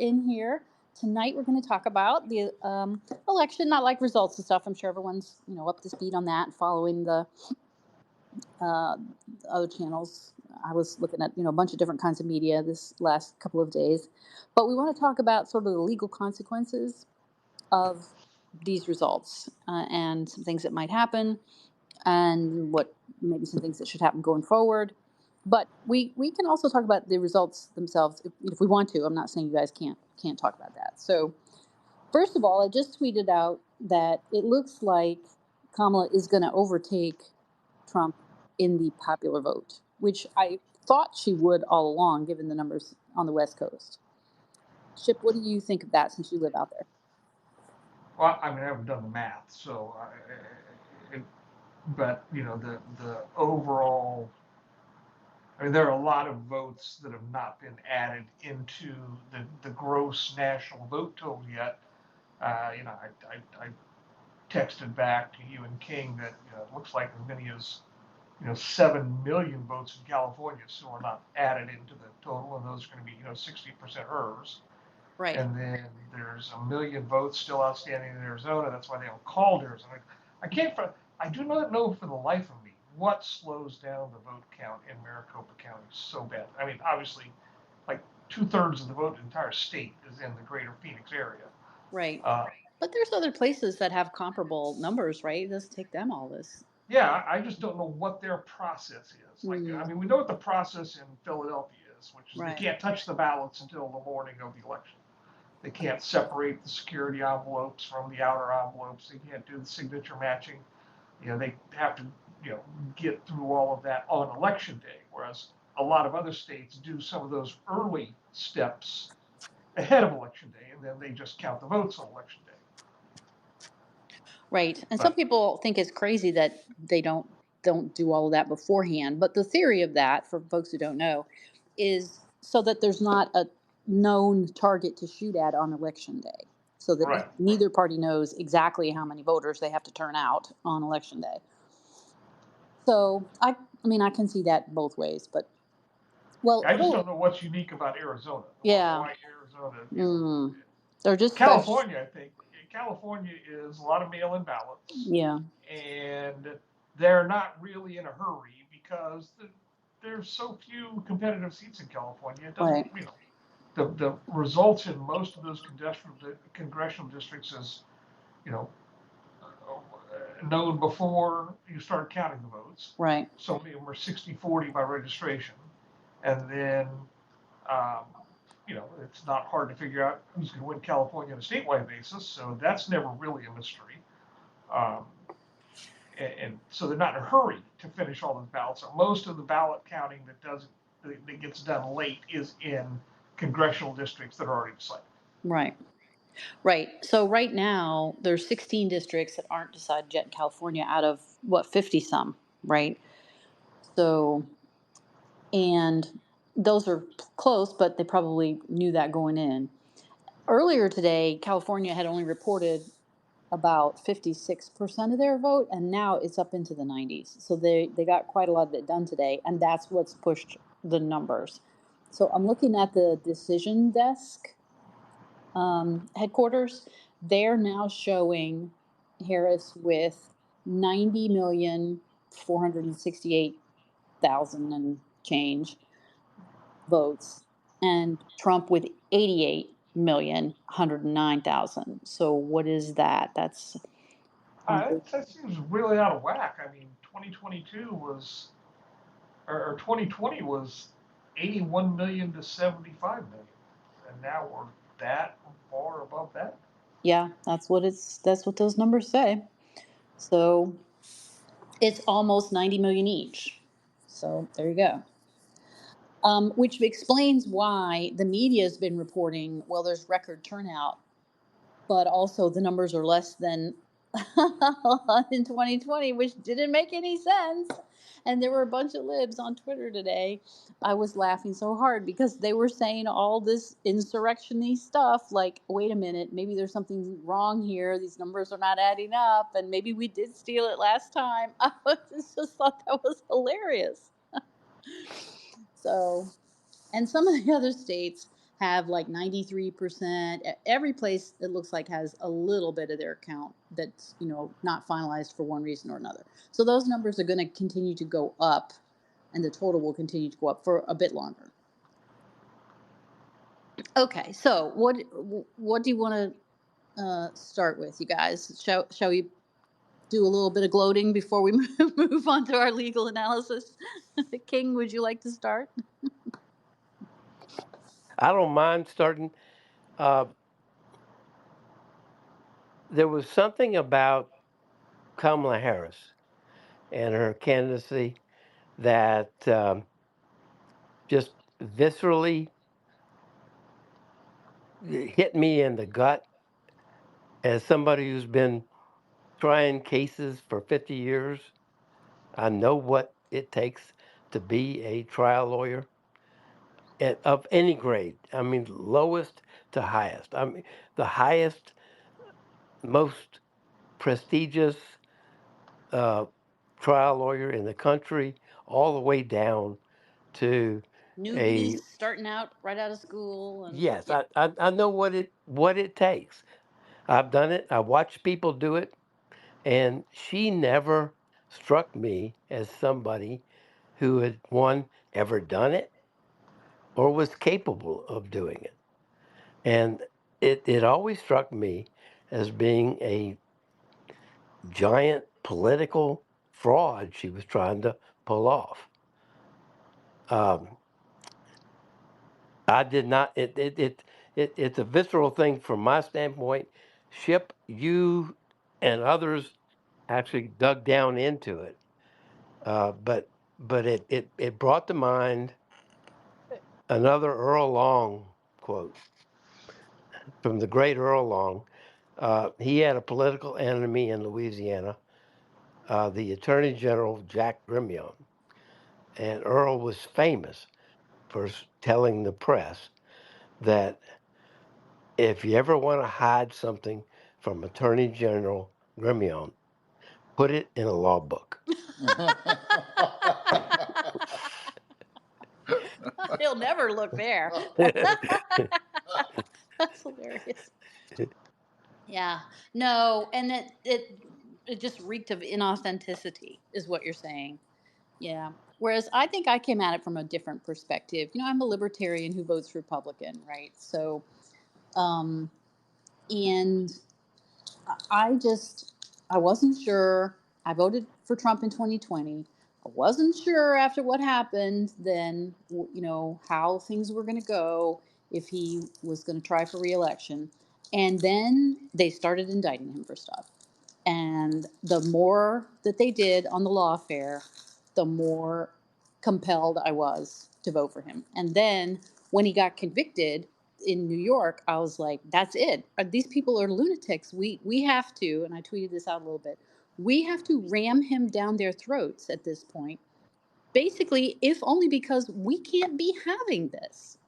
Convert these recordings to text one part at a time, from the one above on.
in here. Tonight we're going to talk about the election, not like results and stuff. I'm sure everyone's up to speed on that, following the uh, other channels. I was looking at a bunch of different kinds of media this last couple of days, but we want to talk about sort of the legal consequences of these results, and some things that might happen, and what maybe some things that should happen going forward. But we can also talk about the results themselves if we want to. I'm not saying you guys can't talk about that. So first of all, I just tweeted out that it looks like Kamala is going to overtake Trump in the popular vote, which I thought she would all along, given the numbers on the West Coast. Ship, what do you think of that, since you live out there? Well, I mean, I haven't done the math, so, but the overall, I mean, there are a lot of votes that have not been added into the gross national vote total yet. I texted back to you and King that it looks like as many as 7 million votes in California still are not added into the total, and those are going to be 60% hers. Right. And then there's a million votes still outstanding in Arizona. That's why they haven't called Arizona. I can't. I do not know for the life of me what slows down the vote count in Maricopa County so bad. I mean, obviously, like 2/3 of the vote in the entire state is in the greater Phoenix area. Right. Uh, But there's other places that have comparable numbers, right? It doesn't take them all this. yeah, I just don't know what their process is. Like, Mm, I mean, we know what the process in Philadelphia is, which is they right. can't touch the ballots until the morning of the election. They can't separate the security envelopes from the outer envelopes. They can't do the signature matching. They have to, get through all of that on election day, whereas a lot of other states do some of those early steps ahead of election day, and then they just count the votes on election day. Right. And some But people think it's crazy that they don't do all of that beforehand. But the theory of that, for folks who don't know, is so that there's not a known target to shoot at on election day. So that right, neither party knows exactly how many voters they have to turn out on election day. So I mean I can see that both ways, but well, I just oh don't know what's unique about Arizona. yeah, Why Arizona? mm, they're just special. California, I think California is a lot of mail-in ballots, Yeah, and they're not really in a hurry because there's so few competitive seats in California. It doesn't, right, the results in most of those congressional districts is, you know, known before you start counting the votes. right, So many of them are 60-40 by registration, and then um, it's not hard to figure out who's going to win California on a statewide basis. So that's never really a mystery. Um, and so they're not in a hurry to finish all those ballots. So most of the ballot counting that gets done late is in congressional districts that are already decided. right. Right. So right now there's 16 districts that aren't decided yet in California out of what, 50 some, right? So, and those are close, but they probably knew that going in. Earlier today, California had only reported about 56% of their vote, and now it's up into the 90s. So they got quite a lot of it done today, and that's what's pushed the numbers. So I'm looking at the decision desk headquarters. They're now showing Harris with 90,468,000 and change votes, and Trump with 88,109,000. So what is that? That's That seems really out of whack. I mean, 2022 was, or 2020 was 81 million to 75 million, and now we're that far above that. yeah, that's what those numbers say. So it's almost 90 million each. So there you go. Which explains why the media has been reporting, well, there's record turnout, but also the numbers are less than in 2020, which didn't make any sense. And there were a bunch of libs on Twitter today. I was laughing so hard because they were saying all this insurrection-y stuff, like, wait a minute, maybe there's something wrong here. These numbers are not adding up, and maybe we did steal it last time. I just thought that was hilarious. So, and some of the other states have like 93%. Every place it looks like has a little bit of their account that's, not finalized for one reason or another. So those numbers are going to continue to go up, and the total will continue to go up for a bit longer. Okay, so what do you want to start with, you guys? Shall we do a little bit of gloating before we move on to our legal analysis? King, would you like to start? I don't mind starting. There was something about Kamala Harris and her candidacy that just viscerally hit me in the gut as somebody who's been trying cases for 50 years. I know what it takes to be a trial lawyer of any grade. I mean, lowest to highest. I mean, the highest, most prestigious trial lawyer in the country, all the way down to a Newbies starting out right out of school, and yes. yeah. I know what it takes. I've done it. I watched people do it, and she never struck me as somebody who had one ever done it or was capable of doing it. And it always struck me as being a giant political fraud she was trying to pull off. Um, I did not. It's a visceral thing from my standpoint. Ship, you and others actually dug down into it, but it brought to mind another Earl Long quote from the great Earl Long. He had a political enemy in Louisiana, the Attorney General Jack Grimion, and Earl was famous for telling the press that if you ever want to hide something from Attorney General Grimion, put it in a law book. He'll never look there. That's hilarious. Yeah. No, and it just reeked of inauthenticity, is what you're saying. Yeah. Whereas I think I came at it from a different perspective. I'm a libertarian who votes Republican, right? So, um, and I wasn't sure. I voted for Trump in 2020. I wasn't sure after what happened then, how things were going to go if he was going to try for reelection. And then they started indicting him for stuff. And the more that they did on the lawfare, the more compelled I was to vote for him. And then when he got convicted in New York, I was like, that's it. These people are lunatics. We have to, and I tweeted this out a little bit, we have to ram him down their throats at this point. Basically, if only because we can't be having this.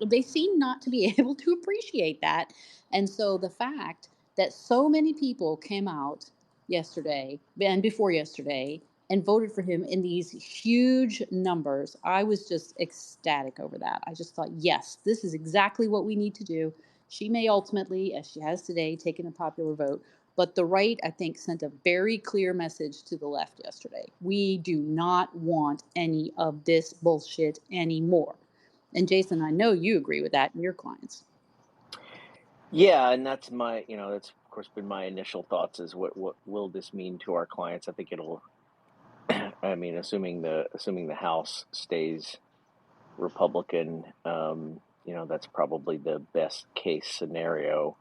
They seem not to be able to appreciate that. And so the fact that so many people came out yesterday and before yesterday and voted for him in these huge numbers, I was just ecstatic over that. I just thought, yes, this is exactly what we need to do. She may ultimately, as she has today, taken a popular vote. But the right, I think, sent a very clear message to the left yesterday. We do not want any of this bullshit anymore. And Jason, I know you agree with that and your clients. Yeah, and that's that's of course been my initial thoughts is what will this mean to our clients? I think it'll I mean, assuming the House stays Republican, that's probably the best case scenario.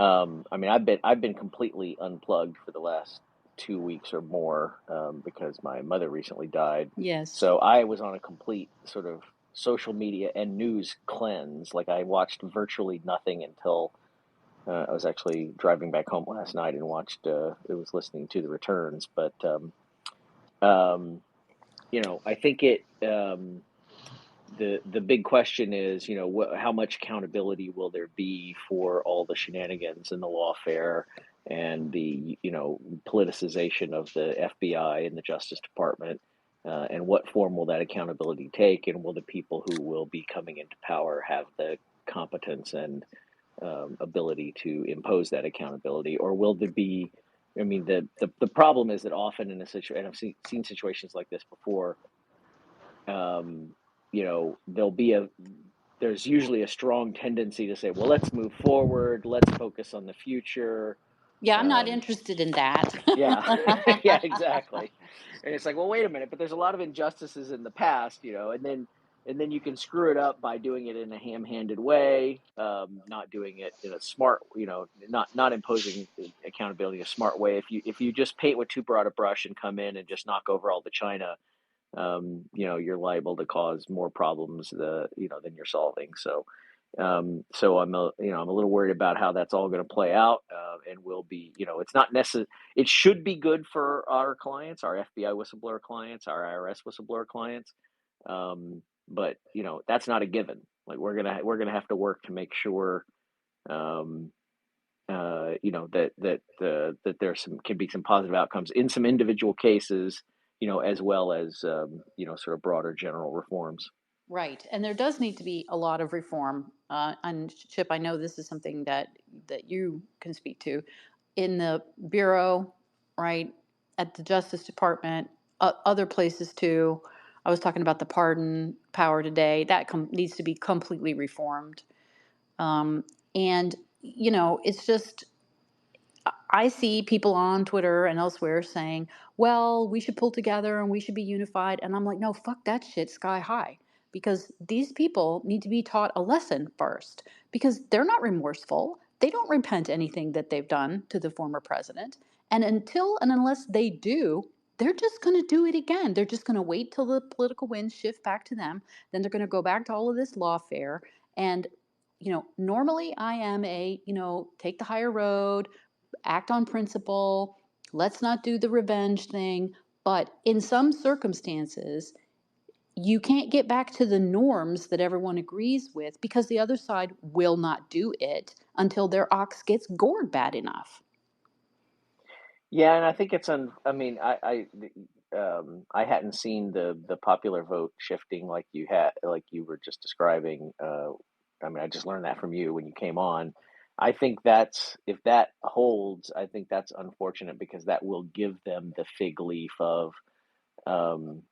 I mean, I've been completely unplugged for the last 2 weeks or more because my mother recently died. Yes. So I was on a complete sort of social media and news cleanse. Like I watched virtually nothing until I was actually driving back home last night and watched. It was listening to the returns, but I think the big question is, how much accountability will there be for all the shenanigans in the lawfare and the, politicization of the FBI and the Justice Department, and what form will that accountability take? And will the people who will be coming into power have the competence and ability to impose that accountability, or will there be? I mean, the problem is that often in a situation, and I've seen situations like this before. There'll be there's usually a strong tendency to say, well, let's move forward, let's focus on the future. Yeah, I'm not Um, interested in that. yeah, yeah, exactly. And it's like, well, wait a minute, but there's a lot of injustices in the past, and then you can screw it up by doing it in a ham-handed way, not doing it in a smart, not imposing accountability in a smart way. If you just paint with too broad a brush and come in and just knock over all the china, you're liable to cause more problems than you're solving. So I'm a little worried about how that's all going to play out, and will be, it's not necessary. It should be good for our clients, our FBI whistleblower clients, our IRS whistleblower clients, but that's not a given. Like we're gonna have to work to make sure, um, that can be some positive outcomes in some individual cases, as well as sort of broader general reforms. Right, and there does need to be a lot of reform. And Chip, I know this is something that you can speak to in the bureau, right, at the Justice Department, other places too. I was talking about the pardon power today. That needs to be completely reformed. Um, and it's just I see people on Twitter and elsewhere saying, well, we should pull together and we should be unified. And I'm like, no, fuck that shit sky high. Because these people need to be taught a lesson first. Because they're not remorseful. They don't repent anything that they've done to the former president. And until and unless they do, they're just going to do it again. They're just going to wait till the political winds shift back to them. Then they're going to go back to all of this lawfare. And, normally I am take the higher road, act on principle. Let's not do the revenge thing. But in some circumstances, you can't get back to the norms that everyone agrees with because the other side will not do it until their ox gets gored bad enough. Yeah, and I think I mean, I hadn't seen the popular vote shifting like you were just describing. I mean, I just learned that from you when you came on. I think if that holds, I think that's unfortunate because that will give them the fig leaf of, um,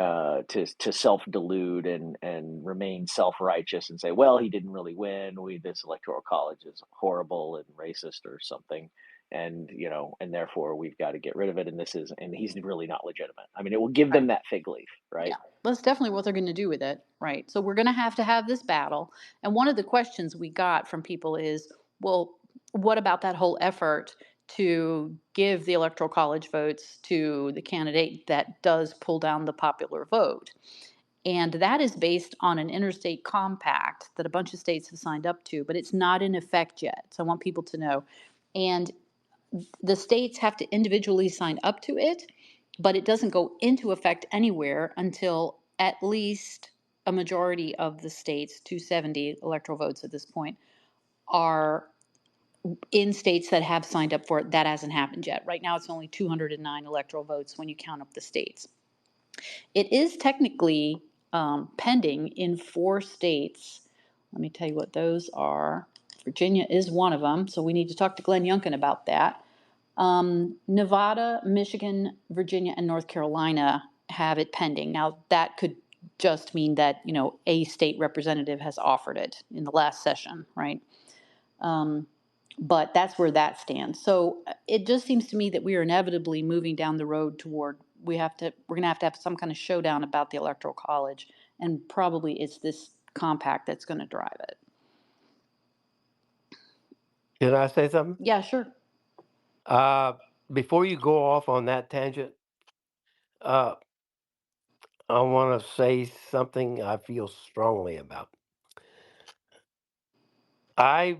to self delude and remain self righteous and say, well, he didn't really win. This electoral college is horrible and racist or something, and therefore we've got to get rid of it. And he's really not legitimate. I mean, it will give Right. them that fig leaf, right? Yeah, that's definitely what they're going to do with it. Right. So we're going to have this battle. And one of the questions we got from people is, well, what about that whole effort to give the electoral college votes to the candidate that does pull down the popular vote? And that is based on an interstate compact that a bunch of states have signed up to, but it's not in effect yet. So I want people to know. And the states have to individually sign up to it, but it doesn't go into effect anywhere until at least a majority of the states, 270 electoral votes at this point, are in states that have signed up for it. That hasn't happened yet. Right now, it's only 209 electoral votes when you count up the states. It is technically pending in 4 states. Let me tell you what those are. Virginia is one of them, so we need to talk to Glenn Youngkin about that. Nevada, Michigan, Virginia, and North Carolina have it pending. Now, that could just mean that, a state representative has offered it in the last session, right? But that's where that stands. So it just seems to me that we are inevitably moving down the road toward we're going to have some kind of showdown about the electoral college, and probably it's this compact that's going to drive it. Can I say something? Yeah, sure. Before you go off on that tangent, uh, I want to say something I feel strongly about. I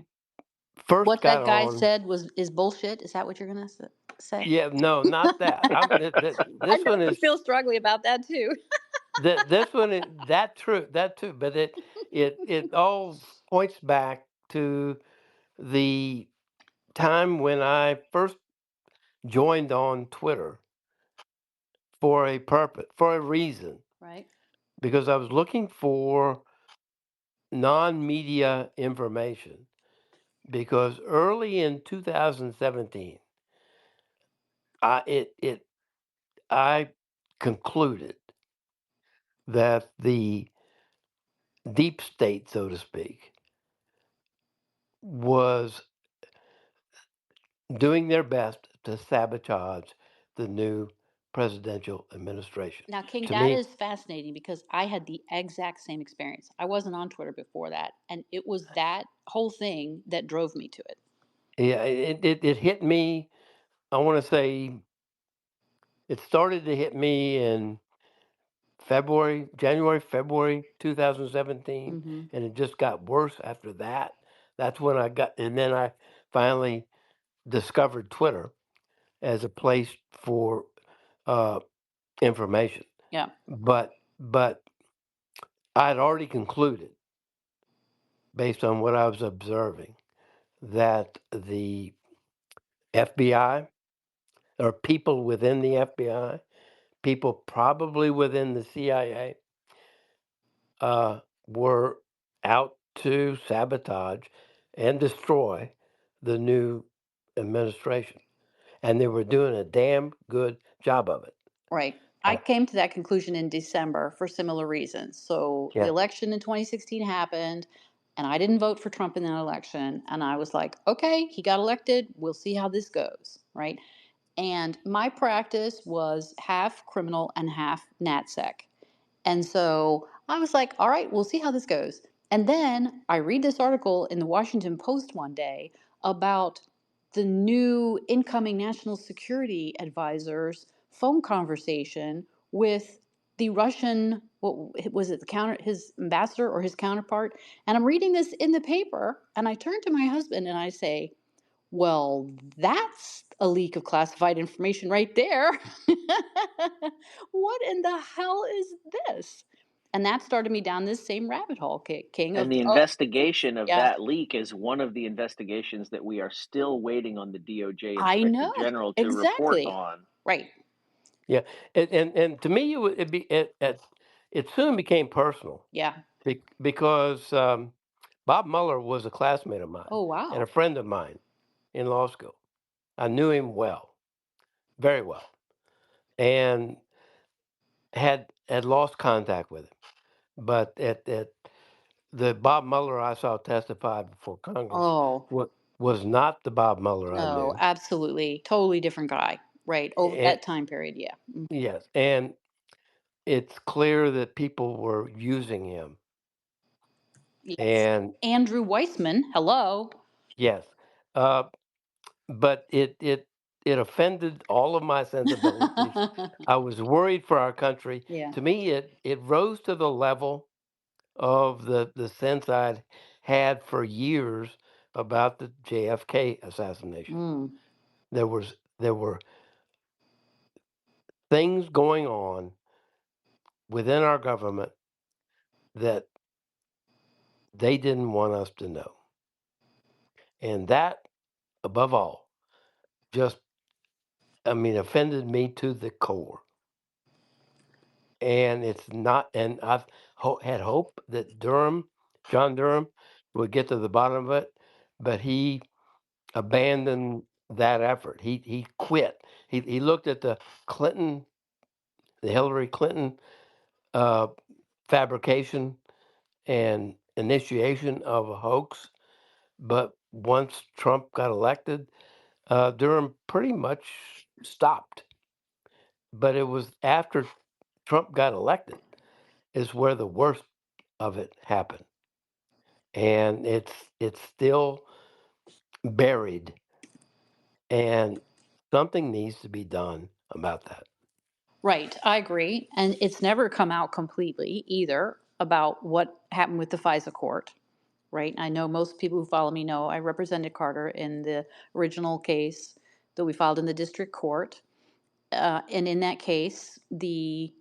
first What got that guy on. said is bullshit. Is that what you're going to say? Yeah, no, not that. I This know one you is feel strongly about that too. this one is that too. But it all points back to the time when I first joined on Twitter for a reason, Right. because I was looking for non-media information, because early in 2017, I concluded that the deep state, so to speak, was doing their best to sabotage the new presidential administration. Now, King, To that me, is fascinating because I had the exact same experience. I wasn't on Twitter before that, and it was that whole thing that drove me to it. yeah, it hit me. I want to say it started to hit me in February 2017, Mm-hmm. and it just got worse after that. That's when and then I finally discovered Twitter as a place for uh, information. Yeah. But I had already concluded, based on what I was observing, that the FBI, or people within the FBI, people probably within the CIA, were out to sabotage and destroy the new administration. And they were doing a damn good job of it. Right. I came to that conclusion in December for similar reasons. So the Yeah. election in 2016 happened, and I didn't vote for Trump in that election. And I was like, okay, he got elected. We'll see how this goes. Right. And my practice was half criminal and half NatSec. And so I was like, all right, we'll see how this goes. And then I read this article in the Washington Post one day about the new incoming national security advisor's phone conversation with the Russian, what was it, his ambassador or his counterpart. And I'm reading this in the paper, and I turn to my husband and I say, well, that's a leak of classified information right there. What in the hell is this? And that started me down this same rabbit hole, King, And of, the oh, investigation of yeah, that leak is one of the investigations that we are still waiting on the DOJ I Inspector know. General to report Exactly. on. Right. Yeah. And to me, it soon became personal, Yeah. because Bob Mueller was a classmate of mine Oh, and a wow. friend of mine in law school. I knew him well, very well, and had lost contact with him. But at the Bob Mueller I saw testify before Congress Oh, was not the Bob Mueller I no, knew. absolutely. Totally different guy. Right. Over And, that time period. Yeah. yes, and it's clear that people were using him. Yes. And Andrew Weissman. Hello. yes, uh, but it offended all of my sensibilities. I was worried for our country. Yeah. To me, it rose to the level of the sense I'd had for years about the JFK assassination. Mm. There were things going on within our government that they didn't want us to know. And that, above all, just, offended me to the core. And it's not, and I've had hope that John Durham, would get to the bottom of it, but he abandoned that effort. He quit. He looked at the Hillary Clinton uh, fabrication and initiation of a hoax. But once Trump got elected, Durham pretty much stopped. But it was after Trump got elected is where the worst of it happened, and it's still buried, and something needs to be done about that. Right, I agree. And it's never come out completely either about what happened with the FISA court, right? I know most people who follow me know I represented Carter in the original case that we filed in the district court. And in that case, the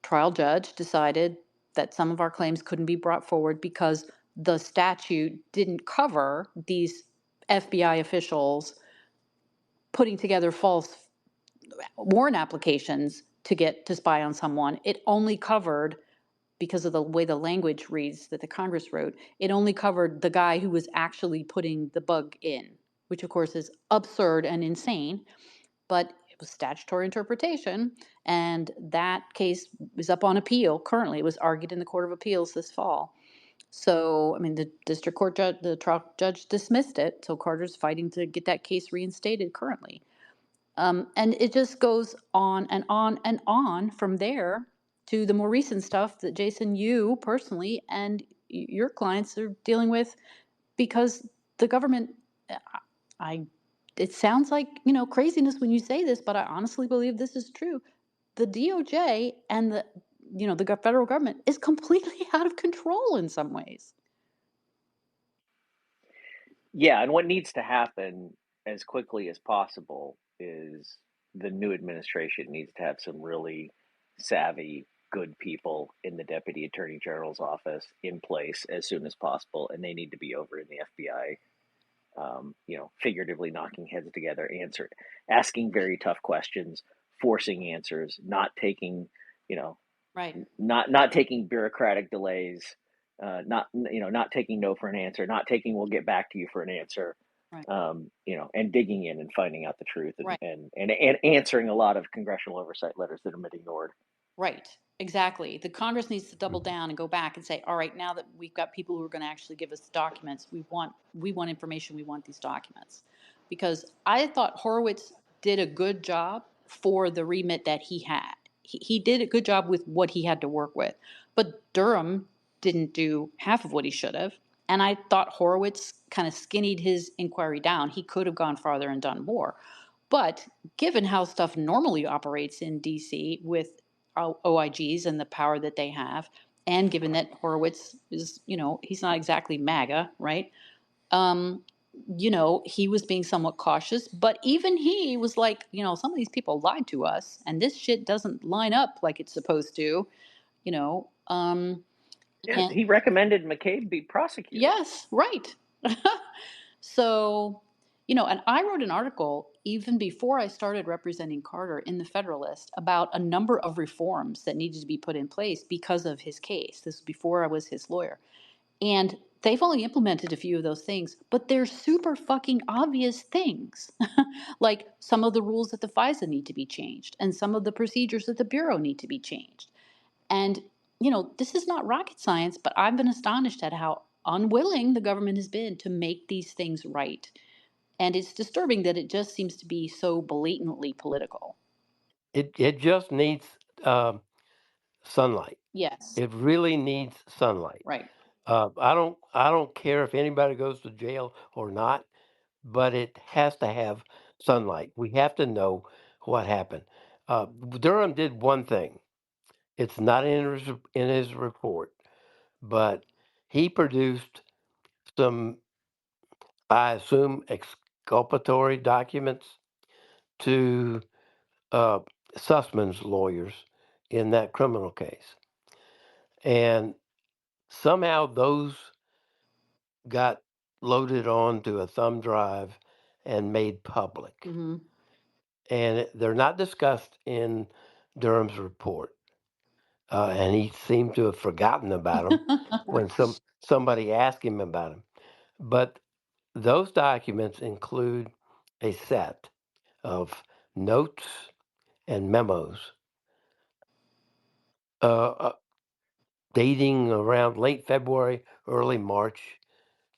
trial judge decided that some of our claims couldn't be brought forward because the statute didn't cover these FBI officials putting together false warrant applications to get to spy on someone. It only covered because of the way the language reads that the Congress wrote, it only covered the guy who was actually putting the bug in, which of course is absurd and insane, but it was statutory interpretation. And that case is up on appeal currently. It was argued in the Court of Appeals this fall. So, I mean, the district court judge, the trial judge dismissed it. So Carter's fighting to get that case reinstated currently. And it just goes on and on and on from there to the more recent stuff that Jason, you personally and your clients are dealing with, because the government, I, it sounds like, craziness when you say this, but I honestly believe this is true. The DOJ and the federal government is completely out of control in some ways. Yeah, and what needs to happen as quickly as possible is the new administration needs to have some really savvy, good people in the Deputy Attorney General's office in place as soon as possible, and they need to be over in the FBI, figuratively knocking heads together, asking very tough questions, forcing answers, not taking, Right. not taking bureaucratic delays, not taking no for an answer, not taking we'll get back to you for an answer, Right. and digging in and finding out the truth, Right. and answering a lot of congressional oversight letters that have been ignored. Right. Exactly. The Congress needs to double down and go back and say, all right, now that we've got people who are going to actually give us documents, we want information, we want these documents. Because I thought Horowitz did a good job for the remit that he had. He did a good job with what he had to work with. But Durham didn't do half of what he should have. And I thought Horowitz kind of skinnied his inquiry down. He could have gone farther and done more. But given how stuff normally operates in DC with OIGs and the power that they have, and given that Horowitz is, he's not exactly MAGA, right? He was being somewhat cautious, but even he was like, some of these people lied to us, and this shit doesn't line up like it's supposed to, you know. Yeah, And he recommended McCabe be prosecuted. yes, right. So, and I wrote an article even before I started representing Carter in the Federalist about a number of reforms that needed to be put in place because of his case. This was before I was his lawyer. And they've only implemented a few of those things, but they're super fucking obvious things. Like some of the rules at the FISA need to be changed, and some of the procedures at the Bureau need to be changed. And, this is not rocket science, but I've been astonished at how unwilling the government has been to make these things right. And it's disturbing that it just seems to be so blatantly political. It just needs sunlight. Yes. It really needs sunlight. Right. I don't care if anybody goes to jail or not, but it has to have sunlight. We have to know what happened. Durham did one thing. It's not in his report, but he produced some, I assume, exculpatory documents to Sussman's lawyers in that criminal case. And somehow those got loaded onto a thumb drive and made public. Mm-hmm. And they're not discussed in Durham's report. And he seemed to have forgotten about them when somebody asked him about them. But those documents include a set of notes and memos uh, dating around late February, early March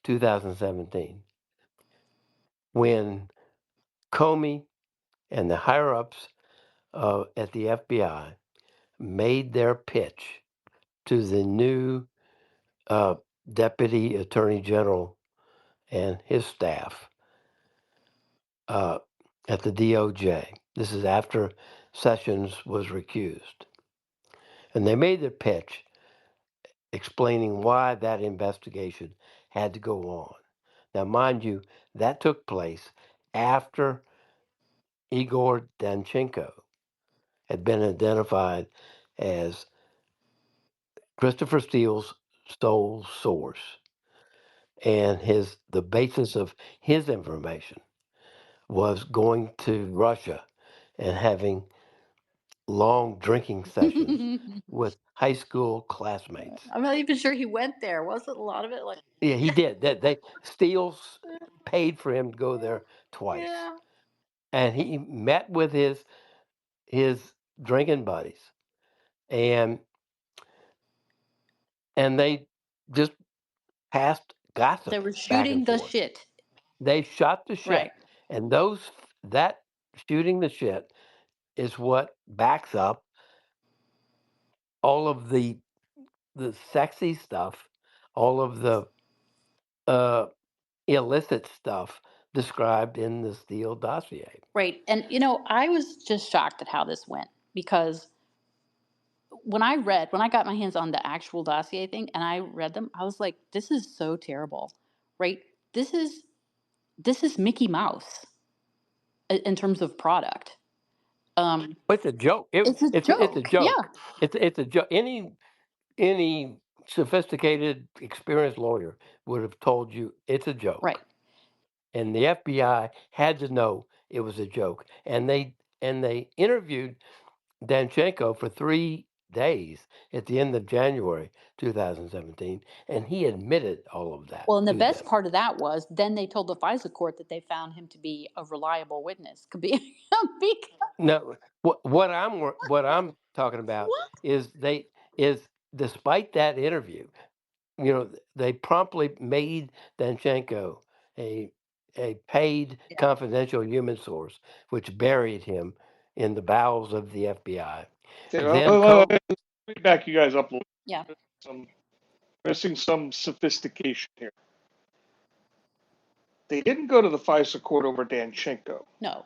2017, when Comey and the higher ups at the FBI made their pitch to the new Deputy Attorney General and his staff at the DOJ. This is after Sessions was recused. And they made their pitch explaining why that investigation had to go on. Now, mind you, that took place after Igor Danchenko had been identified as Christopher Steele's sole source, and the basis of his information was going to Russia and having long drinking sessions with high school classmates. I'm not even sure he went there. Wasn't a lot of it like? Yeah, he did. That Steele paid for him to go there twice, Yeah. and he met with his drinking buddies, and they just passed gossip They were back and shooting the forth. shit. They shot the Right. shit, and that shooting the shit is what backs up all of the sexy stuff, all of the uh, illicit stuff described in the Steele dossier. Right. And I was just shocked at how this went because when I got my hands on the actual dossier thing and I read them, I was like, this is so terrible. Right? This is Mickey Mouse in terms of product. It's a joke. It's a It's a joke. Yeah. joke. It's a joke. Any sophisticated, experienced lawyer would have told you it's a Right. joke, and the FBI had to know it was a joke, and they interviewed Danchenko for 3 days at the end of January 2017, and he admitted all of that Well, and the to best them. part of that was then they told the FISA court that they found him to be a reliable witness. Could be, because No, what I'm talking about what? is despite that interview, they promptly made Danchenko a paid Yeah. confidential human source, which buried him in the bowels of the FBI. Okay, Then let me back you guys up a little. Yeah. Some missing some sophistication here. They didn't go to the FISA court over Danchenko. No.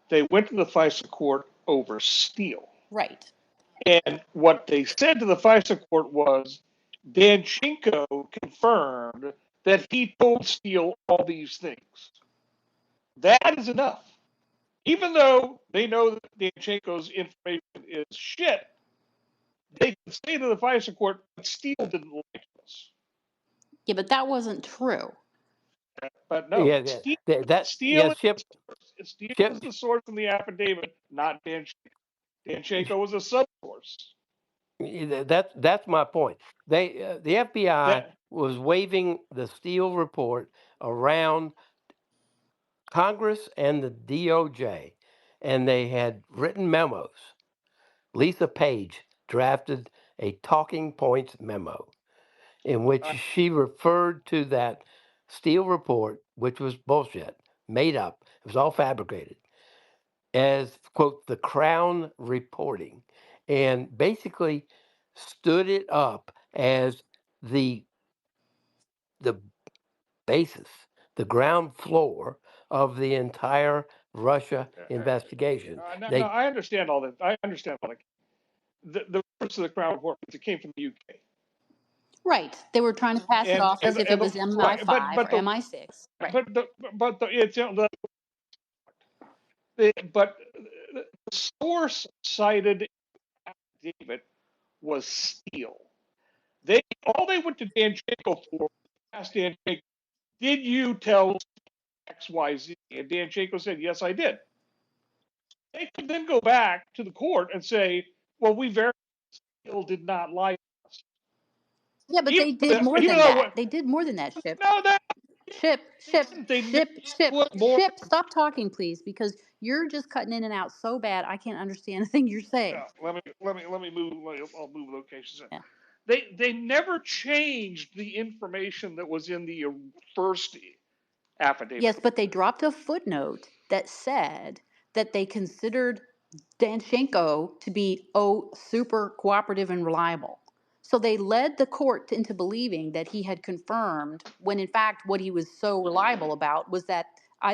They went to the FISA court over Steele. Right. And what they said to the FISA court was Danchenko confirmed that he told Steele all these things. That is enough. Even though they know that Danchenko's information is shit, they can say to the FISA court, but Steele didn't like this. Yeah, but that wasn't true. But no, yeah, Steele Ship, is the source in the affidavit, not Danchenko. Danchenko was a sub-source. that's my point. The FBI That was waving the Steele report around Congress and the DOJ, and they had written memos. Lisa Page drafted a talking points memo in which she referred to that Steele report, which was bullshit, made up, it was all fabricated, as, quote, the Crown reporting, and basically stood it up as the basis, the ground floor of the entire Russia investigation. no, I understand all that. I understand all that. The reference to the Crown report, it came from the UK. Right. They were trying to pass it off as if it was right, MI5 or MI6. Right. But the source cited David was Steele. All they went to Danchenko for asked Danchenko, did you tell XYZ? And Danchenko said, yes, I did. They could then go back to the court and say, well, we verified Steele did not lie to us. Yeah, but they did more than that. They did more than that, Ship. No, Ship, stop talking, please, because you're just cutting in and out so bad I can't understand a thing you're saying. Let me move. I'll move locations. Yeah. They never changed the information that was in the first affidavit. Yes, but they dropped a footnote that said that they considered Danchenko to be super cooperative and reliable. So they led the court into believing that he had confirmed, when in fact what he was so reliable about was that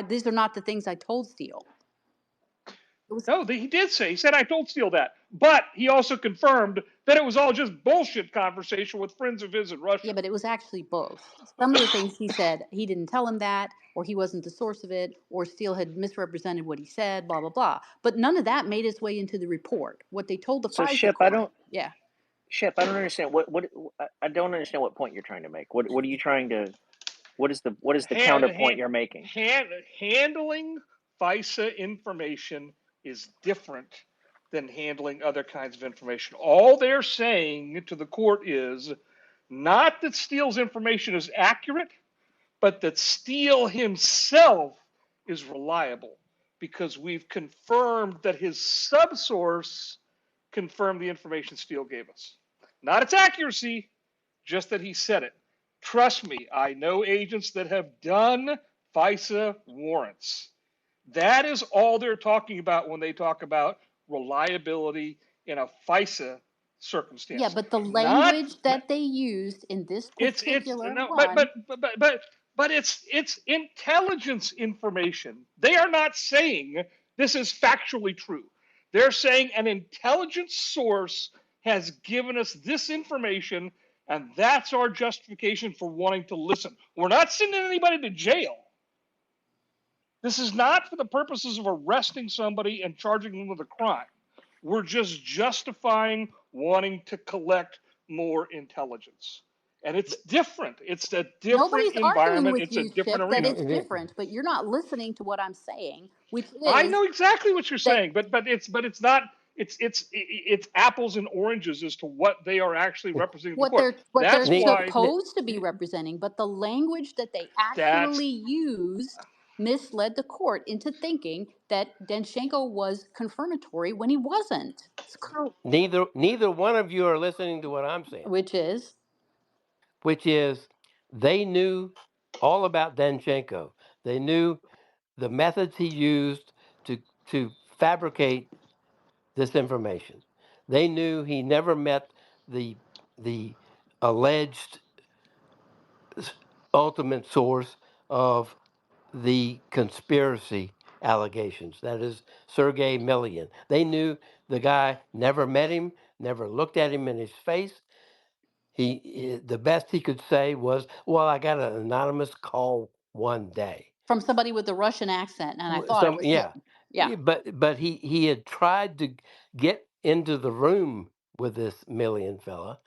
these are not the things I told Steele. No, he did say, he said, I told Steele that. But he also confirmed that it was all just bullshit conversation with friends of his in Russia. Yeah, but it was actually both. Some of the things he said, he didn't tell him that, or he wasn't the source of it, or Steele had misrepresented what he said, blah, blah, blah. But none of that made its way into the report. What they told the FISA court. Ship, I don't understand I don't understand what point you're trying to make. What are you trying to? What is the counterpoint you're making? Handling FISA information is different than handling other kinds of information. All they're saying to the court is not that Steele's information is accurate, but that Steele himself is reliable because we've confirmed that his subsource confirmed the information Steele gave us. Not its accuracy, just that he said it. Trust me, I know agents that have done FISA warrants. That is all they're talking about when they talk about reliability in a FISA circumstance. Yeah, but the Not language that they used in this it's particular no, one. but it's intelligence information. They are not saying this is factually true. They're saying an intelligence source has given us this information, and that's our justification for wanting to listen. We're not sending anybody to jail. This is not for the purposes of arresting somebody and charging them with a crime. We're just justifying wanting to collect more intelligence. And it's different. It's a different Nobody's arguing environment. with It's a you, different Chip, that arena. it's different, but you're not listening to what I'm saying, which I is know exactly what you're that saying, but it's not. It's apples and oranges as to what they are actually representing to the court. what they're That's why supposed to be representing, but the language that they that's actually used misled the court into thinking that Danchenko was confirmatory when he wasn't. Neither one of you are listening to what I'm saying, Which is which is they knew all about Danchenko. They knew the methods he used to fabricate this information. They knew he never met the alleged ultimate source of the conspiracy allegations. That is Sergei Millian. They knew the guy never met him, never looked at him in his face. The best he could say was, "Well, I got an anonymous call one day." from somebody with a Russian accent, and I thought it was him. Yeah. Yeah, But he had tried to get into the room with this Millian fella,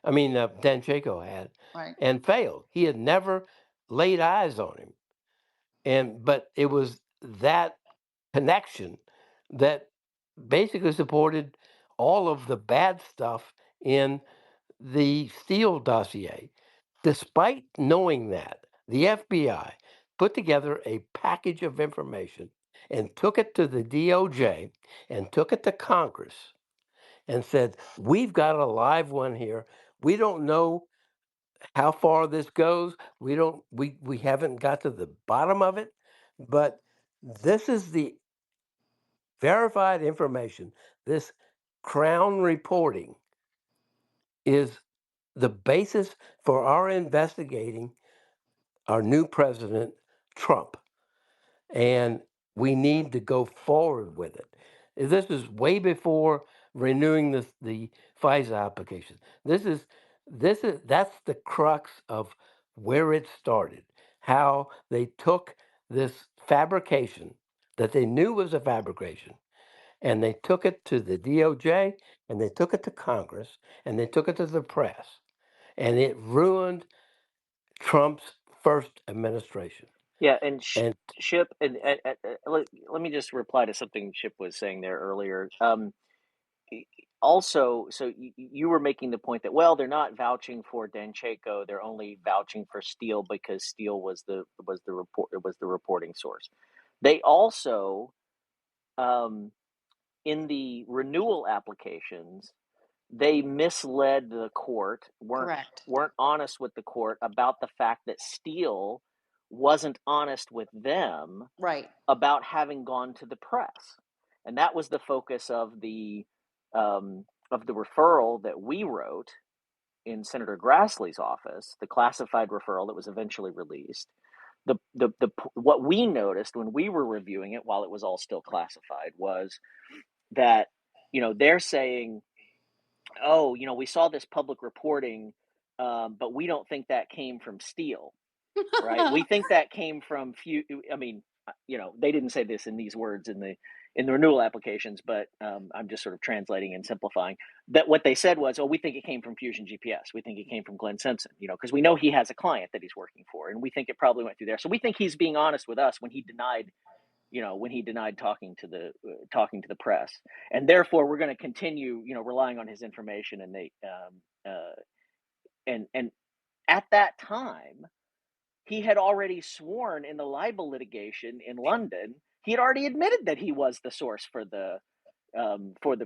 Danchenko had, right. and failed. He had never laid eyes on him, but it was that connection that basically supported all of the bad stuff in the Steele dossier. Despite knowing that, the FBI put together a package of information and took it to the DOJ and took it to Congress and said, "We've got a live one here. We don't know how far this goes. We haven't got to the bottom of it, but this is the verified information. This Crown reporting is the basis for our investigating our new president, Trump. And we need to go forward with it." This is way before renewing the FISA application. That's the crux of where it started. How they took this fabrication that they knew was a fabrication, and they took it to the DOJ, and they took it to Congress, and they took it to the press, and it ruined Trump's first administration. Yeah, and And Ship, let me just reply to something Ship was saying there earlier. Also, so you were making the point that, well, they're not vouching for Danchenko; they're only vouching for Steele because Steele was the reporting source. They also, in the renewal applications, they misled the court, Correct. weren't honest with the court about the fact that Steele wasn't honest with them Right. about having gone to the press, and that was the focus of the referral that we wrote in Senator Grassley's office, the classified referral that was eventually released. What we noticed when we were reviewing it, while it was all still classified, was that they're saying, "Oh, we saw this public reporting, but we don't think that came from Steele." Right? We think that came from they didn't say this in these words in the renewal applications, but I'm just sort of translating and simplifying. That what they said was, "Oh, we think it came from Fusion GPS. We think it came from Glenn Simpson, because we know he has a client that he's working for, and we think it probably went through there. So we think he's being honest with us when he denied when he denied talking to the press, and therefore we're going to continue, relying on his information. And they and at that time, he had already sworn in the libel litigation in London. He had already admitted that he was the source for the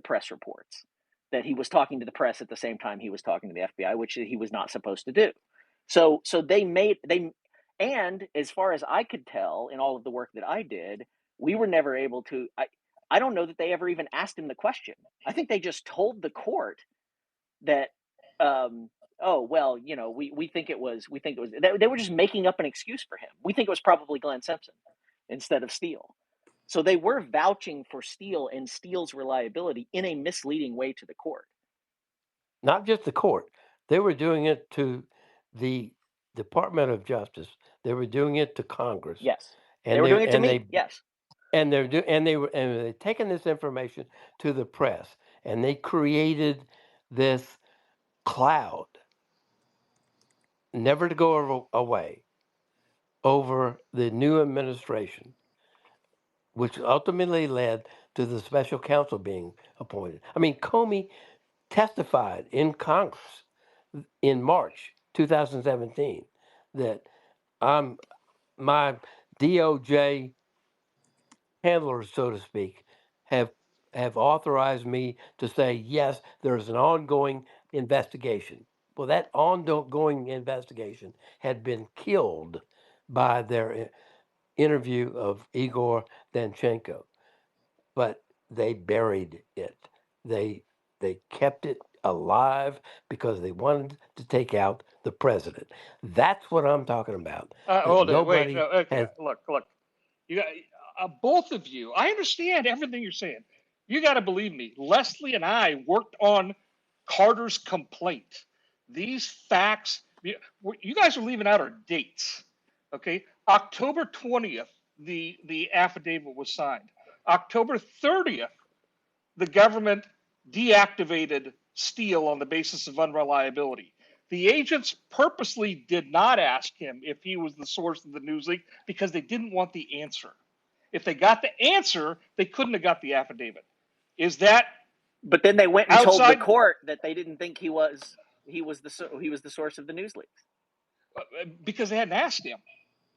press reports, that he was talking to the press at the same time he was talking to the FBI, which he was not supposed to do. So and as far as I could tell in all of the work that I did, we were never able to. I don't know that they ever even asked him the question. I think they just told the court that, oh well, we think it was they were just making up an excuse for him. We think it was probably Glenn Simpson instead of Steele. So they were vouching for Steele and Steele's reliability in a misleading way to the court. Not just the court. They were doing it to the Department of Justice. They were doing it to Congress. Yes. And they were doing it to me. Yes. And they're taking this information to the press, and they created this cloud, never to go away, over the new administration, which ultimately led to the special counsel being appointed. I mean, Comey testified in Congress in March 2017 that my DOJ handlers, so to speak, have authorized me to say, yes, there's an ongoing investigation. Well, that ongoing investigation had been killed by their interview of Igor Danchenko, but they buried it. They kept it alive because they wanted to take out the president. That's what I'm talking about. Hold it. Wait. Nobody No, okay. has. Look. You got both of you. I understand everything you're saying. You got to believe me. Leslie and I worked on Carter's complaint. These facts. You guys are leaving out our dates. Okay. October 20th, the affidavit was signed. October 30th, the government deactivated Steele on the basis of unreliability. The agents purposely did not ask him if he was the source of the news leak because they didn't want the answer. If they got the answer, they couldn't have got the affidavit. Is that? But then they went and outside? told the court that they didn't think he was the source of the news leaks because they hadn't asked him,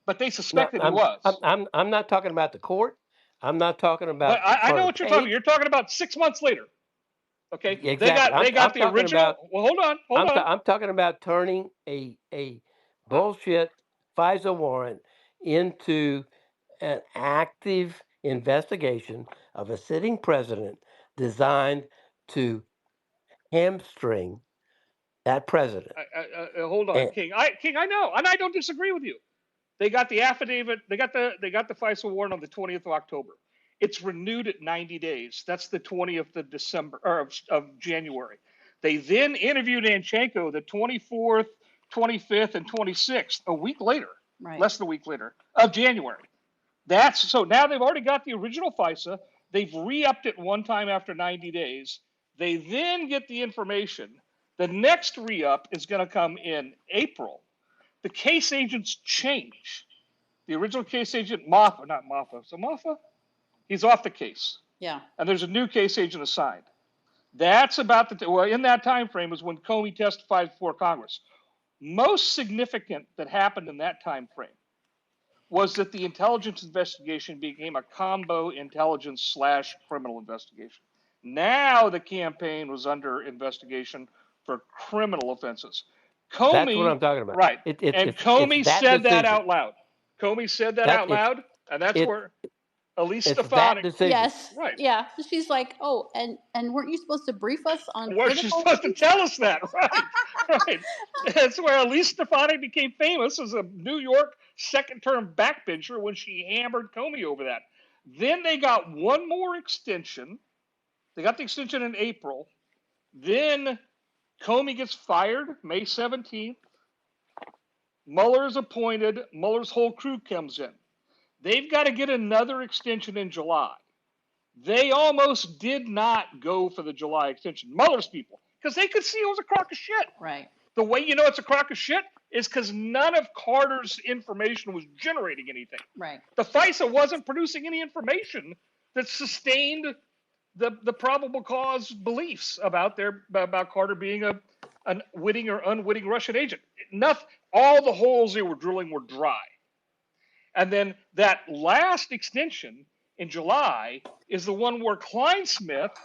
but they suspected he was. I'm not talking about the court. I'm not talking about. I know what you're talking about. You're talking about 6 months later. Okay. Exactly. They got the original. Well, hold on. I'm talking about turning a bullshit FISA warrant into an active investigation of a sitting president designed to hamstring that president. Hold on, King. I know, and I don't disagree with you. They got the affidavit. They got the FISA warrant on the 20th of October. It's renewed at 90 days. That's the 20th of December or of January. They then interviewed Danchenko the 24th, 25th, and 26th, a week later, less than a week later, of January. So now they've already got the original FISA. They've re-upped it one time after 90 days. They then get the information. The next re-up is going to come in April. The case agents change. The original case agent, not Moffa. So Moffa, he's off the case. Yeah. And there's a new case agent assigned. That's about in that time frame is when Comey testified before Congress. Most significant that happened in that time frame was that the intelligence investigation became a combo intelligence / criminal investigation. Now the campaign was under investigation for criminal offenses. Comey, that's what I'm talking about. Right. Comey said that out loud. Comey said that out loud, and that's where Elise Stefanik. Yes. Right. Yeah. She's like, oh, and weren't you supposed to brief us on? Weren't you supposed to tell us that? Right. Right. That's where Elise Stefanik became famous as a New York second-term backbencher when she hammered Comey over that. Then they got one more extension. They got the extension in April. Then Comey gets fired May 17th. Mueller's appointed. Mueller's whole crew comes in. They've got to get another extension in July. They almost did not go for the July extension, Mueller's people, because they could see it was a crock of shit. Right. The way you know it's a crock of shit is because none of Carter's information was generating anything. Right. The FISA wasn't producing any information that sustained the probable cause beliefs about Carter being an witting or unwitting Russian agent. Nothing. All the holes they were drilling were dry. And then that last extension in July is the one where Kleinsmith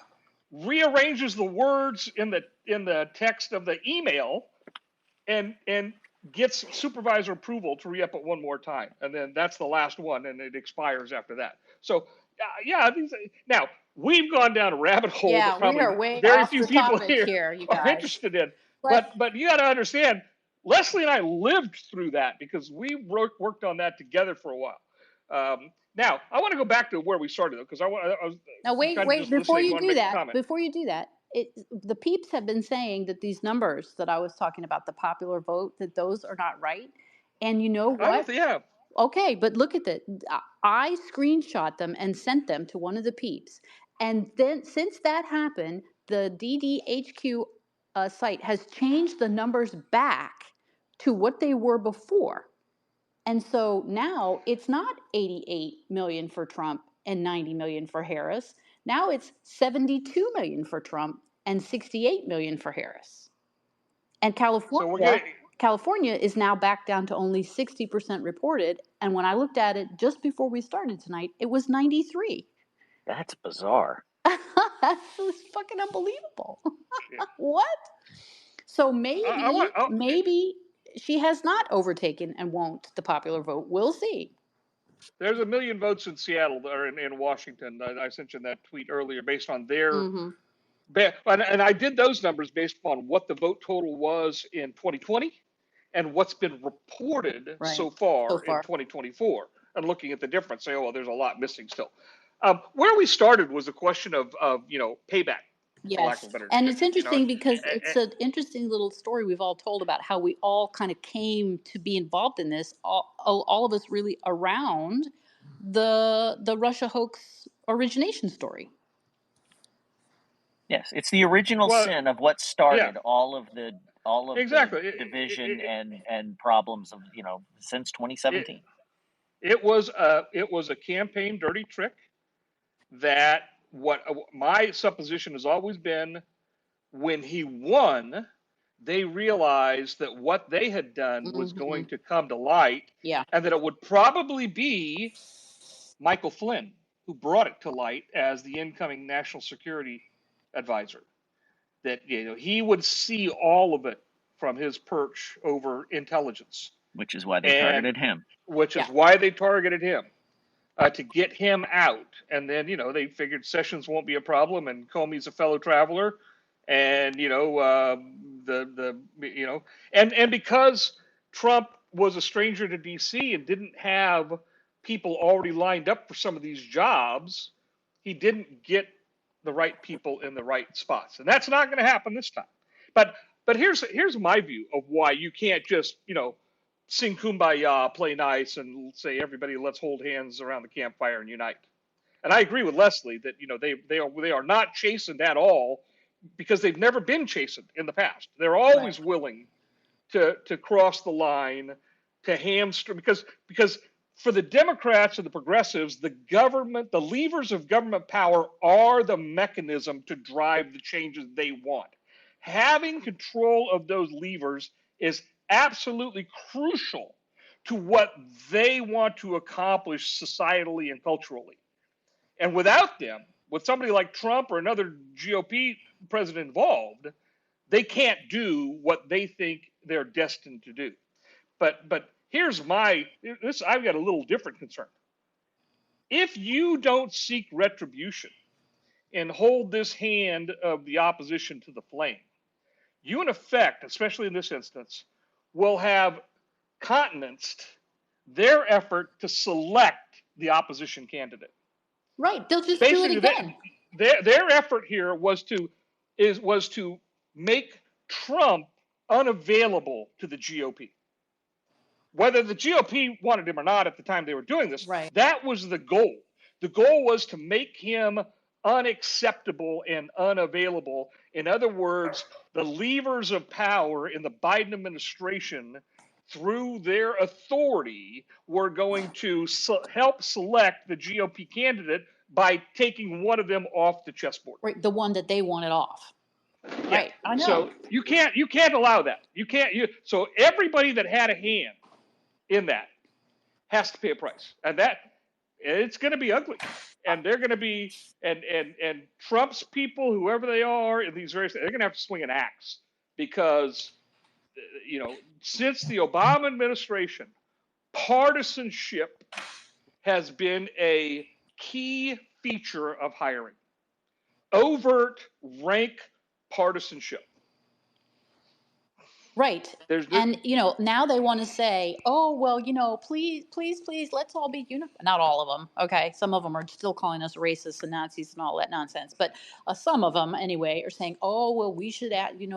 rearranges the words in the text of the email and gets supervisor approval to re-up it one more time, and then that's the last one, and it expires after that. So now we've gone down a rabbit hole Yeah, that probably we are way very off few the people topic here here, you are guys. interested in. But But you got to understand, Leslie and I lived through that because we worked on that together for a while. Now I want to go back to where we started though, because I was now wait, kind of just before listening. you Want to do make a that, comment? the peeps have been saying that these numbers that I was talking about, the popular vote, that those are not right. And you know I don't what? think, yeah. Okay, but look at that. I screenshot them and sent them to one of the peeps. And then since that happened, the DDHQ site has changed the numbers back to what they were before. And so now it's not 88 million for Trump and 90 million for Harris. Now it's 72 million for Trump and 68 million for Harris. And So we're getting. California is now back down to only 60% reported. And when I looked at it just before we started tonight, it was 93. That's bizarre. It was fucking unbelievable. Yeah. What? So I maybe she has not overtaken and won't the popular vote. We'll see. There's 1 million votes in Seattle or in Washington. I sent you that tweet earlier based on their. Mm-hmm. And I did those numbers based upon what the vote total was in 2020 and what's been reported so far in 2024. And looking at the difference, say, oh, well, there's a lot missing still. Where we started was a question of payback. Yes, and it's interesting because it's an interesting little story we've all told about how we all kind of came to be involved in this. All of us really around the Russia hoax origination story. Yes, it's the original sin of what started all of the exactly. division and problems of since 2017. It was a campaign dirty trick that what my supposition has always been, when he won, they realized that what they had done was going to come to light, and that it would probably be Michael Flynn who brought it to light as the incoming national security advisor. That he would see all of it from his perch over intelligence, which is why they targeted him. Which is why they targeted him. To get him out, and then they figured Sessions won't be a problem, and Comey's a fellow traveler, and and because Trump was a stranger to D.C. and didn't have people already lined up for some of these jobs, he didn't get the right people in the right spots, and that's not going to happen this time. But here's my view of why you can't just sing kumbaya, play nice, and say, everybody, let's hold hands around the campfire and unite. And I agree with Leslie that they are not chastened at all, because they've never been chastened in the past. They're always willing to cross the line, to hamstring, because for the Democrats and the progressives, the government, the levers of government power are the mechanism to drive the changes they want. Having control of those levers is absolutely crucial to what they want to accomplish societally and culturally. And without them, with somebody like Trump or another GOP president involved, they can't do what they think they're destined to do. But here's I've got a little different concern. If you don't seek retribution and hold this hand of the opposition to the flame, you in effect, especially in this instance, will have countenanced their effort to select the opposition candidate. Right, they'll just do it again. Their effort here was to make Trump unavailable to the GOP. Whether the GOP wanted him or not at the time they were doing this, that was the goal. The goal was to make him unacceptable and unavailable. In other words, the levers of power in the Biden administration through their authority, were going to help select the GOP candidate by taking one of them off the chessboard. Right, the one that they wanted off. Yeah. Right, I know. So you can't allow that. So everybody that had a hand in that has to pay a price, and it's going to be ugly. And they're going to be and Trump's people, whoever they are in these various, they're going to have to swing an axe, because since the Obama administration, partisanship has been a key feature of hiring. Overt rank partisanship. Right. And now they want to say, oh, well, please, please, please, let's all be unified. Not all of them. Okay. Some of them are still calling us racists and Nazis and all that nonsense. But some of them, anyway, are saying, oh, well, we should,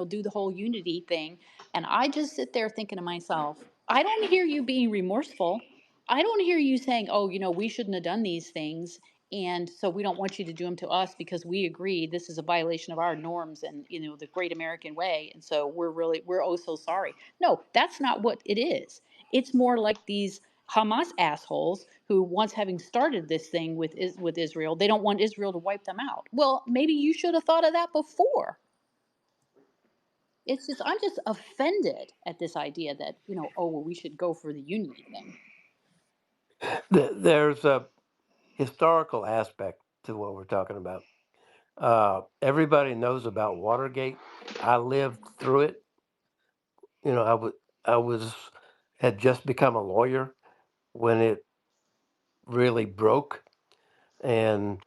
do the whole unity thing. And I just sit there thinking to myself, I don't hear you being remorseful. I don't hear you saying, oh, we shouldn't have done these things. And so we don't want you to do them to us because we agree this is a violation of our norms and the great American way. And so we're oh so sorry. No, that's not what it is. It's more like these Hamas assholes who, once having started this thing with Israel, they don't want Israel to wipe them out. Well, maybe you should have thought of that before. It's just, I'm just offended at this idea that oh, well, we should go for the unity thing. There's a historical aspect to what we're talking about. Everybody knows about Watergate. I lived through it. I had just become a lawyer when it really broke, and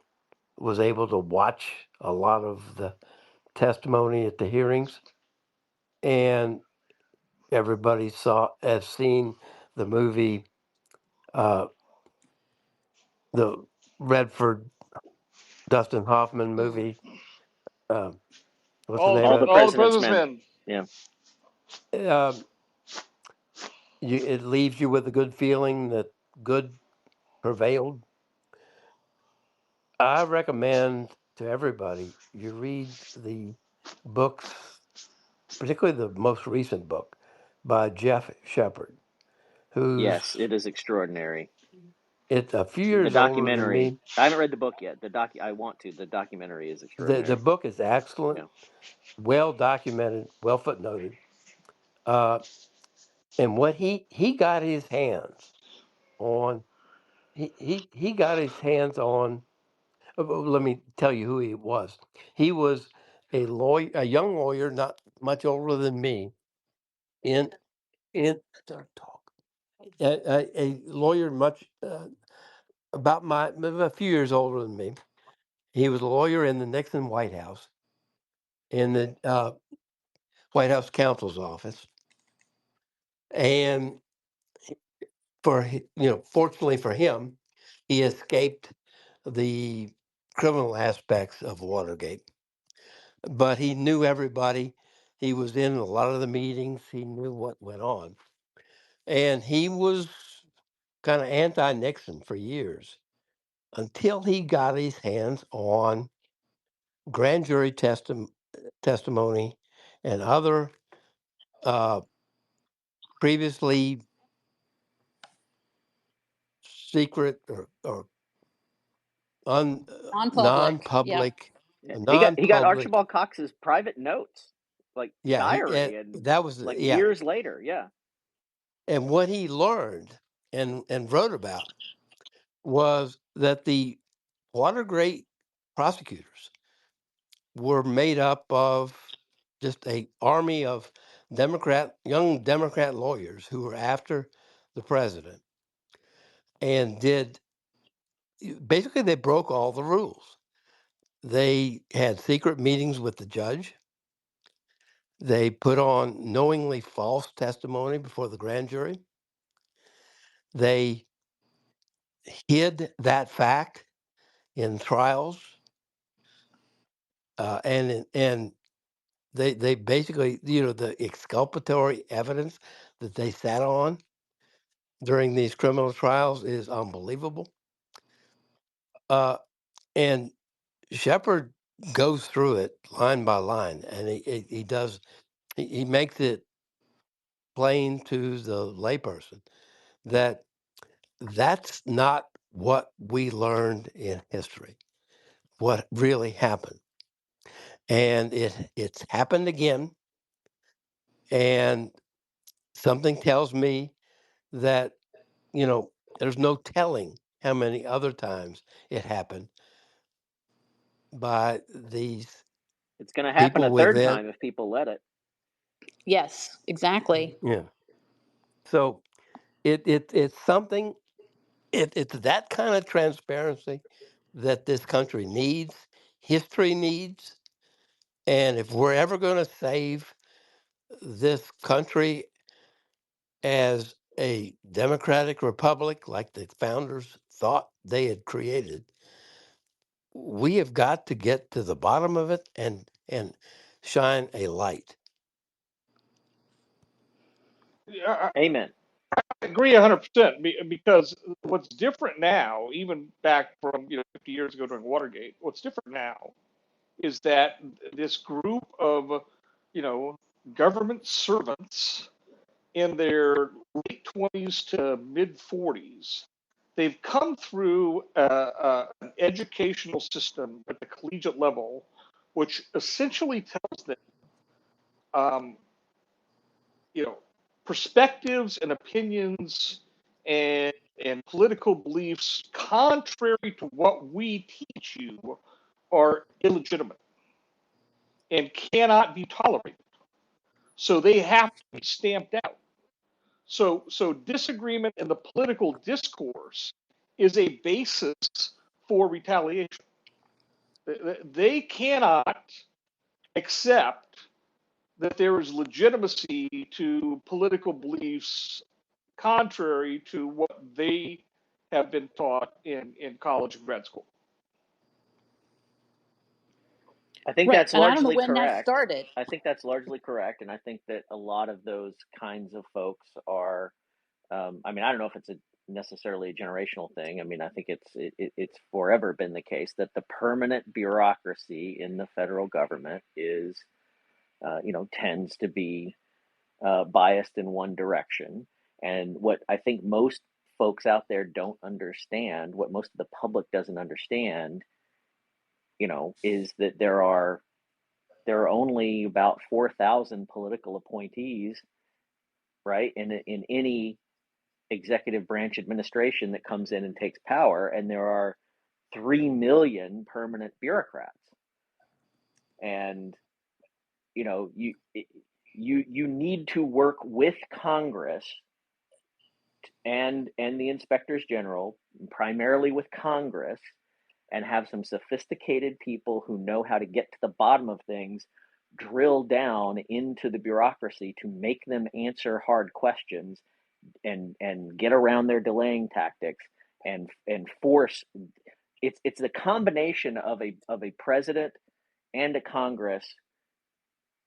was able to watch a lot of the testimony at the hearings. And everybody has seen the movie, the Redford Dustin Hoffman movie. What's the name All of it? the President's Men. Yeah. It leaves you with a good feeling that good prevailed. I recommend to everybody you read the books, particularly the most recent book by Jeff Shepard, who's Yes, it is extraordinary. It's a few The years older than documentary. me. I haven't read the book yet. I want to. The documentary is extraordinary. The book is excellent, Yeah. well documented, well footnoted. And what he got his hands on, he got his hands on. Let me tell you who he was. He was a lawyer, a young lawyer, not much older than me. In talk, a lawyer much about a few years older than me. He was a lawyer in the Nixon White House, in the White House counsel's office, and fortunately for him, he escaped the criminal aspects of Watergate. But he knew everybody. He was in a lot of the meetings. He knew what went on, and he was kind of anti-Nixon for years until he got his hands on grand jury testimony and other previously secret or Non-public. He got Archibald Cox's private notes, like diary, and that was years later. Yeah. And what he learned and wrote about was that the Watergate prosecutors were made up of just an army of young Democrat lawyers who were after the president, and they broke all the rules. They had secret meetings with the judge. They put on knowingly false testimony before the grand jury. They hid that fact in trials, and they basically, the exculpatory evidence that they sat on during these criminal trials is unbelievable. And Shepard goes through it line by line, and he makes it explain to the layperson that that's not what we learned in history, what really happened. And it's happened again. And something tells me that, there's no telling how many other times it happened by these It's going to happen people a third within. time if people let it. Yes, exactly. Yeah. So it's something. It's that kind of transparency that this country needs, history needs, and if we're ever going to save this country as a democratic republic like the founders thought they had created, we have got to get to the bottom of it and shine a light. Yeah, Amen. I agree 100% because what's different now, even back from 50 years ago during Watergate, what's different now is that this group of you know government servants in their late 20s to mid 40s, they've come through an educational system at the collegiate level, which essentially tells them, um, you know, perspectives and opinions and political beliefs contrary to what we teach you are illegitimate and cannot be tolerated. So they have to be stamped out. So disagreement in the political discourse is a basis for retaliation. They cannot accept that there is legitimacy to political beliefs contrary to what they have been taught in college and grad school. I think Right. that's And I don't know largely when that correct. started. I think that's largely correct. And I think that a lot of those kinds of folks are, I mean, I don't know if it's necessarily a generational thing. I mean, I think it's forever been the case that the permanent bureaucracy in the federal government is, tends to be biased in one direction. And what I think most folks out there don't understand, what most of the public doesn't understand, is that there are only about 4,000 political appointees, right? In any executive branch administration that comes in and takes power, and there are 3 million permanent bureaucrats. And you need to work with Congress and the inspectors general, primarily with Congress, and have some sophisticated people who know how to get to the bottom of things, drill down into the bureaucracy to make them answer hard questions and get around their delaying tactics and force. It's the combination of a president and a Congress.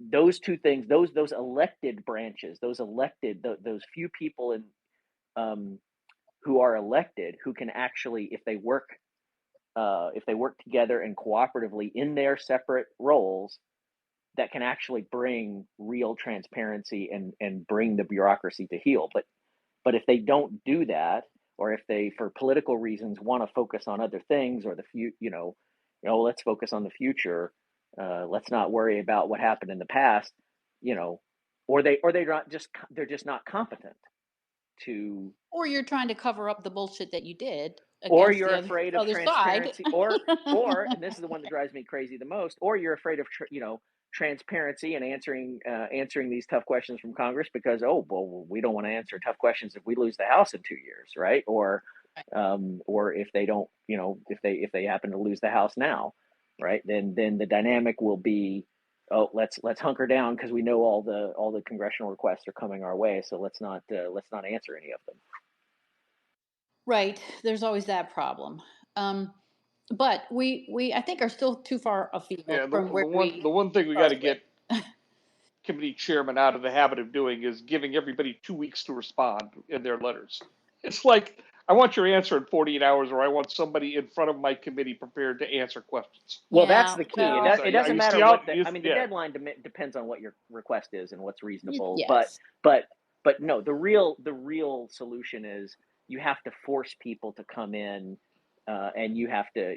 Those two things, those elected branches, those few people in who are elected, who can actually, if they work together and cooperatively in their separate roles, that can actually bring real transparency and bring the bureaucracy to heel. But if they don't do that, or if they, for political reasons, want to focus on other things, or let's focus on the future. Let's not worry about what happened in the past. Or they're just not competent to. Or you're trying to cover up the bullshit that you did Or against you're the other, afraid of other side. transparency, and this is the one that drives me crazy the most, or you're afraid of transparency and answering these tough questions from Congress because, oh well, we don't want to answer tough questions if we lose the House in 2 years, right? Or if they don't, if they happen to lose the House now, right? Then the dynamic will be, oh, let's hunker down because we know all the congressional requests are coming our way, so let's not answer any of them. Right. There's always that problem. But we I think are still too far afield Yeah, from where we the one thing we got to started with. get committee chairman out of the habit of doing is giving everybody 2 weeks to respond in their letters. It's like, I want your answer in 48 hours, or I want somebody in front of my committee prepared to answer questions. Well, that's Yeah. the key. Well, It doesn't You matter see how, what the you, I mean. The yeah. deadline depends on what your request is and what's reasonable. yes. But But no, the real solution is you have to force people to come in, and you have to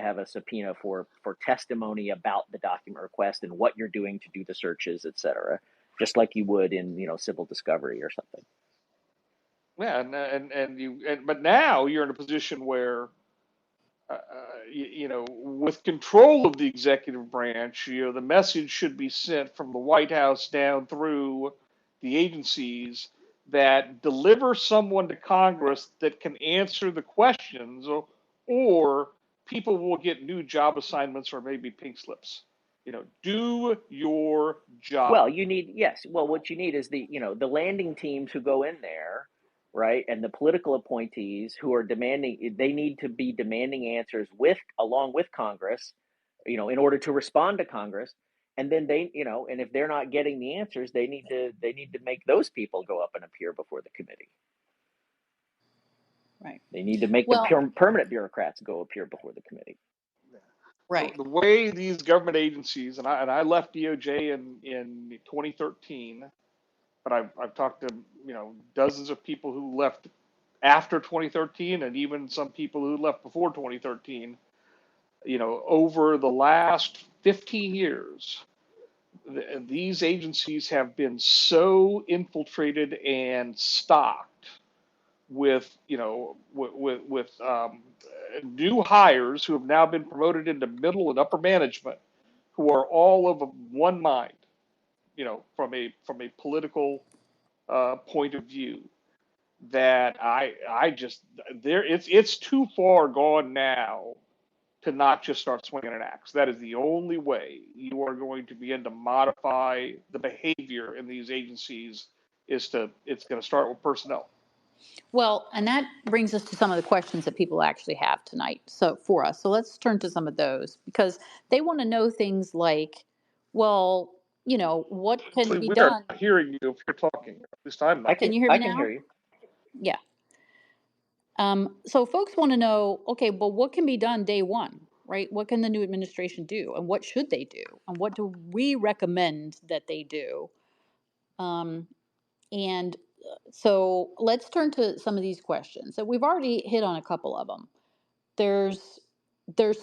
have a subpoena for testimony about the document request and what you're doing to do the searches, et cetera, just like you would in civil discovery or something. Yeah, but now you're in a position where with control of the executive branch, the message should be sent from the White House down through the agencies that deliver someone to Congress that can answer the questions, or people will get new job assignments or maybe pink slips. Do your job. Well, what you need is the landing teams who go in there, right? And the political appointees who are they need to be demanding answers along with Congress, in order to respond to Congress. And then and if they're not getting the answers, they need to make those people go up and appear before the committee. Right. They need to make the permanent bureaucrats go appear before the committee. Right. The way these government agencies, and I left DOJ in 2013, but I've talked to dozens of people who left after 2013, and even some people who left before 2013. Over the last 15 years, these agencies have been so infiltrated and stocked with new hires who have now been promoted into middle and upper management, who are all of one mind, from a political point of view, that I just it's too far gone now to not just start swinging an axe. That is the only way you are going to begin to modify the behavior in these agencies. It's going to start with personnel. Well, and that brings us to some of the questions that people actually have tonight. So for us, so let's turn to some of those, because they want to know things like, well, what can be We done? are hearing you if you're talking. At least I'm not. Can you hear me now? I can hear you. Yeah. So folks want to know, okay, but what can be done day one, right? What can the new administration do, and what should they do, and what do we recommend that they do? And so let's turn to some of these questions. So we've already hit on a couple of them. There's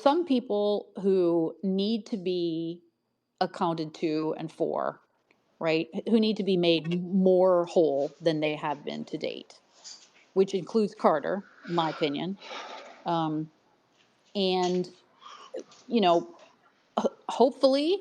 some people who need to be accounted to and for, right? Who need to be made more whole than they have been to date, which includes Carter, in my opinion. And hopefully,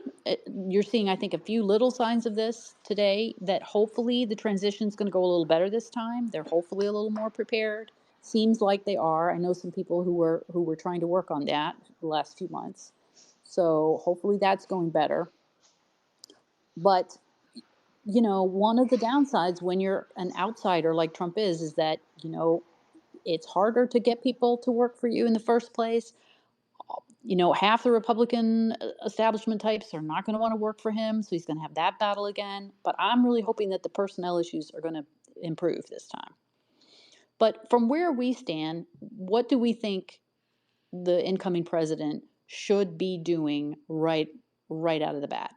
you're seeing, I think, a few little signs of this today, that hopefully the transition's going to go a little better this time. They're hopefully a little more prepared. Seems like they are. I know some people who were trying to work on that the last few months. So hopefully that's going better. But one of the downsides when you're an outsider like Trump is that it's harder to get people to work for you in the first place. Half the Republican establishment types are not going to want to work for him, so he's going to have that battle again. But I'm really hoping that the personnel issues are going to improve this time. But from where we stand, what do we think the incoming president should be doing right out of the bat?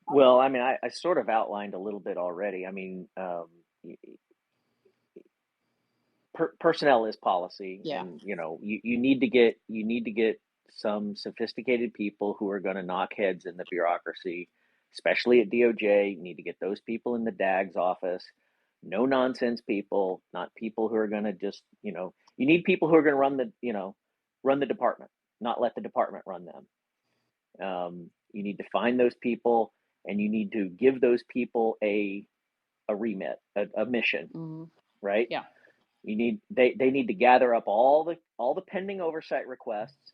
Well, I mean, I sort of outlined a little bit already. I mean, personnel is policy, Yeah. and you need to get some sophisticated people who are going to knock heads in the bureaucracy, especially at DOJ. You need to get those people in the DAG's office. No nonsense people, not people who are going to just you need people who are going to run the department, not let the department run them. You need to find those people, and you need to give those people a remit, a mission, Mm-hmm. right? Yeah. They need to gather up all the pending oversight requests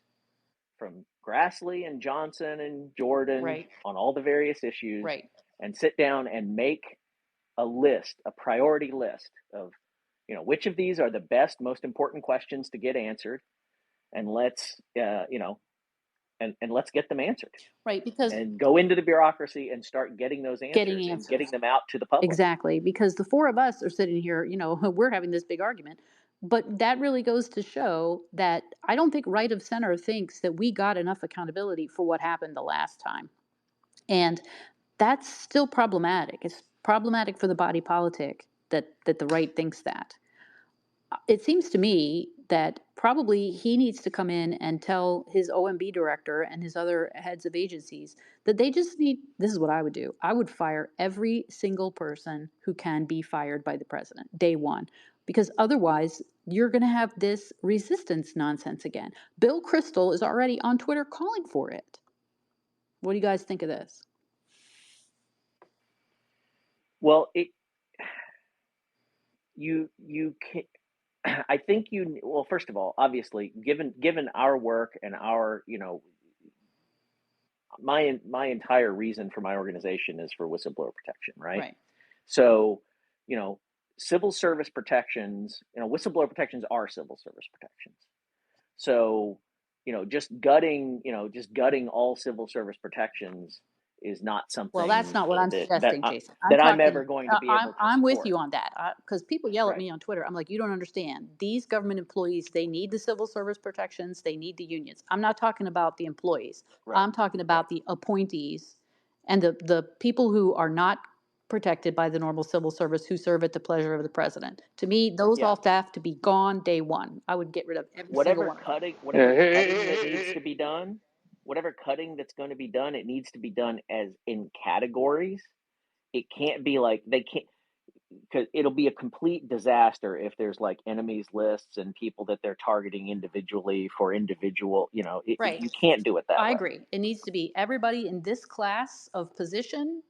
from Grassley and Johnson and Jordan, right, on all the various issues, right, and sit down and make a priority list of which of these are the best, most important questions to get answered, and let's and let's get them answered. Right, because and go into the bureaucracy and start getting those answers, and getting them out to the public. Exactly, because the four of us are sitting here, we're having this big argument, but that really goes to show that I don't think right of center thinks that we got enough accountability for what happened the last time. And that's still problematic. It's problematic for the body politic that the right thinks that. It seems to me that probably he needs to come in and tell his OMB director and his other heads of agencies that they just need, this is what I would do. I would fire every single person who can be fired by the president day one, because otherwise you're going to have this resistance nonsense again. Bill Kristol is already on Twitter calling for it. What do you guys think of this? Well, you can. I think well, first of all, obviously, given our work and our, my entire reason for my organization is for whistleblower protection, right? Right. So, civil service protections, whistleblower protections are civil service protections. So, just gutting all civil service protections is not something. Well, that's not what I'm that suggesting, Jason. I'm ever going to be able to I'm with support. you on that, because people yell at Right. me on Twitter. I'm like, you don't understand. These government employees, they need the civil service protections. They need the unions. I'm not talking about the employees. Right. I'm talking about the appointees and the people who are not protected by the normal civil service, who serve at the pleasure of the president. To me, those Yeah. all have to be gone day one. I would get rid of every single one. Whatever Yeah, cutting that needs to be done, whatever cutting that's going to be done, it needs to be done as in categories. It can't be like they can't, because it'll be a complete disaster if there's like enemies lists and people that they're targeting individually for individual. Right. You can't do it that I way. agree. It needs to be everybody in this class of position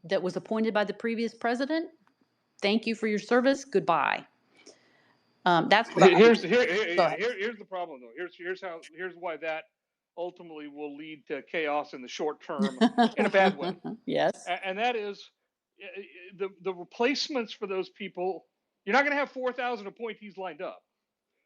that was appointed by the previous president. Thank you for your service. Goodbye. That's what I here's would. here's the problem though. Here's why that ultimately will lead to chaos in the short term in a bad way. Yes. And that is the replacements for those people. You're not going to have 4,000 appointees lined up.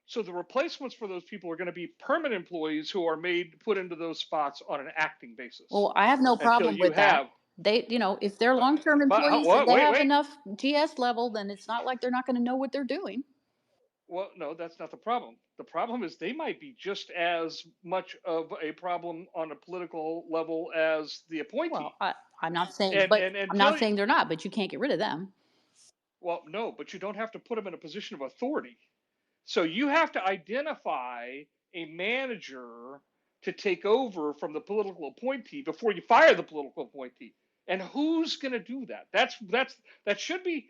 So the replacements for those people are going to be permanent employees who are put into those spots on an acting basis. Well, I have no problem with that. They, if they're long-term employees and they have enough GS level, then it's not like they're not going to know what they're doing. Well, no, that's not the problem. The problem is they might be just as much of a problem on a political level as the appointee. Well, I'm not saying, I'm not saying they're not, but you can't get rid of them. Well, no, but you don't have to put them in a position of authority. So you have to identify a manager to take over from the political appointee before you fire the political appointee. And who's going to do that? That's going to be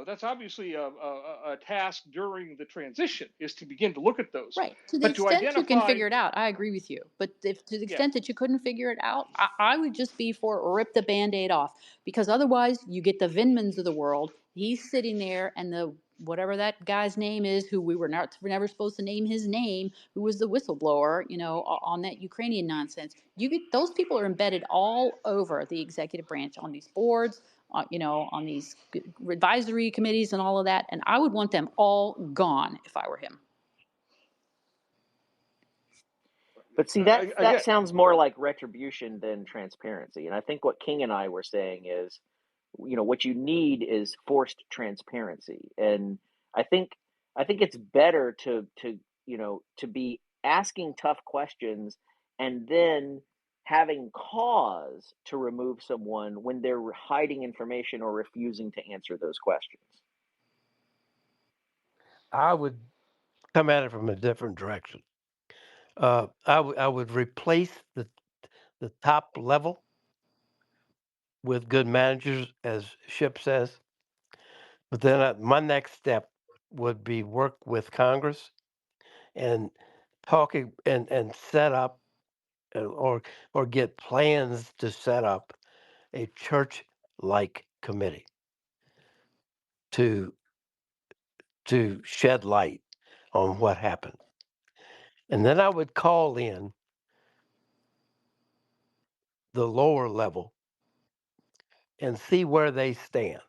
that's obviously a task during the transition, is to begin to look at those. Right. To the extent you can figure it out, I agree with you. But if to the extent that you couldn't figure it out, I would just be for rip the Band-Aid off, because otherwise you get the Vindmans of the world. He's sitting there, and the whatever that guy's name is, who we're never supposed to name his name, who was the whistleblower, on that Ukrainian nonsense. You get those people are embedded all over the executive branch, on these boards, on these advisory committees and all of that. And I would want them all gone if I were him. But see, that sounds more like retribution than transparency. And I think what King and I were saying is, what you need is forced transparency. And I think it's better to be asking tough questions and then having cause to remove someone when they're hiding information or refusing to answer those questions. I would come at it from a different direction. I would replace the top level with good managers, as Ship says. But then my next step would be work with Congress and talking and set up or get plans to set up a church-like committee to shed light on what happened. And then I would call in the lower level and see where they stand.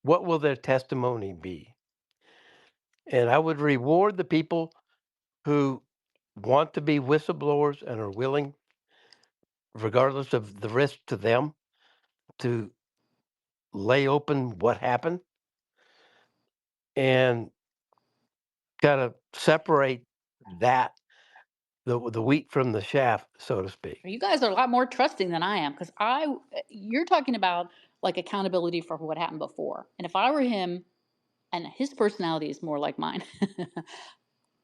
What will their testimony be? And I would reward the people who want to be whistleblowers and are willing, regardless of the risk to them, to lay open what happened, and kind of separate that the wheat from the shaft, so to speak. You guys are a lot more trusting than I am, because you're talking about like accountability for what happened before. And if I were him, and his personality is more like mine,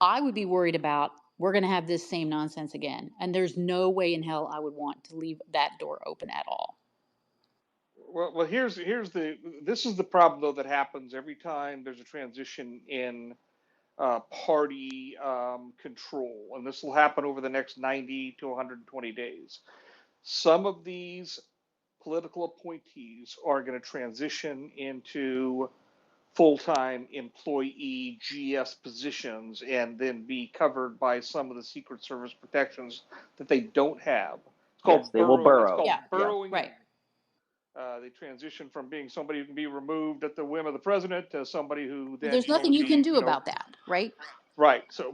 I would be worried about, we're going to have this same nonsense again. And there's no way in hell I would want to leave that door open at all. Well, this is the problem though that happens every time there's a transition in party control, and this will happen over the next 90 to 120 days. Some of these political appointees are going to transition into full-time employee GS positions and then be covered by some of the Secret Service protections that they don't have. It's called Yes, they will burrow. It's called Yeah. burrowing. Right. They transition from being somebody who can be removed at the whim of the president to somebody who then There's nothing you can do about that, right? Right. So,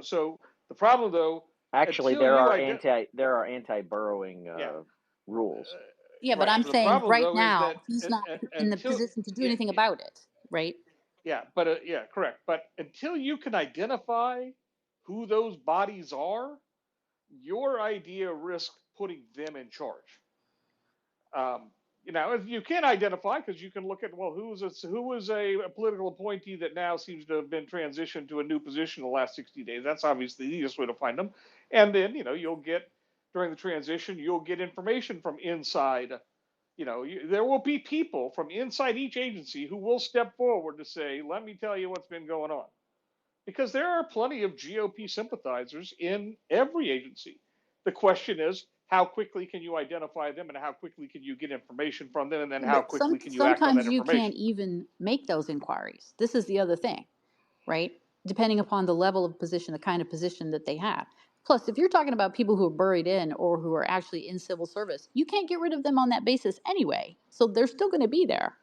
so the problem though, Actually, there are anti-burrowing rules. Yeah, but right, I'm so the saying problem, right though, is now that he's not in the position to do anything about it, right? Yeah, but yeah, correct. But until you can identify who those bodies are, your idea risks putting them in charge. You can identify, because you can look at, well, who was a political appointee that now seems to have been transitioned to a new position in the last 60 days. That's obviously the easiest way to find them. And then, you'll get, during the transition, you'll get information from inside. There will be people from inside each agency who will step forward to say, let me tell you what's been going on. Because there are plenty of GOP sympathizers in every agency. The question is, how quickly can you identify them, and how quickly can you get information from them, and then how quickly can you act on that information? Sometimes you can't even make those inquiries. This is the other thing, right? Depending upon the level of position, the kind of position that they have. Plus, if you're talking about people who are buried in or who are actually in civil service, you can't get rid of them on that basis anyway. So they're still going to be there.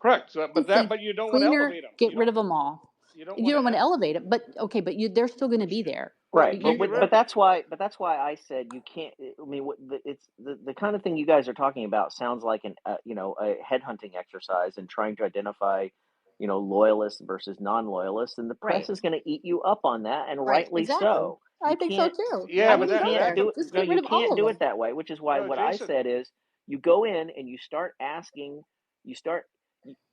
Correct. But you don't want to elevate them. Get rid of them all. You don't want to elevate it, but okay, but they're still going to be there. Right, but that's why I said you can't. I mean, it's the kind of thing you guys are talking about sounds like a headhunting exercise and trying to identify, loyalists versus non-loyalists, and the press is going to eat you up on that, and rightly exactly. so. I think so too. Yeah, but you can't do it. Just No, get rid you of all can't of do them. it that way. Which is why what Jason, I said is you go in and you start asking.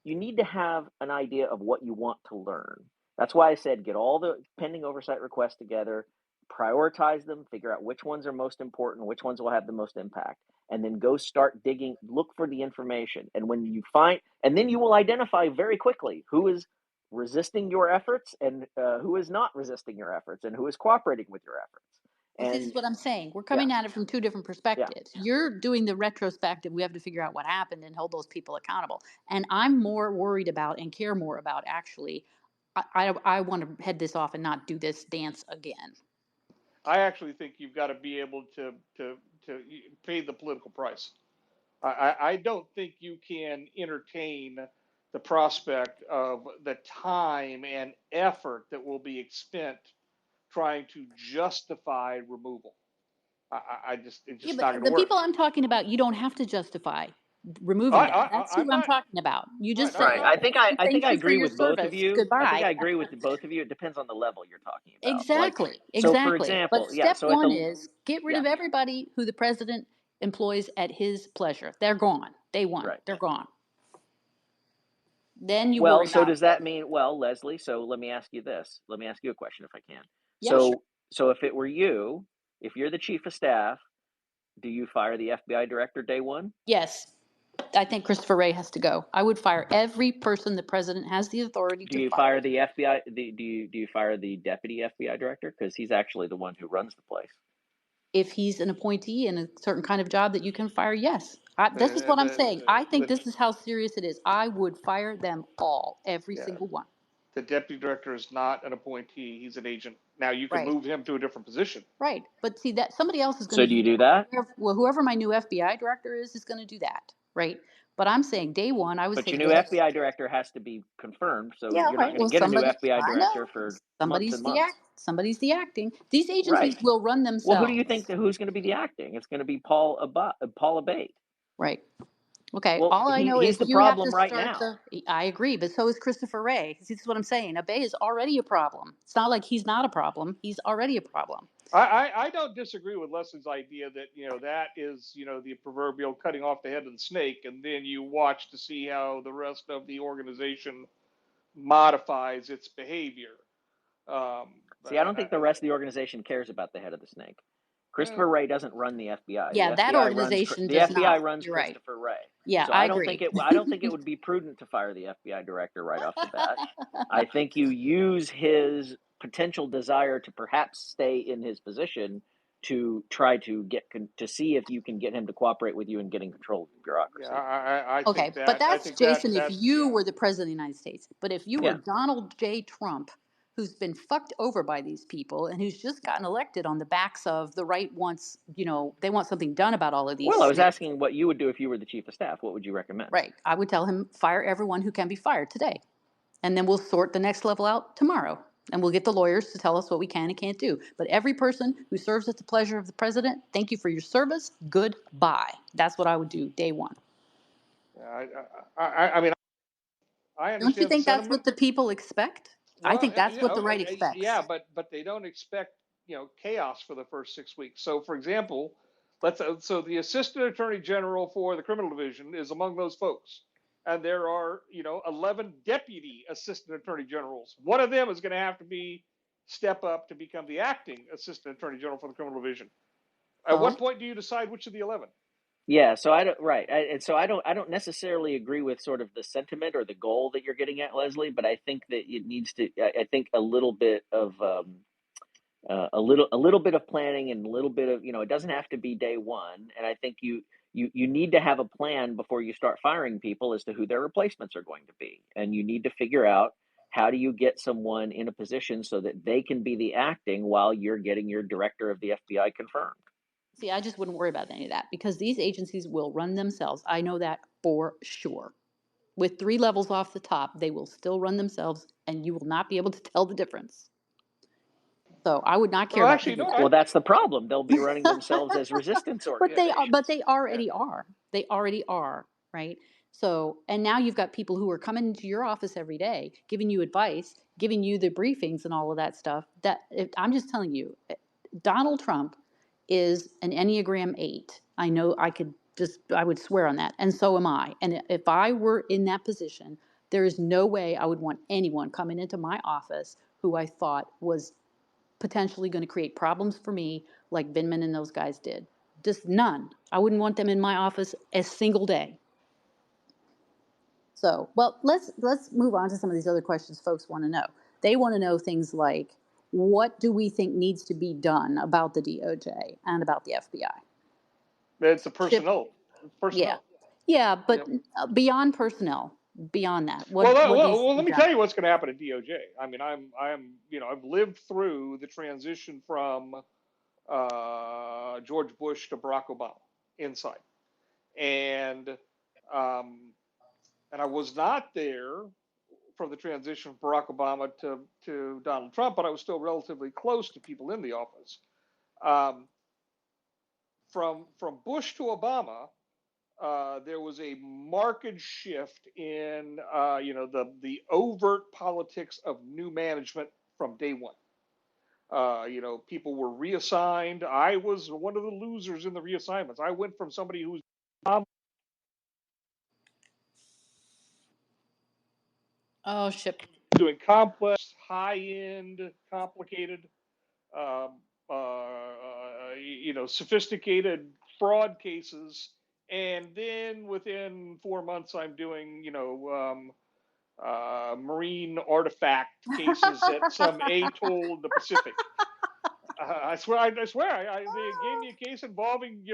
You need to have an idea of what you want to learn. That's why I said get all the pending oversight requests together, prioritize them, figure out which ones are most important, which ones will have the most impact, and then go start digging, look for the information. And when you find, and then you will identify very quickly who is resisting your efforts and who is not resisting your efforts and who is cooperating with your efforts. And this is what I'm saying. We're coming at it from two different perspectives. Yeah. You're doing the retrospective. We have to figure out what happened and hold those people accountable. And I'm more worried about and care more about actually, I want to head this off and not do this dance again. I actually think you've got to be able to pay the political price. I don't think you can entertain the prospect of the time and effort that will be expended trying to justify removal. It's just not going to work. The people I'm talking about, you don't have to justify removing them. That's who I'm talking about. You just say, right. I think I agree with both of you. Goodbye. I think I agree with both of you. It depends on the level you're talking about. Exactly. So, for example, but step one is get rid of everybody who the president employs at his pleasure. They're gone. Day one. Right. They're gone. Then you worry so does that mean, Leslie, so let me ask you this. Let me ask you a question if I can. Yeah, sure. So if it were you, if you're the chief of staff, do you fire the FBI director day one? Yes. I think Christopher Wray has to go. I would fire every person the president has the authority to fire. Do you fire the FBI? Do you fire the deputy FBI director? Because he's actually the one who runs the place. If he's an appointee in a certain kind of job that you can fire, yes. This is what I'm saying. I think this is how serious it is. I would fire them all, every single one. The deputy director is not an appointee. He's an agent. Now, you can move him to a different position. Right. But see, that somebody else is going to So do you do that? Well, whoever my new FBI director is going to do that. Right. But I'm saying day one, I would say. But your new FBI director has to be confirmed. So you're not going to get a new FBI director for months and months. Somebody's the acting. These agencies will run themselves. Well, who do you think who's going to be the acting? It's going to be Paul Abate. Right. Okay, Well, all I know he's is the you have to problem right start now. I agree, but so is Christopher Wray. See, this is what I'm saying. Abe is already a problem. It's not like he's not a problem. He's already a problem. I don't disagree with Leslie's idea that that is the proverbial cutting off the head of the snake, and then you watch to see how the rest of the organization modifies its behavior. Um, See, I don't think the uh, rest of the organization cares about the head of the snake. uh, Christopher Wray doesn't run the FBI. Yeah, that organization does not. You're right. Christopher Wray. Yeah, So I I don't think agree. it would be prudent to fire the FBI director right off the bat. I think you use his potential desire to perhaps stay in his position to try to to see if you can get him to cooperate with you in getting control of the bureaucracy. I Okay, think but that that's Jason if that's you were the president of the United States. But if you were Yeah. Donald J. Trump, who's been fucked over by these people and who's just gotten elected on the backs of the right wants, they want something done about all of these Well, I was snakes. asking what you would do if you were the chief of staff. What would you recommend? Right. I would tell him fire everyone who can be fired today. And then we'll sort the next level out tomorrow. And we'll get the lawyers to tell us what we can and can't do. But every person who serves at the pleasure of the president, thank you for your service. Goodbye. That's what I would do day one. I mean, I Don't you understand the think that's what sentiment. the people expect? I Well, think that's what the right okay, expects. yeah, but they don't expect chaos for the first 6 weeks. So, for example, so the assistant attorney general for the criminal division is among those folks, and there are 11 deputy assistant attorney generals. One of them is going to have to step up to become the acting assistant attorney general for the criminal division. At what So, point do you decide which of the 11? Yeah, so I don't right, and so I don't necessarily agree with sort of the sentiment or the goal that you're getting at, Leslie. But I think that it needs to. I think a little bit of a little bit of planning and a little bit of it doesn't have to be day one. And I think you need to have a plan before you start firing people as to who their replacements are going to be, and you need to figure out how do you get someone in a position so that they can be the acting while you're getting your director of the FBI confirmed. see, I just wouldn't worry about any of that because these agencies will run themselves. I know that for sure. With 3 levels off the top, they will still run themselves and you will not be able to tell the difference. So I would not care Well, about actually, any of no. Well, that's the problem. They'll be running themselves as resistance But organizations. they already are. They already are, right? So, and now you've got people who are coming into your office every day, giving you advice, giving you the briefings and all of that stuff. I'm just telling you, Donald Trump is an Enneagram 8. I know I would swear on that. And so am I. And if I were in that position, there is no way I would want anyone coming into my office who I thought was potentially going to create problems for me like Vindman and those guys did. Just none. I wouldn't want them in my office a single day. So, well, let's move on to some of these other questions folks want to know. They want to know things like, what do we think needs to be done about the DOJ and about the FBI? It's a Chip, personnel. yeah, Personnel. yeah, but Yep. beyond personnel, beyond that, Well, what needs to let be me done? tell you what's going to happen at DOJ. I mean, I've lived through the transition from George Bush to Barack Obama inside, and um, and I was not there from the transition from Barack Obama to Donald Trump, but I was still relatively close to people in the office. Um, from Bush to Obama, there was a marked shift in the overt politics of new management from day one. People were reassigned. I was one of the losers in the reassignments. I went from somebody who's Oh, shit. doing complex, high-end, complicated, um, sophisticated fraud cases, and then within 4 months, I'm doing marine artifact cases at some atoll in the Pacific. I swear, they gave me a case involving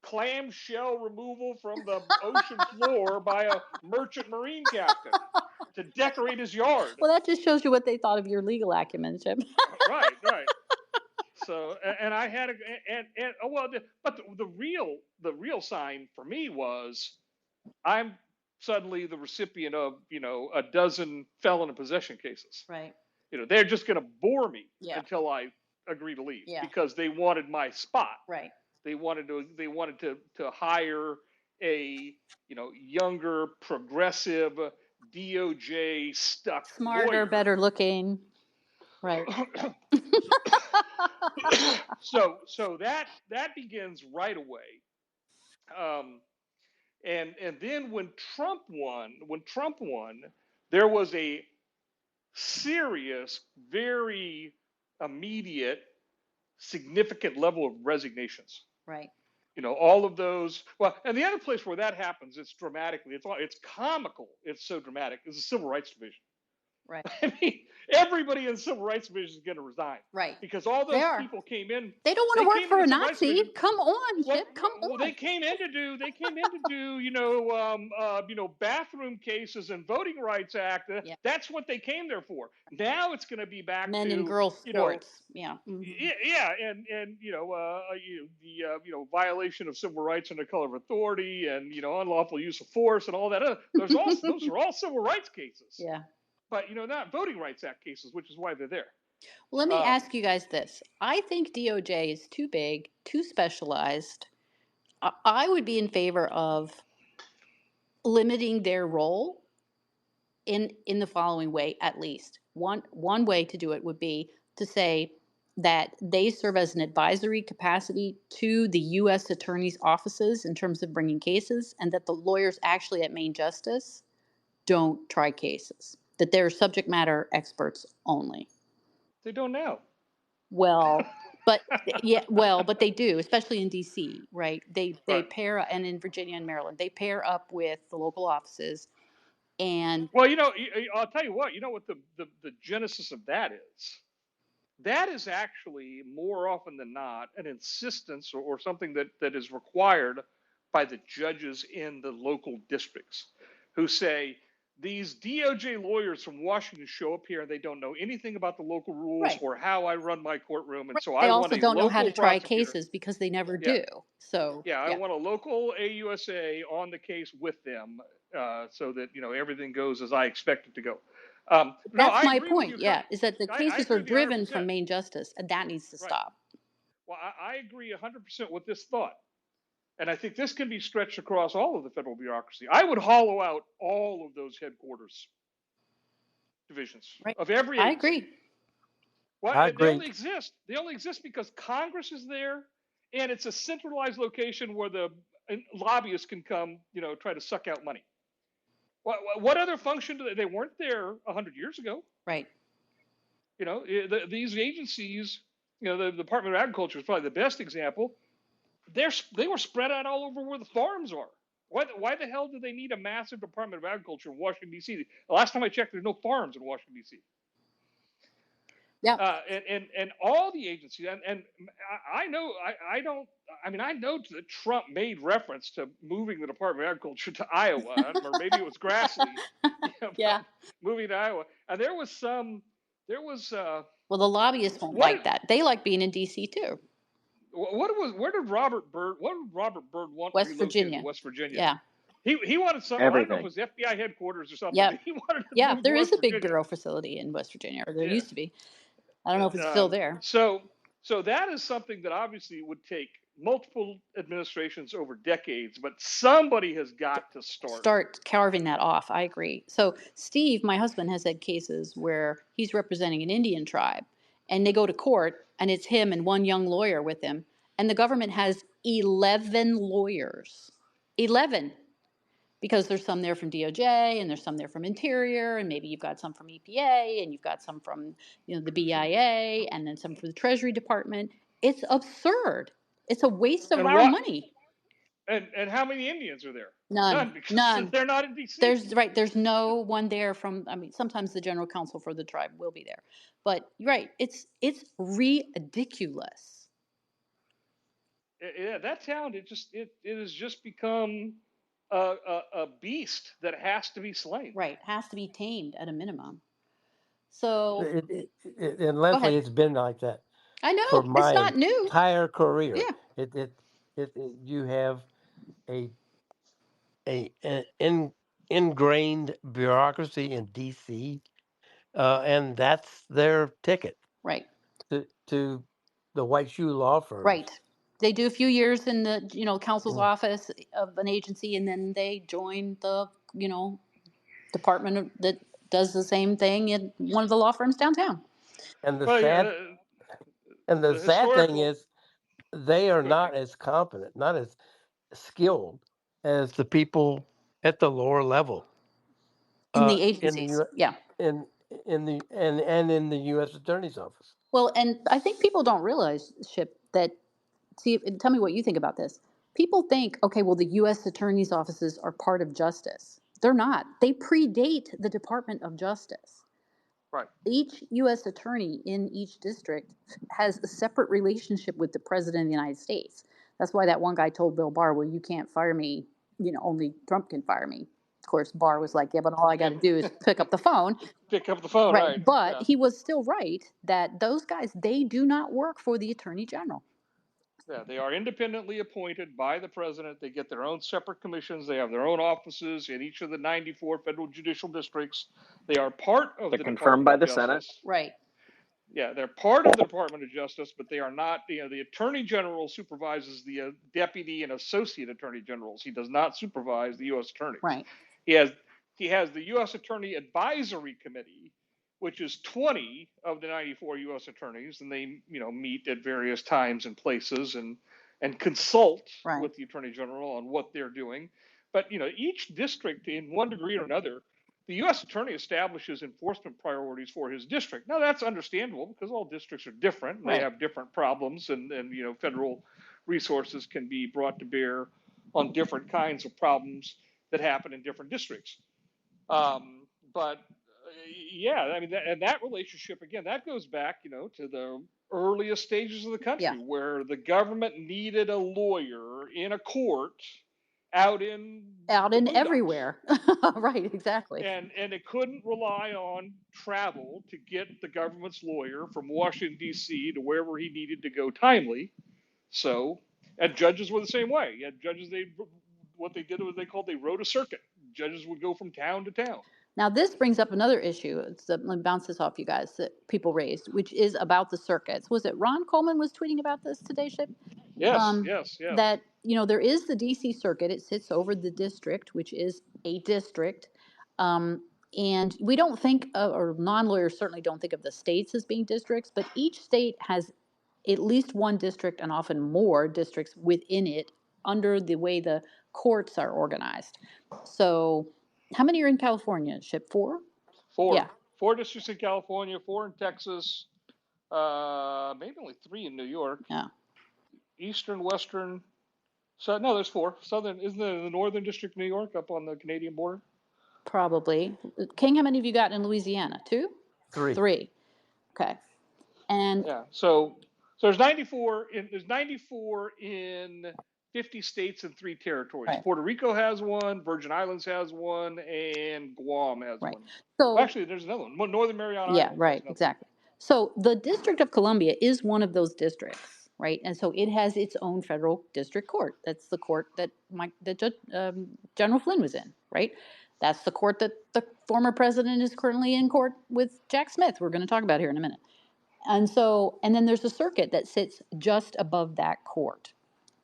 clamshell removal from the ocean floor by a merchant marine captain to decorate his yard. Well, that just shows you what they thought of your legal acumen, Chip. Right. So, and I had but the real sign for me was I'm suddenly the recipient of a dozen felon in possession cases. Right. They're just going to bore me Yeah. until I agree to leave Yeah. because they wanted my spot. Right. They wanted to hire a younger, progressive, DOJ stuck Smarter, lawyer. better looking. Right. So that begins right away. And then when Trump won, there was a serious, very immediate, significant level of resignations. Right. All of those. Well, and the other place where that happens, it's comical. It's so dramatic. Is the Civil Rights Division. Right. I mean, everybody in the Civil Rights Division is going to resign. Right. Because all They those are. people came in. They don't want to work for a Civil Rights Nazi. Division. Come on, Well, Chip. Come on. they came in to do bathroom cases and Voting Rights Act. Yeah. That's what they came there for. Now it's going to be back Men to and girls sports. Yeah. and the violation of civil rights and the color of authority and unlawful use of force and all that. Those are all civil rights cases. Yeah. But not Voting Rights Act cases, which is why they're there. Well, let me ask you guys this. I think DOJ is too big, too specialized. I would be in favor of limiting their role in the following way, at least. One way to do it would be to say that they serve as an advisory capacity to the U.S. attorney's offices in terms of bringing cases, and that the lawyers actually at Main Justice don't try cases, that they're subject matter experts only. They don't now. Well, but they do, especially in DC, right? They Right. pair, and in Virginia and Maryland, they pair up with the local offices. And well, I'll tell you what. You know what the genesis of that is? That is actually more often than not an insistence or something that is required by the judges in the local districts, who say these DOJ lawyers from Washington show up here and they don't know anything about the local rules Right. or how I run my courtroom, and so they I also want a don't know local how to try prosecutor. cases because they never do. So I want a local AUSA on the case with them, so that everything goes as I expect it to go. That's my point. Yeah, is that the cases are driven 100%. from Main Justice, and that needs to stop. Well, I agree 100% with this thought, and I think this can be stretched across all of the federal bureaucracy. I would hollow out all of those headquarters divisions of every agency. I agree. Well, I agree. They only exist. They only exist because Congress is there, and it's a centralized location where the lobbyists can come, try to suck out money. What other function do they weren't there 100 years ago? Right. These agencies, the Department of Agriculture is probably the best example. They were spread out all over where the farms are. Why the hell do they need a massive Department of Agriculture in Washington, D.C.? The last time I checked, there's no farms in Washington, D.C. Yeah. And all the agencies, and I know that Trump made reference to moving the Department of Agriculture to Iowa, or maybe it was Grassley. Yeah. Moving to Iowa, and there was. Well, the lobbyists won't like that. They like being in D.C. too. Where did Robert Byrd want West to relocate Virginia. to West Virginia? Yeah. He wanted something. Everything. I don't know if it was FBI headquarters or something. Yep. But he wanted to move there to is West a big Virginia. bureau facility in West Virginia, or there used to be. I don't know if it's still there. So that is something that obviously would take multiple administrations over decades, but somebody has got to start carving that off. I agree. So Steve, my husband, has had cases where he's representing an Indian tribe, and they go to court, and it's him and one young lawyer with him, and the government has 11 lawyers. 11. Because there's some there from DOJ, and there's some there from Interior, and maybe you've got some from EPA, and you've got some from the BIA, and then some from the Treasury Department. It's absurd. It's a waste of our money. And how many Indians are there? None. Because None. They're not in DC. There's no one there from. I mean, sometimes the general counsel for the tribe will be there, but it's ridiculous. Yeah, that town it has just become a beast that has to be slain. Right, has to be tamed at a minimum. So, and Leslie, it's been like that. I know for my it's not new. Entire career. Yeah. You have an ingrained bureaucracy in DC, and that's their ticket. Right. To the white shoe law firm. Right. They do a few years in the, counsel's Mm. office of an agency, and then they join the, department that does the same thing in one of the law firms downtown. And the Well, yeah, sad and the the sad thing historical. is they are Go ahead, not Jake. as competent, not as skilled as the people at the lower level. In the In the agencies, yeah. in the and in the U.S. Attorney's Office. Well, and I think people don't realize, Ship, that, see, tell me what you think about this. People think, okay, well, the U.S. attorney's offices are part of justice. They're not. They predate the Department of Justice. Right. Each U.S. attorney in each district has a separate relationship with the President of the United States. That's why that one guy told Bill Barr, well, you can't fire me, only Trump can fire me. Of course, Barr was like, yeah, but all I got to do is pick up the phone. Pick up the phone, Right. right? But Yeah. he was still right that those guys, they do not work for the Attorney General. Yeah, they are independently appointed by the president. They get their own separate commissions. They have their own offices in each of the 94 federal judicial districts. They are part of They're the confirmed Department by of the Senate. Justice. Right. Yeah, they're part of the Department of Justice, but they are not. The Attorney General supervises the deputy and associate attorney generals. He does not supervise the U.S. attorneys. Right. He has the U.S. Attorney Advisory Committee, which is 20 of the 94 U.S. attorneys, and they meet at various times and places and consult Right. with the Attorney General on what they're doing. But each district, in one degree or another, the U.S. Attorney establishes enforcement priorities for his district. Now that's understandable because all districts are different and Right. they have different problems, and federal resources can be brought to bear on different kinds of problems that happen in different districts. But yeah, I mean, that relationship again, that goes back, to the earliest stages of the country, where the government needed a lawyer in a court out in everywhere. Right, exactly. And it couldn't rely on travel to get the government's lawyer from Washington D.C. to wherever he needed to go timely. So, and judges were the same way. You had judges, what they did was they wrote a circuit. Judges would go from town to town. Now, this brings up another issue. Let me bounce this off you guys that people raised, which is about the circuits. Was it Ron Coleman was tweeting about this today, Ship? Yes. That, there is the DC circuit. It sits over the district, which is a district. And we don't think, or non-lawyers certainly don't think of the states as being districts, but each state has at least one district and often more districts within it under the way the courts are organized. So how many are in California, Ship? 4? Yeah. 4 districts in California, 4 in Texas, maybe only 3 in New York. Yeah. Eastern, Western. So no, there's 4. Southern, isn't there the Northern District of New York up on the Canadian border? Probably. King, how many have you got in Louisiana? 2? 3. 3. Okay. And yeah, so there's 94 in 50 states and 3 territories. Right. Puerto Rico has one, Virgin Islands has one, and Guam has Right. one. So Actually, there's another one. Northern Mariana yeah, Islands. right, exactly. So the District of Columbia is one of those districts, right? And so it has its own federal district court. That's the court that General Flynn was in, right? That's the court that the former president is currently in court with Jack Smith. We're going to talk about here in a minute. And so, and then there's a circuit that sits just above that court.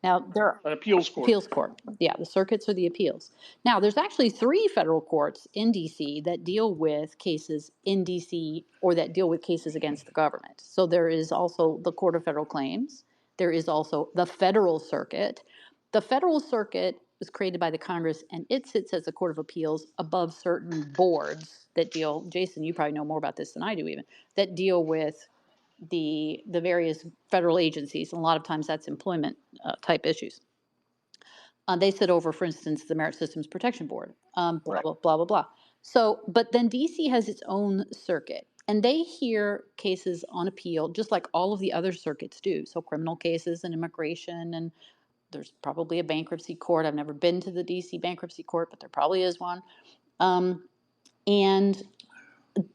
Now, there are An appeals court. Appeals court. Yeah, the circuits are the appeals. Now, there's actually 3 federal courts in D.C. that deal with cases in D.C. or that deal with cases against the government. So there is also the Court of Federal Claims. There is also the Federal Circuit. The Federal Circuit was created by the Congress, and it sits as a court of appeals above certain boards that deal, Jason, you probably know more about this than I do even, that deal with the various federal agencies, and a lot of times that's employment type issues. They sit over, for instance, the Merit Systems Protection Board, blah, blah, blah, blah, blah. So, but then DC has its own circuit, and they hear cases on appeal just like all of the other circuits do. So criminal cases and immigration, and there's probably a bankruptcy court. I've never been to the DC bankruptcy court, but there probably is one.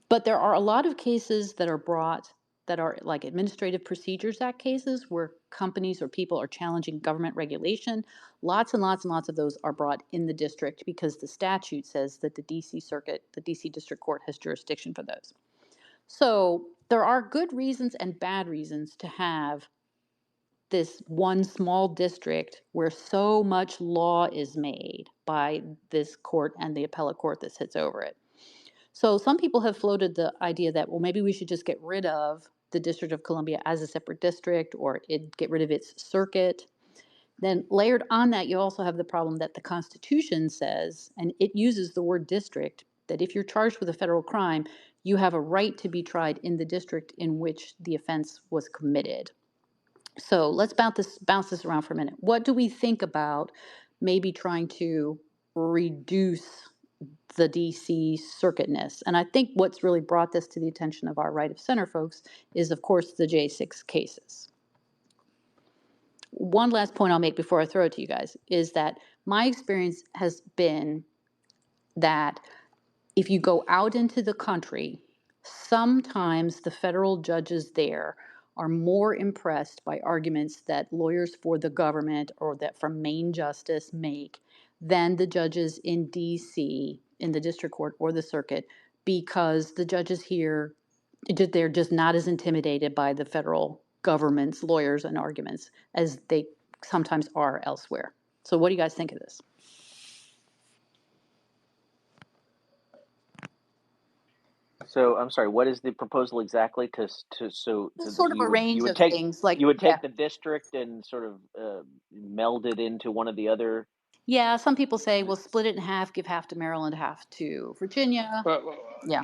But there are a lot of cases that are brought that are like Administrative Procedures Act cases where companies or people are challenging government regulation. Lots and lots and lots of those are brought in the district because the statute says that the DC Circuit, the DC District Court, has jurisdiction for those. So there are good reasons and bad reasons to have this one small district where so much law is made by this court and the appellate court that sits over it. So some people have floated the idea that, well, maybe we should just get rid of the District of Columbia as a separate district, or get rid of its circuit. Then layered on that, you also have the problem that the Constitution says, and it uses the word district, that if you're charged with a federal crime, you have a right to be tried in the district in which the offense was committed. So let's bounce this around for a minute. What do we think about maybe trying to reduce the DC circuitness? And I think what's really brought this to the attention of our right of center folks is, of course, the J6 cases. One last point I'll make before I throw it to you guys is that my experience has been that if you go out into the country, sometimes the federal judges there are more impressed by arguments that lawyers for the government or that from Main Justice make than the judges in DC, in the district court or the circuit, because the judges here, they're just not as intimidated by the federal government's lawyers and arguments as they sometimes are elsewhere. So what do you guys think of this? So I'm sorry, what is the proposal exactly? Sort of a range of things, like, you would take the district and sort of meld it into one of the other. Yeah, some people say we'll split it in half, give half to Maryland, half to Virginia. Yeah.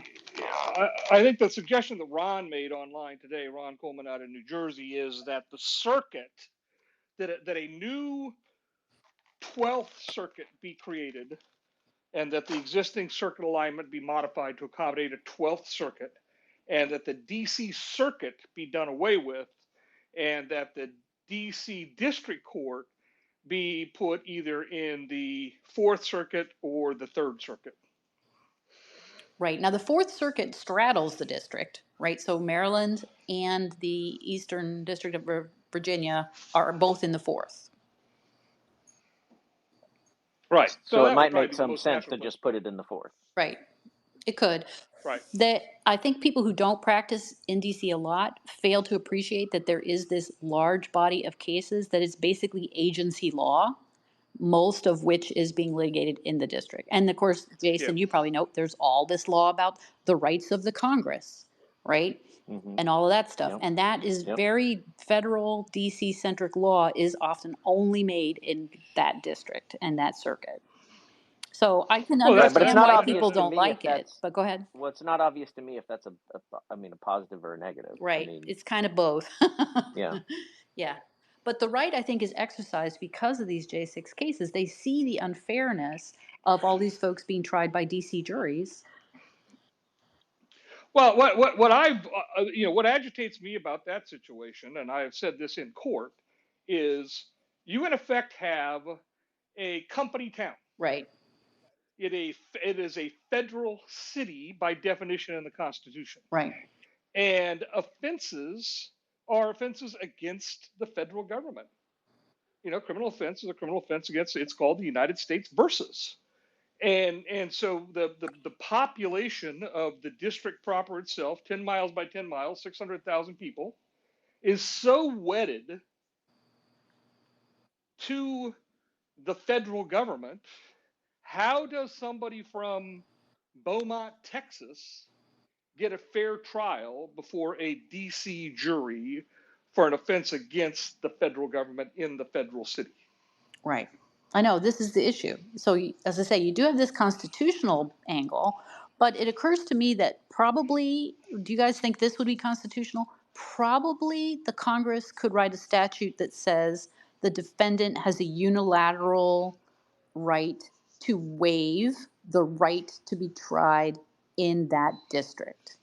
I think the suggestion that Ron made online today, Ron Coleman out of New Jersey, is that the circuit, that a new 12th circuit be created, and that the existing circuit alignment be modified to accommodate a 12th circuit, and that the DC circuit be done away with, and that the DC district court be put either in the 4th circuit or the 3rd circuit. Right. Now, the 4th Circuit straddles the district, right? So Maryland and the Eastern District of Virginia are both in the 4th. Right. So it might make some sense to just put it in the 4th. Right. It could. Right. I think people who don't practice in DC a lot fail to appreciate that there is this large body of cases that is basically agency law, most of which is being litigated in the district. And of course, Jason, you probably know there's all this law about the rights of the Congress, right? Mm-hmm. And all of that stuff. Yep. And that is very federal, DC centric law is often only made in that district and that circuit. So I can understand why people don't like it, but go ahead. Well, it's not obvious to me if that's a positive or a negative. Right. It's kind of both. Yeah. Yeah. But the right, I think, is exercised because of these J6 cases. They see the unfairness of all these folks being tried by DC juries. Well, what agitates me about that situation, and I have said this in court, is you in effect have a company town. Right. It is a federal city by definition in the Constitution. Right. And offenses are offenses against the federal government. Criminal offense is a criminal offense against, it's called the United States versus. And so the population of the district proper itself, 10 miles by 10 miles, 600,000 people, is so wedded to the federal government. How does somebody from Beaumont, Texas, get a fair trial before a DC jury for an offense against the federal government in the federal city? Right. I know this is the issue. So as I say, you do have this constitutional angle, but it occurs to me that probably, do you guys think this would be constitutional? Probably the Congress could write a statute that says the defendant has a unilateral right to waive the right to be tried in that district.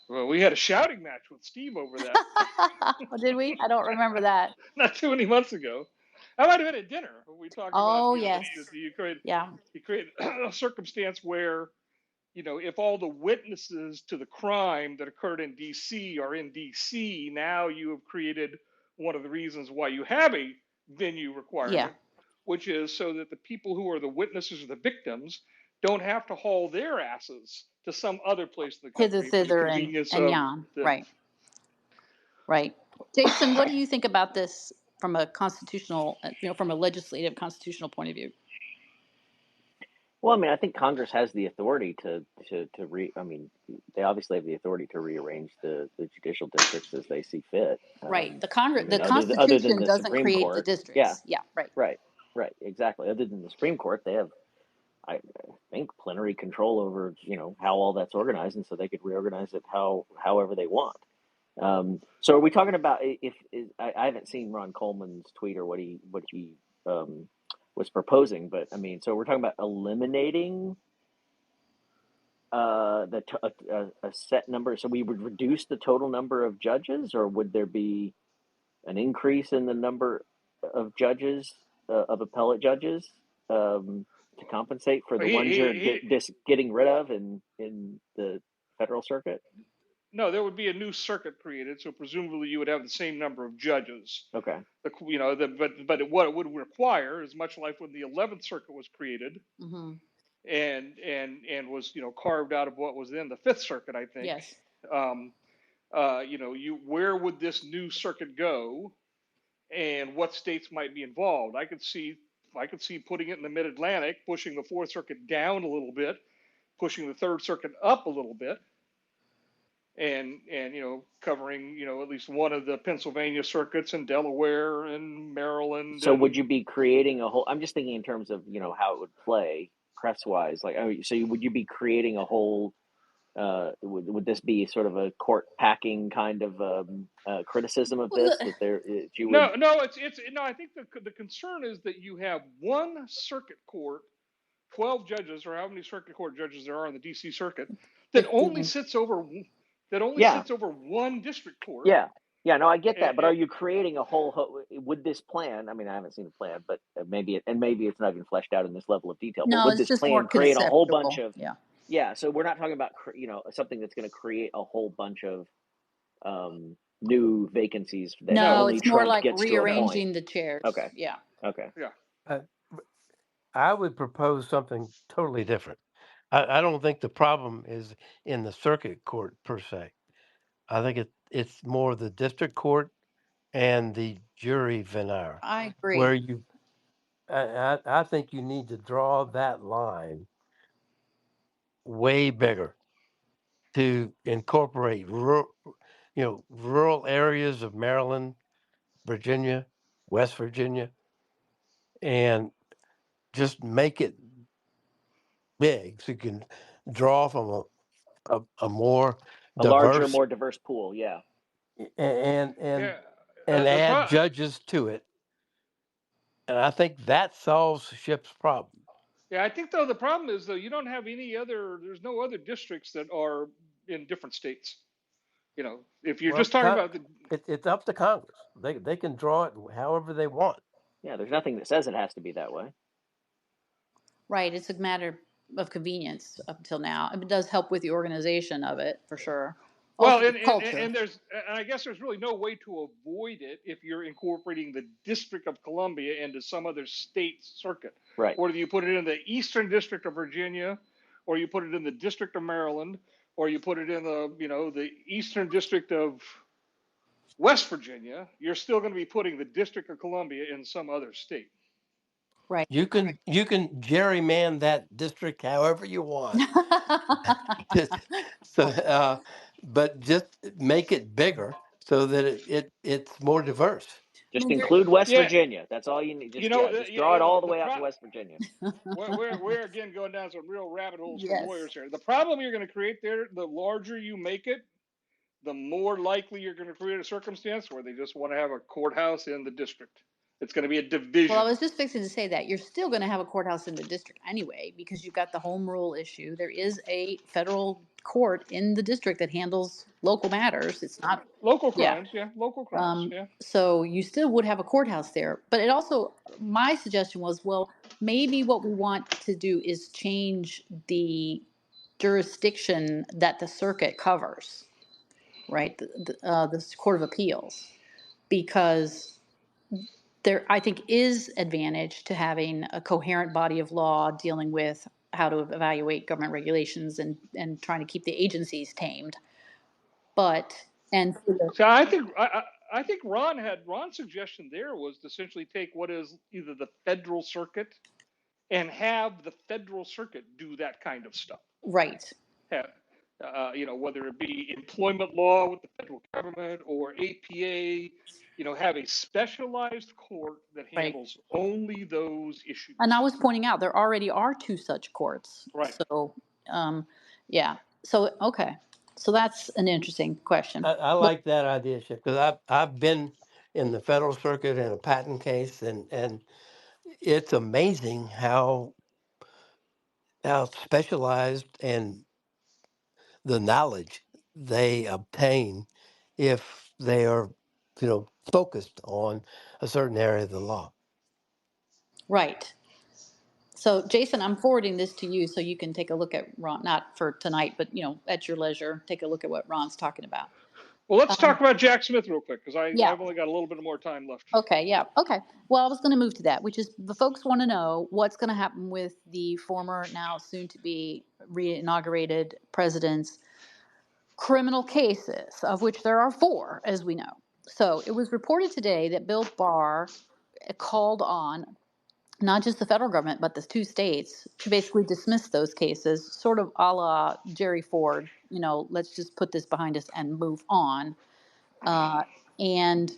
Well, we had a shouting match with Steve over that. Did we? I don't remember that. Not too many months ago. I might have been at dinner when we talked about yes. You create a circumstance where, if all the witnesses to the crime that occurred in DC are in DC, now you have created one of the reasons why you have a venue requirement, which is so that the people who are the witnesses or the victims don't have to haul their asses to some other place in the country. Hither, thither, and yon. Right. Jason, what do you think about this from a constitutional, from a legislative constitutional point of view? Well, I mean, I think Congress has the authority they obviously have the authority to rearrange the judicial districts as they see fit. Right. The I mean, the other than Constitution the doesn't Supreme create the Court. Yeah, districts. Yeah. Right. right, exactly. Other than the Supreme Court, they have, I think, plenary control over, how all that's organized, and so they could reorganize it however they want. So are we talking about I haven't seen Ron Coleman's tweet or what he was proposing, but I mean, so we're talking about eliminating a set number. So we would reduce the total number of judges, or would there be an increase in the number of judges, of appellate judges, to compensate for the ones you're getting rid of in the federal circuit? No, there would be a new circuit created, so presumably you would have the same number of judges. Okay. But what it would require is much like when the 11th Circuit was created, Mm-hmm. and was carved out of what was then the 5th Circuit, I think. Yes. Where would this new circuit go, and what states might be involved? I could see putting it in the Mid-Atlantic, pushing the 4th Circuit down a little bit, pushing the 3rd Circuit up a little bit, and covering at least one of the Pennsylvania circuits and Delaware and Maryland. So would you be creating a whole? I'm just thinking in terms of how it would play press-wise. Like, would you be creating a whole? Would this be sort of a court packing kind of criticism of this? That there, you would... No. I think the concern is that you have one circuit court, 12 judges, or how many circuit court judges there are in the D.C. circuit, that only sits over one district court. Yeah, no, I get that, but are you creating a whole? Would this plan? I mean, I haven't seen the plan, but maybe it's not even fleshed out in this level of detail. No, but would it's this just more plan create a whole bunch of? Yeah. So we're not talking about something that's going to create a whole bunch of new vacancies. No, it's more like rearranging the chairs. Okay. Yeah. Okay. Yeah. I would propose something totally different. I don't think the problem is in the circuit court per se. I think it's more the district court and the jury veneer. I agree. Where I think you need to draw that line way bigger to incorporate rural areas of Maryland, Virginia, West Virginia, and just make it big so you can draw from a more larger, more diverse pool. Yeah. And add judges to it. And I think that solves SHIP's problem. Yeah, I think the problem is you don't have there's no other districts that are in different states. If you're just talking about it's up to Congress. They can draw it however they want. Yeah, there's nothing that says it has to be that way. Right, it's a matter of convenience up until now. It does help with the organization of it for sure. Well, and I guess there's really no way to avoid it if you're incorporating the District of Columbia into some other state circuit. Right. Whether you put it in the Eastern District of Virginia, or you put it in the District of Maryland, or you put it in the Eastern District of West Virginia, you're still going to be putting the District of Columbia in some other state. Right. You can gerryman that district however you want. But just make it bigger so that it's more diverse. Just include West Virginia. That's all you need. Just draw it all the way out to West Virginia. We're again going down some real rabbit holes for lawyers here. The problem you're going to create there, the larger you make it, the more likely you're going to create a circumstance where they just want to have a courthouse in the district. It's going to be a division. Well, I was just fixing to say that. You're still going to have a courthouse in the district anyway, because you've got the home rule issue. There is a federal court in the district that handles local matters. It's not local crimes, local crimes, So you still would have a courthouse there. But it also, my suggestion was, well, maybe what we want to do is change the jurisdiction that the circuit covers, right? The Court of Appeals, because there, I think, is advantage to having a coherent body of law dealing with how to evaluate government regulations and trying to keep the agencies tamed. So I think I think Ron's suggestion there was to essentially take what is either the federal circuit and have the federal circuit do that kind of stuff. Right. Have, whether it be employment law with the federal government or APA, have a specialized court that Right. handles only those issues. And I was pointing out there already are two such courts. Right. So, yeah. So, okay. So that's an interesting question. I Well, like that idea, Chip, because I've been in the federal circuit in a patent case, and it's amazing how specialized and the knowledge they obtain if they are, focused on a certain area of the law. right. So, Jason, I'm forwarding this to you so you can take a look at Ron, not for tonight, but at your leisure, take a look at what Ron's talking about. Well, let's talk about Jack Smith real quick because Yeah. I've only got a little bit more time left. Okay. Yeah. Okay. Well, I was going to move to that, which is the folks want to know what's going to happen with the former, now soon to be re-inaugurated president's criminal cases, of which there are 4, as we know. So it was reported today that Bill Barr called on not just the federal government, but the 2 states to basically dismiss those cases, sort of a la Jerry Ford, let's just put this behind us and move on, uh, and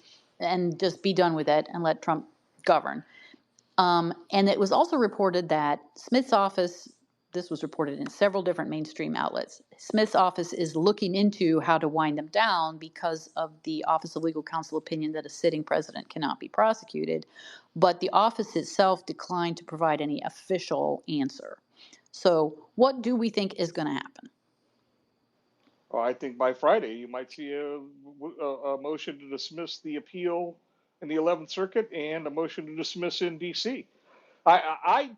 just be done with it and let Trump govern. And it was also reported that Smith's office, this was reported in several different mainstream outlets, Smith's office is looking into how to wind them down because of the Office of Legal Counsel opinion that a sitting president cannot be prosecuted. But the office itself declined to provide any official answer. So, what do we think is going to happen? Well, I think by Friday you might see a motion to dismiss the appeal in the 11th Circuit and a motion to dismiss in D.C. I've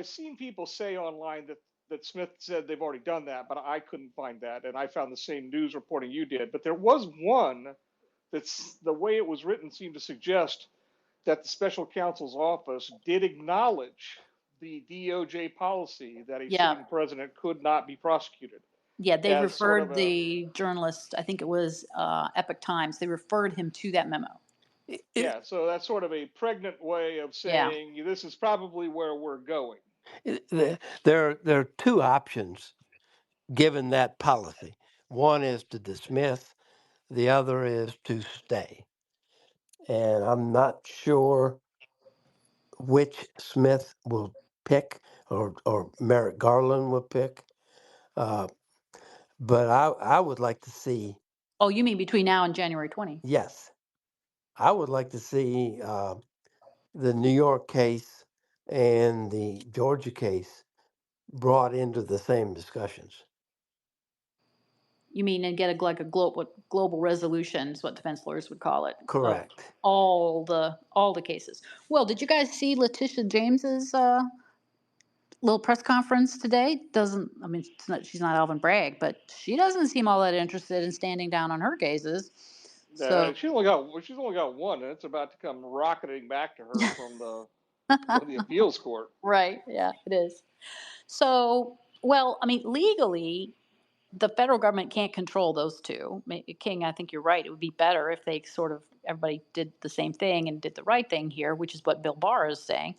seen people say online that Smith said they've already done that, but I couldn't find that, and I found the same news reporting you did. But there was one that's the way it was written seemed to suggest that the special counsel's office did acknowledge the DOJ policy that a Yeah. sitting president could not be prosecuted. Yeah, they As sort of referred the journalist, I think it was Epoch Times, they referred him to that memo. Yeah, so that's sort of a pregnant way of saying this is probably where we're going. There are 2 options given that policy. One is to dismiss, the other is to stay. And I'm not sure which Smith will pick or Merrick Garland will pick. But I would like to see, Oh, you mean between now and January 20? yes, I would like to see the New York case and the Georgia case brought into the same discussions. You mean and get like a global resolution is what defense lawyers would call it. Correct. All the cases. Well, did you guys see Letitia James's little press conference today? She's not Alvin Bragg, but she doesn't seem all that interested in standing down on her cases. So She's only got one, and it's about to come rocketing back to her from the appeals court. Right, yeah, it is. So, well, legally, the federal government can't control those 2. King, I think you're right. It would be better if they everybody did the same thing and did the right thing here, which is what Bill Barr is saying.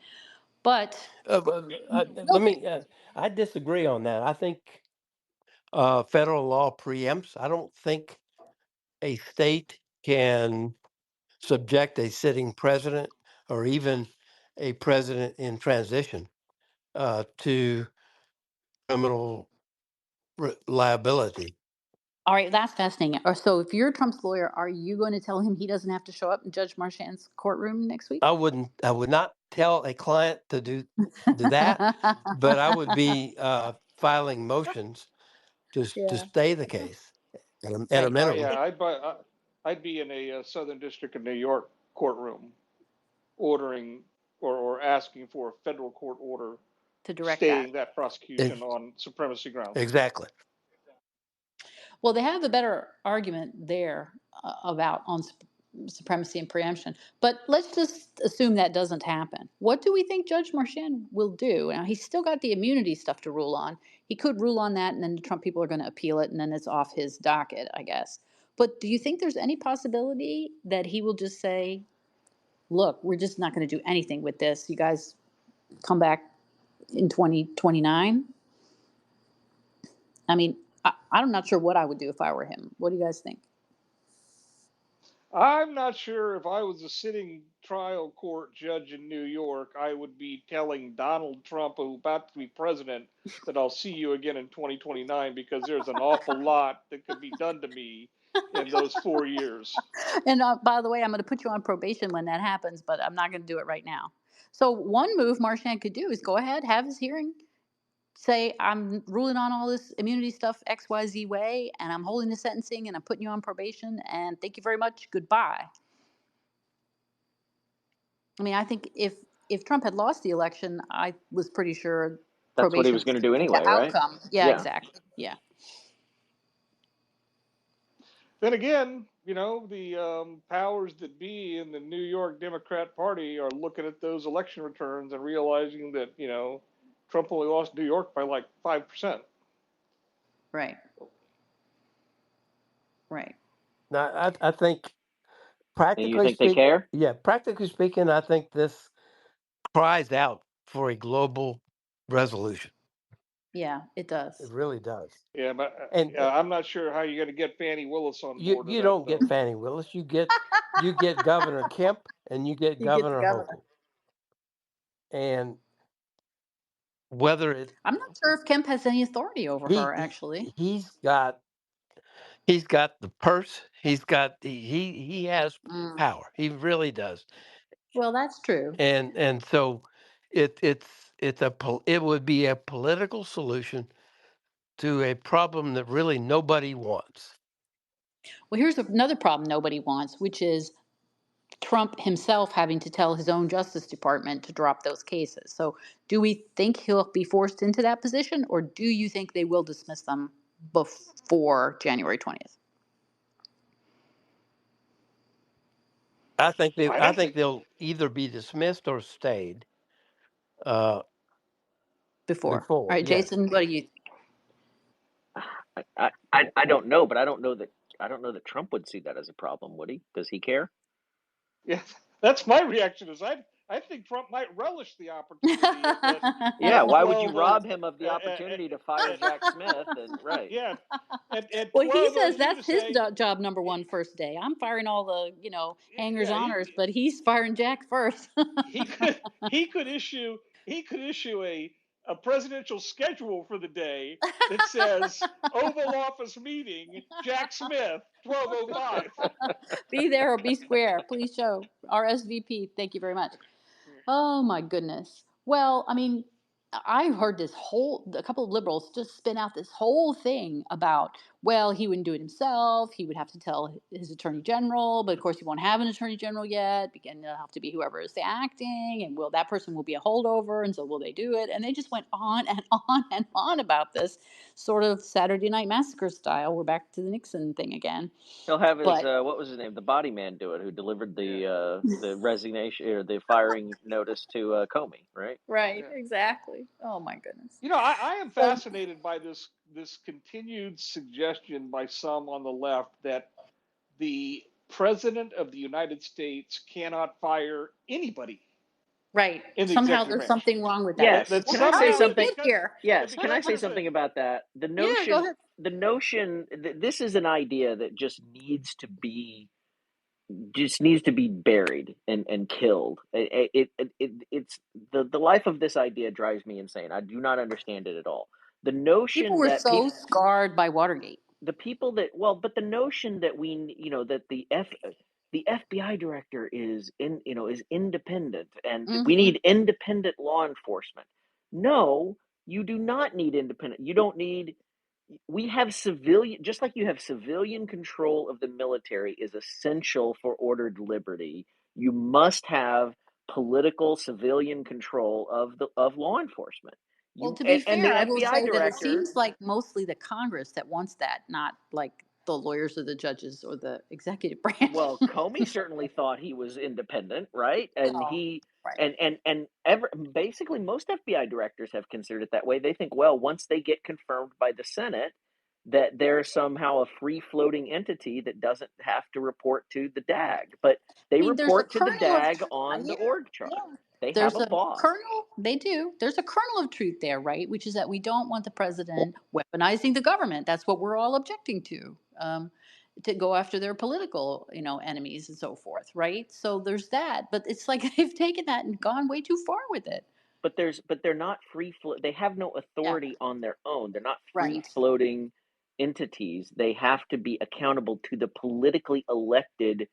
But I disagree on that. I think federal law preempts. I don't think a state can subject a sitting president or even a president in transition to criminal liability. all right, that's fascinating. So, if you're Trump's lawyer, are you going to tell him he doesn't have to show up in Judge Marchand's courtroom next week? I would not tell a client to do that, but I would be filing motions to stay the case at a Right. minimum. Yeah, I'd be in a Southern District of New York courtroom, ordering or asking for a federal court order To direct staying that prosecution Ex- on supremacy grounds. Exactly. Well, they have a better argument there about on supremacy and preemption. But let's just assume that doesn't happen. What do we think Judge Marchand will do? Now, he's still got the immunity stuff to rule on. He could rule on that, and then the Trump people are going to appeal it, and then it's off his docket, I guess. But do you think there's any possibility that he will just say, look, we're just not going to do anything with this. You guys come back in 2029? I mean, I'm not sure what I would do if I were him. What do you guys think? I'm not sure if I was a sitting trial court judge in New York, I would be telling Donald Trump, who's about to be president, that I'll see you again in 2029 because there's an awful lot that could be done to me in those 4 years. And by the way, I'm going to put you on probation when that happens, but I'm not going to do it right now. So one move Marchand could do is go ahead, have his hearing, say, I'm ruling on all this immunity stuff XYZ way, and I'm holding the sentencing, and I'm putting you on probation, and thank you very much, goodbye. I mean, I think if Trump had lost the election, I was pretty sure That's what he probation was was going to do the anyway, right? outcome. Yeah, Yeah. exactly. Yeah. Then again, the powers that be in the New York Democrat Party are looking at those election returns and realizing that, Trump only lost New York by like 5%. Right. Right. Now, I think And you think they care? practically speaking, I think this cries out for a global resolution. Yeah, it does. It really does. Yeah, but And I'm not sure how you're going to get Fannie Willis on board. you don't get Fannie Willis. You get Governor Kemp and you get You get the Governor governor. Hochul. And whether it I'm not sure if Kemp has any authority over her, actually. he's got the purse. He has power. He really does. Well, that's true. And so it would be a political solution to a problem that really nobody wants. Well, here's another problem nobody wants, which is Trump himself having to tell his own Justice Department to drop those cases. So, do we think he'll be forced into that position, or do you think they will dismiss them before January 20th? I think they'll either be dismissed or stayed. Before. All right, yes. Jason, what do you think? I don't know, but I don't know that Trump would see that as a problem, would he? Does he care? Yeah, that's my reaction. Is I think Trump might relish the opportunity. Yeah, why would you rob him of the opportunity to fire Jack Smith? And right. Yeah. And well, he says OSU that's his say, job number one first day. I'm firing all the hangers-oners, but he's firing Jack first. he could issue a presidential schedule for the day that says Oval Office meeting, Jack Smith, 12:05. Be there or be square. Please show RSVP. Thank you very much. Oh my goodness. Well, I mean, I heard a couple of liberals just spin out this whole thing about, well, he wouldn't do it himself. He would have to tell his attorney general, but of course he won't have an attorney general yet. And it'll have to be whoever is acting, and that person will be a holdover, and so will they do it? And they just went on and on and on about this, sort of Saturday Night Massacre style. We're back to the Nixon thing again. He'll have his what was his name? The body man do it, who delivered the resignation or the firing notice to Comey, right? Right, exactly. Oh my goodness. I am fascinated by this continued suggestion by some on the left that the president of the United States cannot fire anybody. Right. Somehow there's something wrong with that. Yes. Can I say something? Yes. Can I say something about that? The notion that this is an idea that just needs to be buried and killed. It's the life of this idea drives me insane. I do not understand it at all. The notion people were so scarred by Watergate. The people but the notion that that the FBI director is independent and we need independent law enforcement. No, you do not need independent. You don't need. We have civilian, just like you have civilian control of the military is essential for ordered liberty. You must have political civilian control of law enforcement. Well, to be fair, I will say that it seems like mostly the Congress that wants that, not like the lawyers or the judges or the executive branch. Well, Comey certainly thought he was independent, right? And basically most FBI directors have considered it that way. They think, well, once they get confirmed by the Senate, that they're somehow a free-floating entity that doesn't have to report to the DAG, but I they mean, there's a report to the kernel of DAG truth. on the Yeah, org chart. yeah. They have There's a a boss. kernel. They do. There's a kernel of truth there, right? Which is that we don't want the president weaponizing the government. That's what we're all objecting to go after their political, enemies and so forth, right? So there's that. But it's like they've taken that and gone way too far with it. But they're not they have no Yeah. authority on their own. They're not Right. free-floating entities. They have to be accountable to the politically elected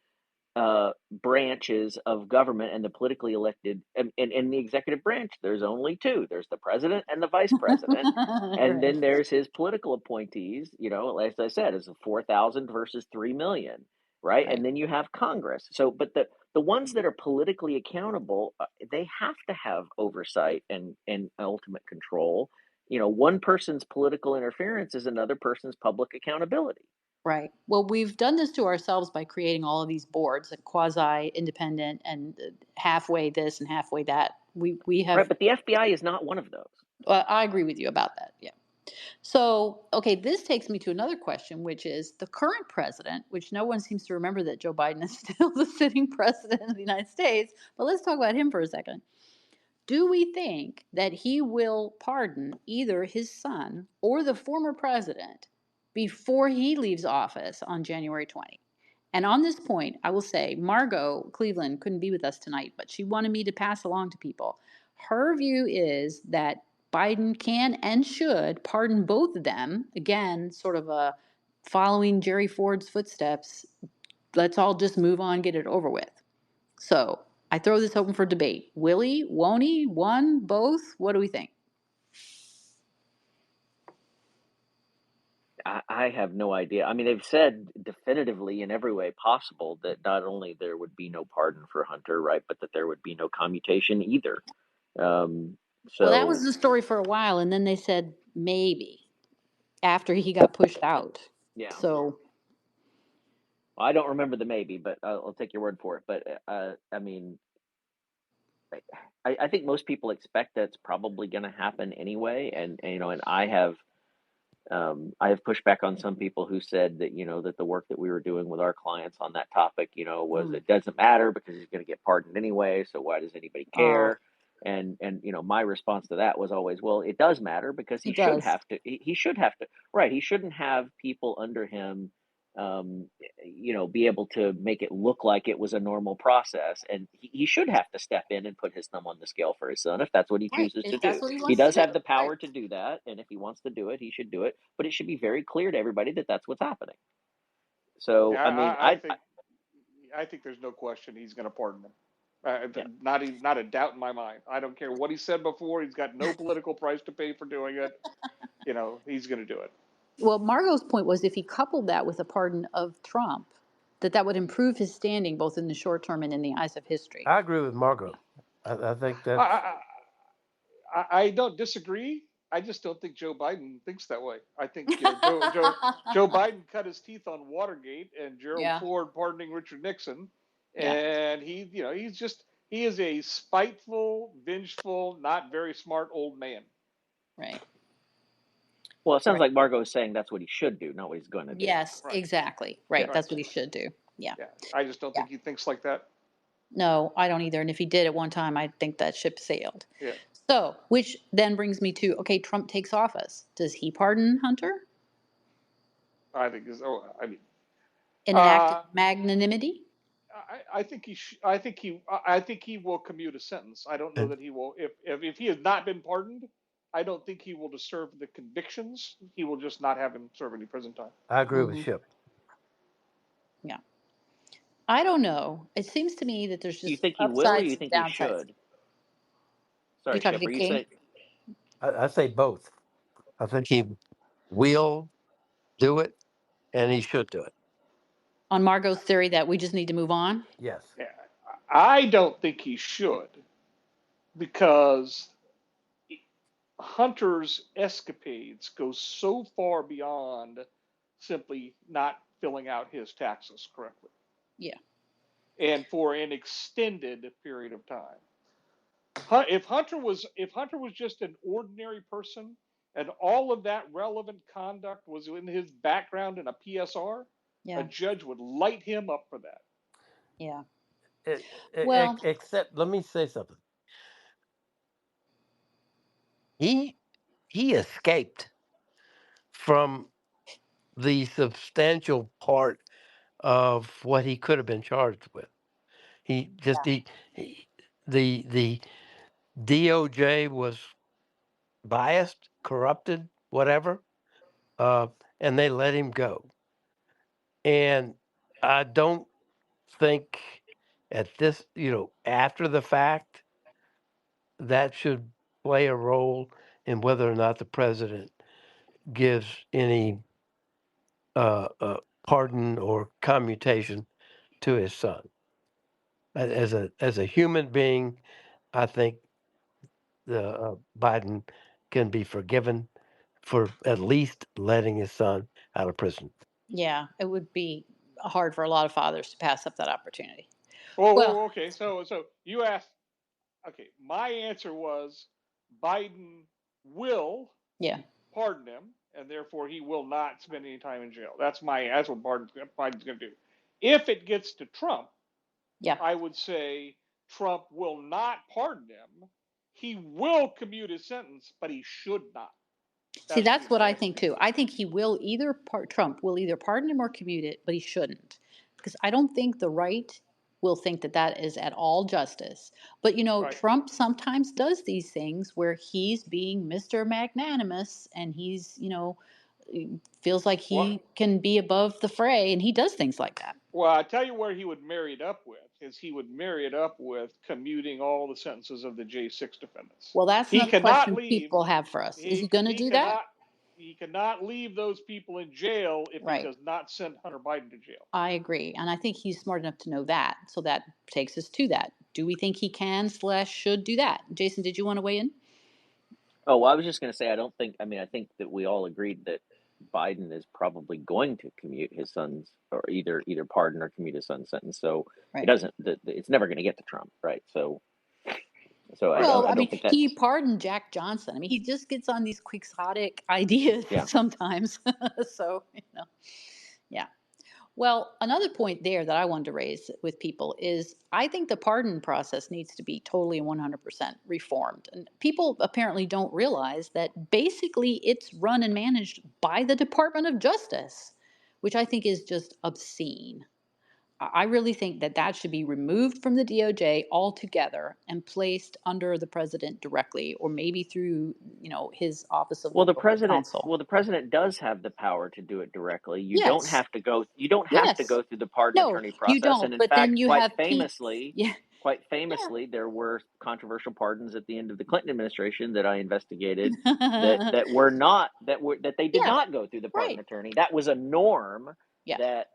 branches of government and the politically elected, and in the executive branch, there's only two. There's the president and the vice president, and Right. then there's his political appointees. As I said, it's 4,000 versus 3 million, right? Right. And then you have Congress. So, but the ones that are politically accountable, they have to have oversight and ultimate control. One person's political interference is another person's public accountability. Right. Well, we've done this to ourselves by creating all of these boards, like quasi independent and halfway this and halfway that. We Right, have. but the FBI is not one of those. I agree with you about that. Yeah. So, okay, this takes me to another question, which is the current president, which no one seems to remember that Joe Biden is still the sitting president of the United States. But let's talk about him for a second. Do we think that he will pardon either his son or the former president before he leaves office on January 20? And on this point, I will say Margot Cleveland couldn't be with us tonight, but she wanted me to pass along to people. Her view is that Biden can and should pardon both of them. Again, sort of a following Jerry Ford's footsteps. Let's all just move on, get it over with. So I throw this open for debate. Will he? Won't he? One? Both? What do we think? I have no idea. I mean, they've said definitively in every way possible that not only there would be no pardon for Hunter, right, but that there would be no commutation either. Um, Well, that was so the story for a while, and then they said maybe after he got pushed out. yeah, So, I don't remember the maybe, but I'll take your word for it. But I mean, I think most people expect that's probably going to happen anyway, and I have pushed back on some people who said that that the work that we were doing with our clients on that topic, was it doesn't matter because he's going to get pardoned anyway. So why does anybody oh, care? And my response to that was always, well, it does matter because he it should does. have to. He should have to. Right. He shouldn't have people under him. Be able to make it look like it was a normal process, and he should have to step in and put his thumb on the scale for his son if that's what he Right. chooses to If do. that's what he He wants to does do. have the Right. power to do that, and if he wants to do it, he should do it. But it should be very clear to everybody that that's what's happening. So, Yeah, I mean, I think there's no question he's going to pardon him. yeah, Not a doubt in my mind. I don't care what he said before. He's got no political price to pay for doing it. He's going to do it. Well, Margot's point was if he coupled that with a pardon of Trump, that would improve his standing both in the short term and in the eyes of history. I agree with Margot. I think I, that's. I, I don't disagree. I just don't think Joe Biden thinks that way. I think Joe Biden cut his teeth on Watergate and Gerald Yeah. Ford pardoning Richard Nixon, Yeah. and he is a spiteful, vengeful, not very smart old man. Right. well, it sounds Right. like Margot is saying that's what he should do, not what he's going to do. Yes, Right. exactly. Yeah. Right. Right. That's what he should do. Yeah. Yeah. I just don't Yeah. think he thinks like that. No, I don't either. And if he did at one time, I think that ship sailed. Yeah. So, which then brings me to okay, Trump takes office. Does he pardon Hunter I think is. Oh, I mean, in an act of uh, magnanimity? I think I think he will commute a sentence. I don't know And that he will. If he has not been pardoned, I don't think he will deserve the convictions. He will just not have him serve any prison time. I agree with Hmm. Ship. Yeah. I don't know. It seems to me that there's Do you just think he will, or upsides you and think he downsides. should? You Sorry, talking Ship. to Are you King? saying? I say both. I think he will do it, and he should do it. On Margot's theory that we just need to move on? Yes. Yeah. I don't think he should because Hunter's escapades go so far beyond simply not filling out his taxes correctly Yeah. and for an extended period of time. If Hunter was just an ordinary person and all of that relevant conduct was in his background in a PSR, Yeah. a judge would light him up for that. Yeah. Well, Except, let me say something. He escaped from the substantial part of what he could have been charged with. He just the DOJ was biased, corrupted, whatever, and they let him go. And I don't think at this, after the fact, that should play a role in whether or not the president gives any pardon or commutation to his son. As a human being, I think the Biden can be forgiven for at least letting his son out of prison. yeah, it would be hard for a lot of fathers to pass up that opportunity. Well, Okay. So you asked. Okay, my answer was Biden will yeah, pardon him, and therefore he will not spend any time in jail. That's what Biden's going to do. If it gets to Trump, yeah. I would say Trump will not pardon him. He will commute his sentence, but he should not. See, That's that's the what I that's think too. I think Trump will either pardon him or commute it, but he shouldn't, because I don't think the right will think that that is at all justice. But right. Trump sometimes does these things where he's being Mr. Magnanimous, and he's feels like Well, he can be above the fray, and he does things like that. well, I tell you where he would marry it up with is he would marry it up with commuting all the sentences of the J6 defendants. Well, that's He another cannot question leave. people have for us. Is he going to He do that? cannot he cannot leave those people in jail if he Right. does not send Hunter Biden to jail. I agree. And I think he's smart enough to know that. So that takes us to that. Do we think he can / should do that? Jason, did you want to weigh in? Oh, well, I was just going to say, I think that we all agreed that Biden is probably going to commute his son's, or either pardon or commute his son's sentence. So it Right. doesn't, it's never going to get to Trump, right? So Well, I don't think that's, he pardoned Jack Johnson. I mean, he just gets on these quixotic ideas yeah. sometimes. So, yeah. Well, another point there that I wanted to raise with people is I think the pardon process needs to be totally 100% reformed. And people apparently don't realize that basically it's run and managed by the Department of Justice, which I think is just obscene. I really think that that should be removed from the DOJ altogether and placed under the president directly, or maybe through, his office of Well, the local counsel. the president does have the power to do it directly. You don't Yes. have to go, you don't have to Yes. go through the pardon No, attorney you process. don't. And in But then fact, you have yeah. there were controversial pardons at the end of the Clinton administration that I investigated that Yeah. that they did Yeah. not go through the pardon Right. attorney. That was a norm Yeah. that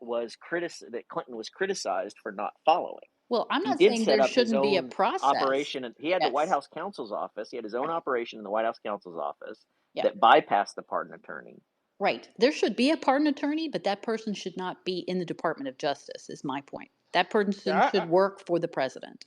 Clinton was criticized for not following. Well, I'm He not did saying set there up his shouldn't be a own process. operation, and he had the White Yes. House counsel's office. He had his own Right. operation in the White House counsel's office Yeah. that bypassed the pardon attorney. Right. There should be a pardon attorney, but that person should not be in the Department of Justice, is my point. That person Yeah, should work for the president.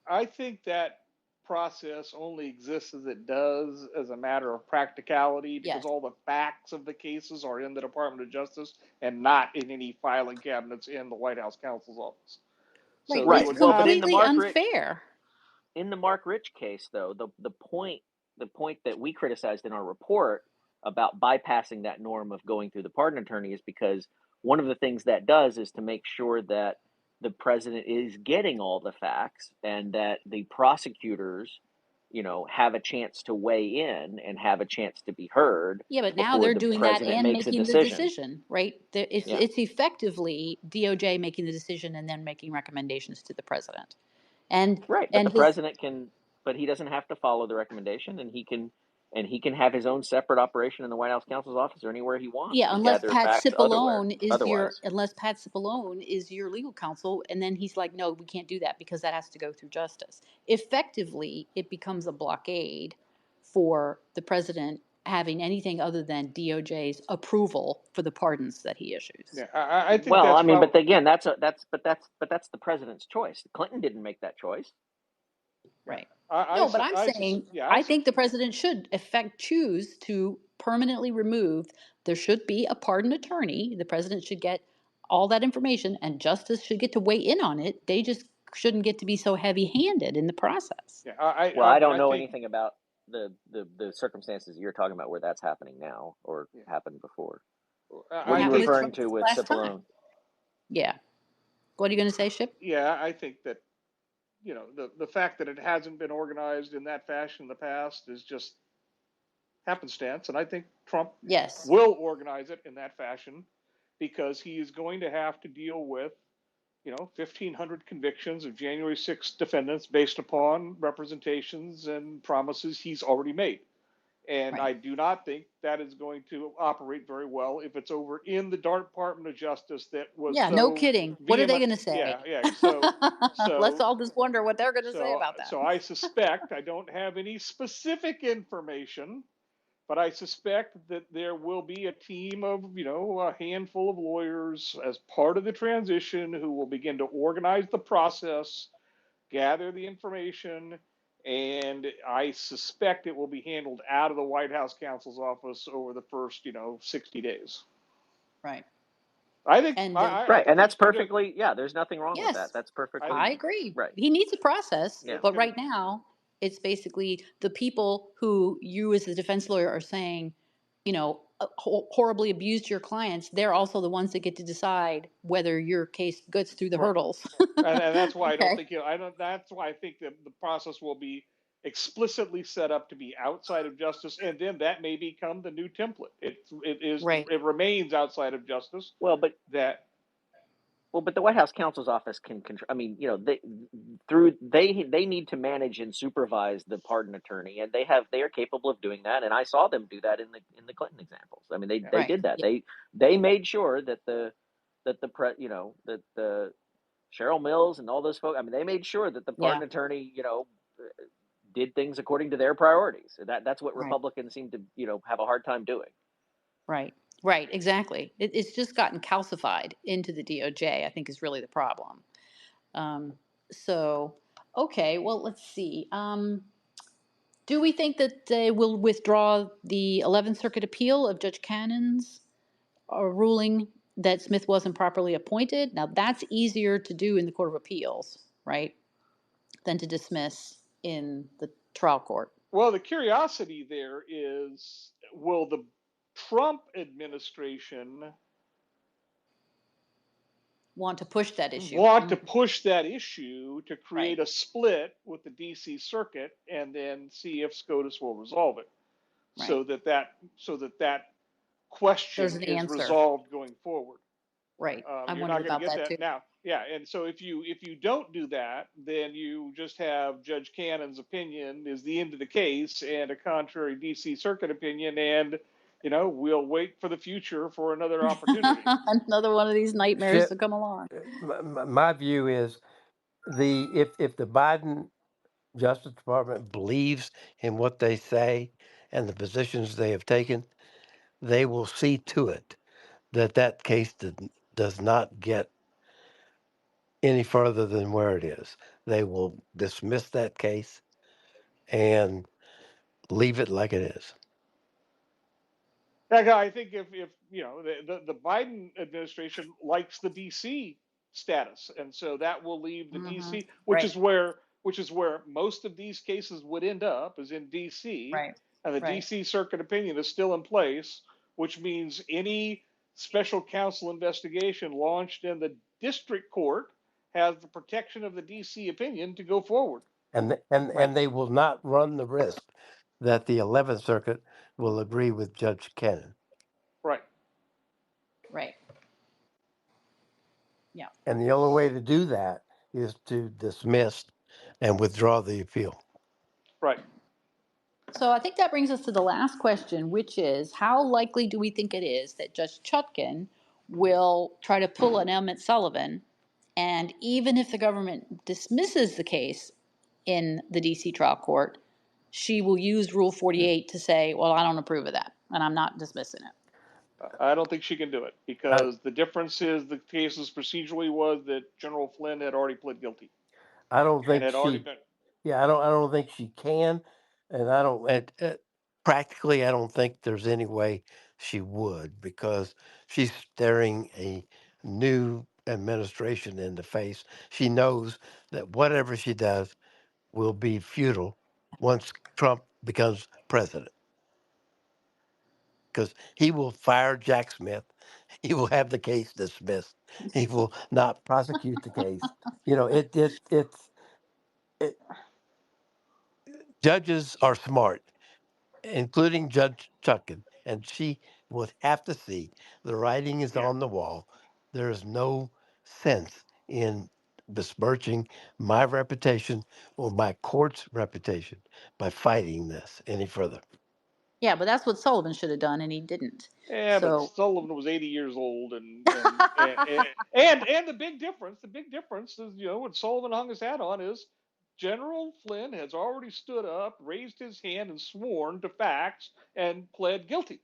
I think that process only exists as it does as a matter of practicality because Yes. all the facts of the cases are in the Department of Justice and not in any filing cabinets in the White House counsel's office. Right. So they It's Right. would Well, but have completely unfair. in the Mark Rich case, though, the point that we criticized in our report about bypassing that norm of going through the pardon attorney is because one of the things that does is to make sure that the president is getting all the facts and that the prosecutors, have a chance to weigh in and have a chance to be heard Yeah, but now before they're the doing that president and makes a making the decision. decision, right? It's Yeah. it's effectively DOJ making the decision and then making recommendations to the president. And Right, but and the his president but he doesn't have to follow the recommendation, and he can have his own separate operation in the White House counsel's office or anywhere he wants Yeah, and gather facts otherwise. unless Pat Cipollone is your legal counsel, and then he's like, no, we can't do that because that has to go through justice. Effectively, it becomes a blockade for the president having anything other than DOJ's approval for the pardons that he issues. Yeah, I think Well, that's I mean, but probably again, that's the president's choice. Clinton didn't make that choice. yeah. Right. No, but I'm saying Yeah, I think the president should choose to permanently removed, there should be a pardon attorney. The president should get all that information, and justice should get to weigh in on it. They just shouldn't get to be so heavy-handed in the process. Yeah, Well, I don't I know think, anything about the circumstances you're talking about where that's happening now or yeah, happened before. What are I you Happened think, to referring Trump to this with last time. Cipollone? Yeah. What are you going to say, Ship? yeah, I think that, the fact that it hasn't been organized in that fashion in the past is just happenstance. And I think Trump Yes. will organize it in that fashion because he is going to have to deal with, 1,500 convictions of January 6th defendants based upon representations and promises he's already made. And Right. I do not think that is going to operate very well if it's over in the Department of Justice that was Yeah, no so kidding. What are they vehement. going to say? Yeah, yeah. So, Let's so, all just wonder what they're going to say so, about that. so I suspect, I don't have any specific information, but I suspect that there will be a team of, a handful of lawyers as part of the transition who will begin to organize the process, gather the information, and I suspect it will be handled out of the White House counsel's office over the first, 60 days. Right. I think And I Right, think and that's it's pretty good. perfectly, yeah, there's nothing wrong with that. yes, That's I perfectly I think agree. right. He needs a process, Yeah. but right now it's basically the people who you as the defense lawyer are saying, horribly abused your clients. They're also the ones that get to decide whether your case gets through the right. hurdles. And that's why I don't Okay. think I don't. That's why I think that the process will be explicitly set up to be outside of justice, and then that may become the new template. Right. It remains outside of justice. Well, but the White House counsel's office can control. I mean, they need to manage and supervise the pardon attorney, and they are capable of doing that. And I saw them do that in the Clinton examples. I mean, they Right. did that. Yeah. They made sure that the Cheryl Mills and all those folks. I mean, they made sure that the Yeah. pardon attorney, did things according to their priorities. That's what Right. Republicans seem to, have a hard time doing. Right. Right. Exactly. It's just gotten calcified into the DOJ, I think is really the problem. Um, so, okay, well, let's see. Do we think that they will withdraw the 11th Circuit appeal of Judge Cannon's ruling that Smith wasn't properly appointed? Now, that's easier to do in the Court of Appeals, right, than to dismiss in the trial court. Well, the curiosity there is, will the Trump administration Want to push that issue? want to push that issue to create Right. a split with the DC Circuit and then see if SCOTUS will resolve it, Right. so that question There's an is answer. resolved going forward. Right. I You're wondered not going to about get that too. that now. Yeah, and so if you don't do that, then you just have Judge Cannon's opinion is the end of the case and a contrary DC Circuit opinion, and we'll wait for the future for another opportunity. Another one of these nightmares Shit. to come along. My view is if the Biden Justice Department believes in what they say and the positions they have taken, they will see to it that case does not get any further than where it is. They will dismiss that case and leave it like it is. I think if the Biden administration likes the DC status, and so that will leave the DC, which Right. is where most of these cases would end up, is in DC, Right. and the Right. DC Circuit opinion is still in place, which means any special counsel investigation launched in the district court has the protection of the DC opinion to go forward. And Right. they will not run the risk that the 11th Circuit will agree with Judge Cannon. Right. Right. Yeah. And the only way to do that is to dismiss and withdraw the appeal. Right. So I think that brings us to the last question, which is how likely do we think it is that Judge Chutkan will try to pull an Emmett Sullivan, and even if the government dismisses the case in the DC trial court, she will use Rule 48 to say, well, I don't approve of that, and I'm not dismissing it. I don't think she can do it because the difference is the cases procedurally was that General Flynn had already pled guilty. I don't think and had already been. Yeah, I don't think she can, and I don't. practically, I don't think there's any way she would, because she's staring a new administration in the face. She knows that whatever she does will be futile once Trump becomes president, because he will fire Jack Smith. He will have the case dismissed. He will not prosecute the case. It, judges are smart, including Judge Chutkan, and she would have to see the writing is Yeah. on the wall. There is no sense in besmirching my reputation or my court's reputation by fighting this any further. Yeah, but that's what Sullivan should have done, and he didn't. Yeah, but So Sullivan was 80 years old, and the big difference is, what Sullivan hung his hat on is General Flynn has already stood up, raised his hand, and sworn to facts and pled guilty,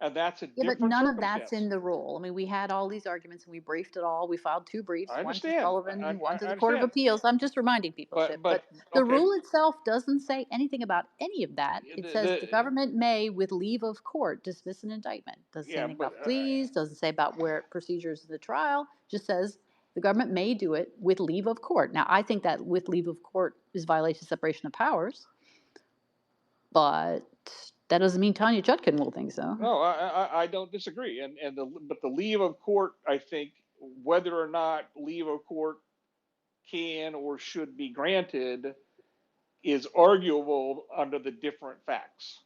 and that's a yeah, but different none of that's circumstance. in the rule. I mean, we had all these arguments and we briefed it all. We filed 2 briefs, I one to understand. Sullivan, one to I the Court of understand, Appeals. I'm just reminding people, Ship. but But the okay, rule itself doesn't say anything about any of that. It says the the government may, with leave of court, dismiss an indictment. Doesn't say yeah, anything but about pleas, doesn't say about where procedures in the trial, just says the government may do it with leave of court. Now, I think that with leave of court is violation of separation of powers, but that doesn't mean Tanya Chutkan will think so. no, I don't disagree, but the leave of court, I think, whether or not leave of court can or should be granted is arguable under the different facts.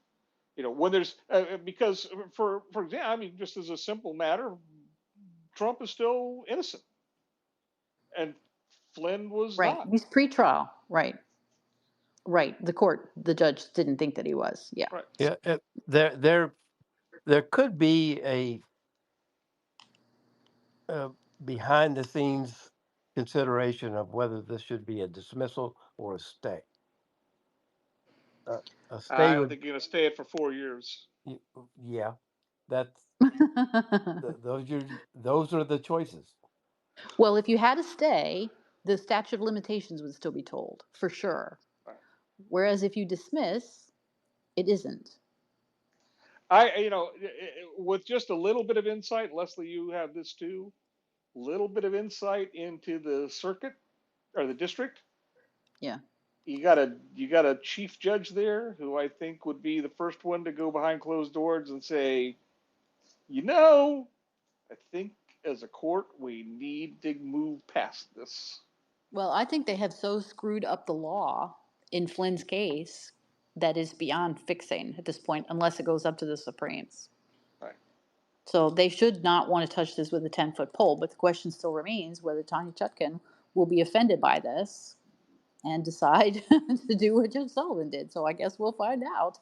When there's because for example, I mean, just as a simple matter, Trump is still innocent, and Flynn was Right. not. He's pretrial. Right. Right. The judge didn't think that he was. Yeah. Right. Yeah, there could be a behind the scenes consideration of whether this should be a dismissal or a stay. A stay I don't would, think you're going to stay it for 4 years. yeah, that's those are the choices. Well, if you had a stay, the statute of limitations would still be told for sure. Right. Whereas if you dismiss, it isn't. With just a little bit of insight, Leslie, you have this too. Little bit of insight into the circuit or the district. Yeah. You got a chief judge there who I think would be the first one to go behind closed doors and say, I think as a court we need to move past this. Well, I think they have so screwed up the law in Flynn's case that is beyond fixing at this point, unless it goes up to the Supremes. Right. So they should not want to touch this with a 10-foot pole. But the question still remains whether Tanya Chutkan will be offended by this and decide to do what Judge Sullivan did. So I guess we'll find out.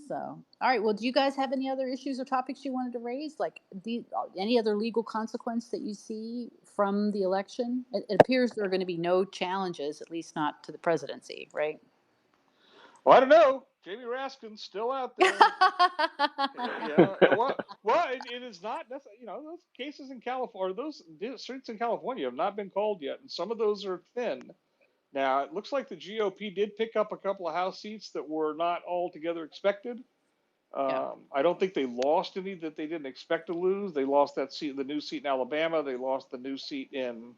So, all right. Well, do you guys have any other issues or topics you wanted to raise? Like any other legal consequence that you see from the election? It appears there are going to be no challenges, at least not to the presidency, right? Well, I don't know. Jamie Raskin's still out there. It is not. Those cases in California, those streets in California have not been called yet, and some of those are thin. Now, it looks like the GOP did pick up a couple of House seats that were not altogether expected. I don't think they lost any that they didn't expect to lose. They lost that seat, the new seat in Alabama. They lost the new seat in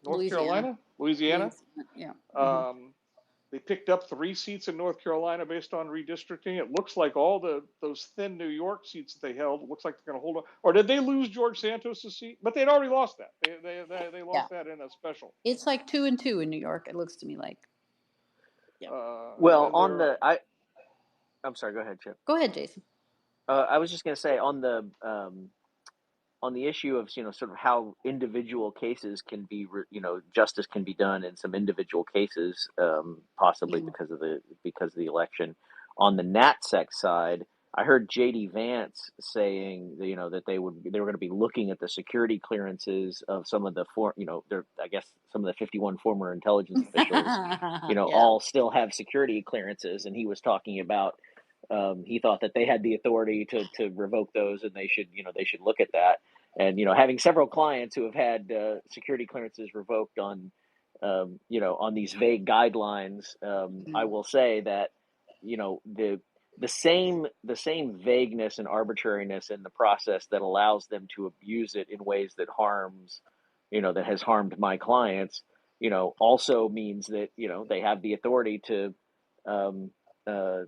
Louisiana. Yeah. They picked up 3 seats in North Carolina based on redistricting. It looks like all those thin New York seats that they held, it looks like they're going to hold on. Or did they lose George Santos' seat? But they'd already lost that. They lost that in a special. It's like 2 and 2 in New York. It looks to me like. Yeah. Well, I'm sorry. Go ahead, Chip. Go ahead, Jason. I was just going to say on the issue of sort of how individual cases can be justice can be done in some individual cases, possibly because of the election. On the NatSec side, I heard JD Vance saying that they were going to be looking at the security clearances of some of the some of the 51 former intelligence officials all still have security clearances, and he was talking about he thought that they had the authority to revoke those, and they should look at that. And having several clients who have had security clearances revoked on on these vague guidelines. I will say that, the same vagueness and arbitrariness in the process that allows them to abuse it in ways that that has harmed my clients, also means that, they have the authority to, um, uh,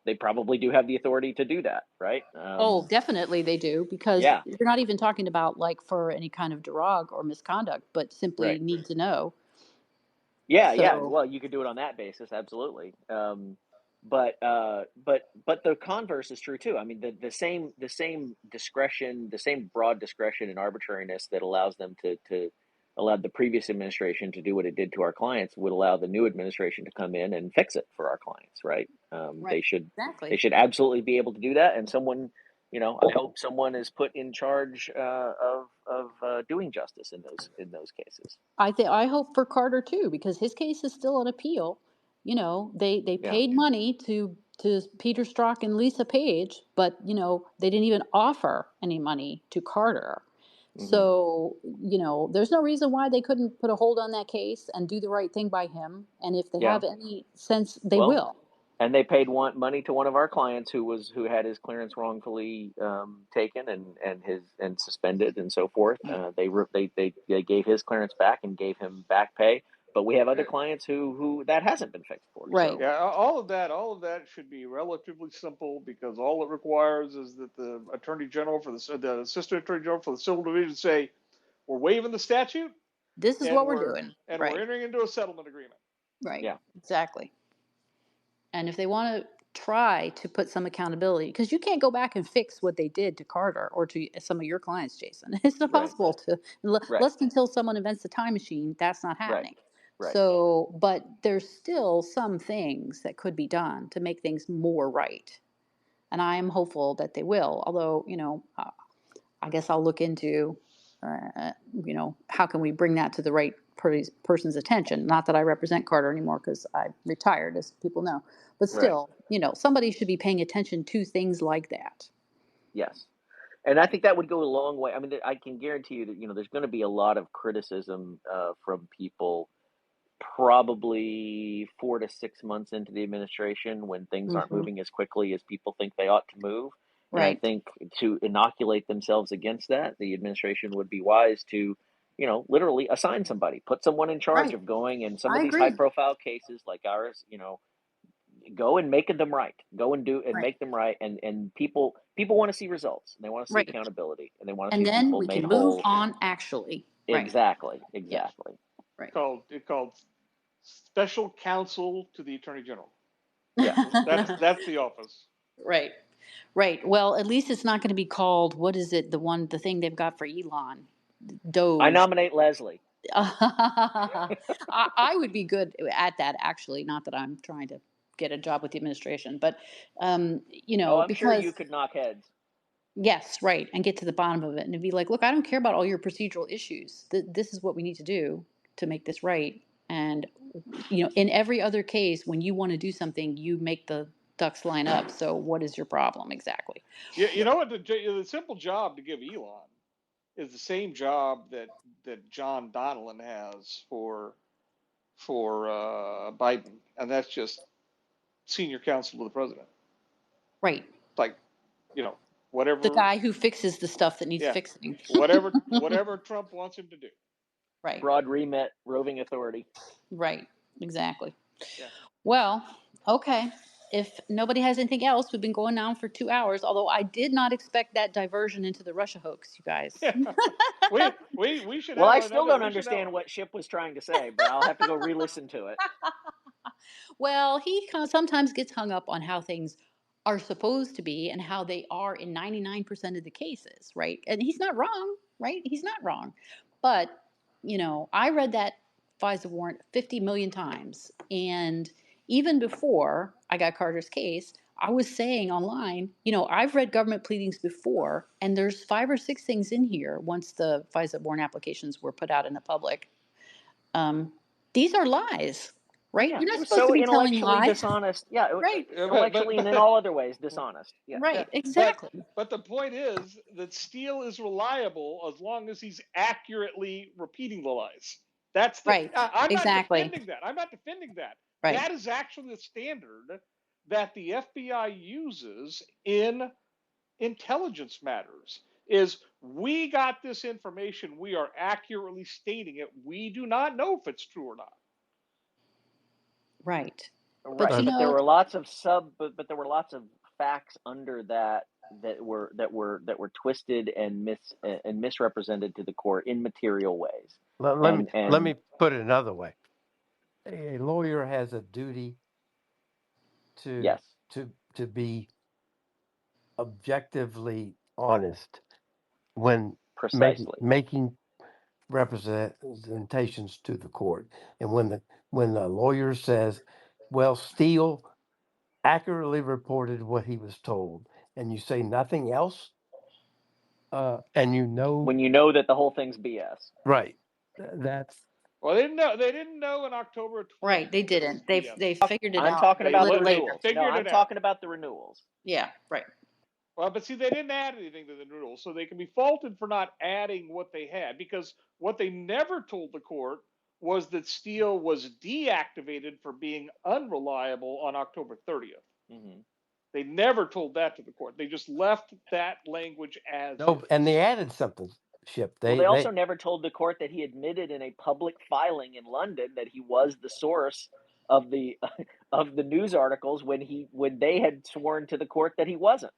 they probably do have the authority to do that, right? Oh, definitely they do, because Yeah, you're not even talking about like for any kind of drug or misconduct, but simply right. need to know. Yeah. So, Well, you could do it on that basis, absolutely. But the converse is true too. I mean, the same discretion, the same broad discretion and arbitrariness that allows them to allow the previous administration to do what it did to our clients would allow the new administration to come in and fix it for our clients, right? right, They exactly. should absolutely be able to do that, and someone. I hope someone is put in charge of doing justice in those cases. I hope for Carter too, because his case is still on appeal. They Yeah. paid money to Peter Strzok and Lisa Page, but they didn't even offer any money to Carter. Hmm. So, there's no reason why they couldn't put a hold on that case and do the right thing by him. And if they Yeah. have any sense, they Well, will. and they paid money to one of our clients who had his clearance wrongfully taken and suspended and so forth. They gave his clearance back and gave him back pay. But we have other clients who that hasn't been fixed for. Right. So Yeah, all of that should be relatively simple, because all it requires is that the attorney general the assistant attorney general for the civil division say, we're waiving the statute, This is and what we're we're doing. and we're Right. entering into a settlement agreement. Right. yeah, Exactly. And if they want to try to put some accountability, because you can't go back and fix what they did to Carter or to some of your clients, Jason. It's not right, possible to, right, unless until someone invents the time machine, that's not right, happening. right. So, but there's still some things that could be done to make things more right. And I am hopeful that they will. Although, I guess I'll look into, how can we bring that to the right person's attention? Not that I represent Carter anymore because I retired, as people know, but Right. still, somebody should be paying attention to things like that. Yes. And I think that would go a long way. I mean, I can guarantee you that there's going to be a lot of criticism from people probably 4 to 6 months into the administration when things aren't Hmm. moving as quickly as people think they ought to move. And I Right. think to inoculate themselves against that, the administration would be wise to, literally assign somebody, put someone in charge Right. of going in some of I these high agree. profile cases like ours, go and make them right. Go and do and Right. make them right. And people want to see results. They want to see Right. accountability, and they want to And see then people we made can move whole. on actually. Right. Exactly. Yeah. Exactly. Right. It's called special counsel to the attorney general. Yeah. That's the office. Right. Right. Well, at least it's not going to be called, what is it? The thing they've got for Elon, I Doge. nominate Leslie. I would be good at that, actually. Not that I'm trying to get a job with the administration, but Oh, I'm sure you because could knock heads. yes, right, and get to the bottom of it, and be like, look, I don't care about all your procedural issues. This is what we need to do to make this right. And in every other case, when you want to do something, you make the ducks line up. So, what is your problem exactly? You know what? The simple job to give Elon is the same job that John Donilon has for Biden, and that's just senior counsel to the president. Right. Like, The whatever, guy who fixes the stuff that needs yeah, fixing. whatever Trump wants him to do. Right. Broad remit, roving authority. Right. Exactly. Yeah. Well, okay. If nobody has anything else, we've been going now for 2 hours, although I did not expect that diversion into the Russia hoax, you guys. Yeah. We should Well, have I still another. don't We should have. understand what Ship was trying to say, but I'll have to go re-listen to it. Well, he sometimes gets hung up on how things are supposed to be and how they are in 99% of the cases, right? And he's not wrong, right? He's not wrong. But, I read that FISA warrant 50 million times. And even before I got Carter's case, I was saying online, I've read government pleadings before, and there's 5 or 6 things in here once the FISA warrant applications were put out in the public. Um, these are lies, right? Yeah, You're it not was supposed to so be telling intellectually lies, dishonest. Yeah, right? intellectually and in all other ways dishonest. Yeah. Yeah, Right, exactly. but the point is that Steele is reliable as long as he's accurately repeating the lies. That's the. Right. I'm not Exactly. defending that. I'm not defending that. Right. That is actually the standard that the FBI uses in intelligence matters. Is we got this information, we are accurately stating it. We do not know if it's true or not. Right. Right, But you but there know, were lots of but there were lots of facts under that were twisted and misrepresented to the court in material ways. Let me put it another way. A lawyer has a duty to Yes, to be objectively honest when precisely. making representations to the court. And when the lawyer says, well, Steele accurately reported what he was told, and you say nothing else, and you know, When you know that the whole thing's BS. right, that's Well, they didn't know. They didn't know in October of 20. right, they didn't. They figured it I'm out talking a about the little later. renewals. No, Figured I'm it out. talking about the renewals. Yeah, right. Well, but see, they didn't add anything to the renewal, so they can be faulted for not adding what they had, because what they never told the court was that Steele was deactivated for being unreliable on October 30th. Mm-hmm. They never told that to the court. They just left that language as no, is. and they added something. Ship. Well, they also never told the court that he admitted in a public filing in London that he was the source of the of the news articles when they had sworn to the court that he wasn't.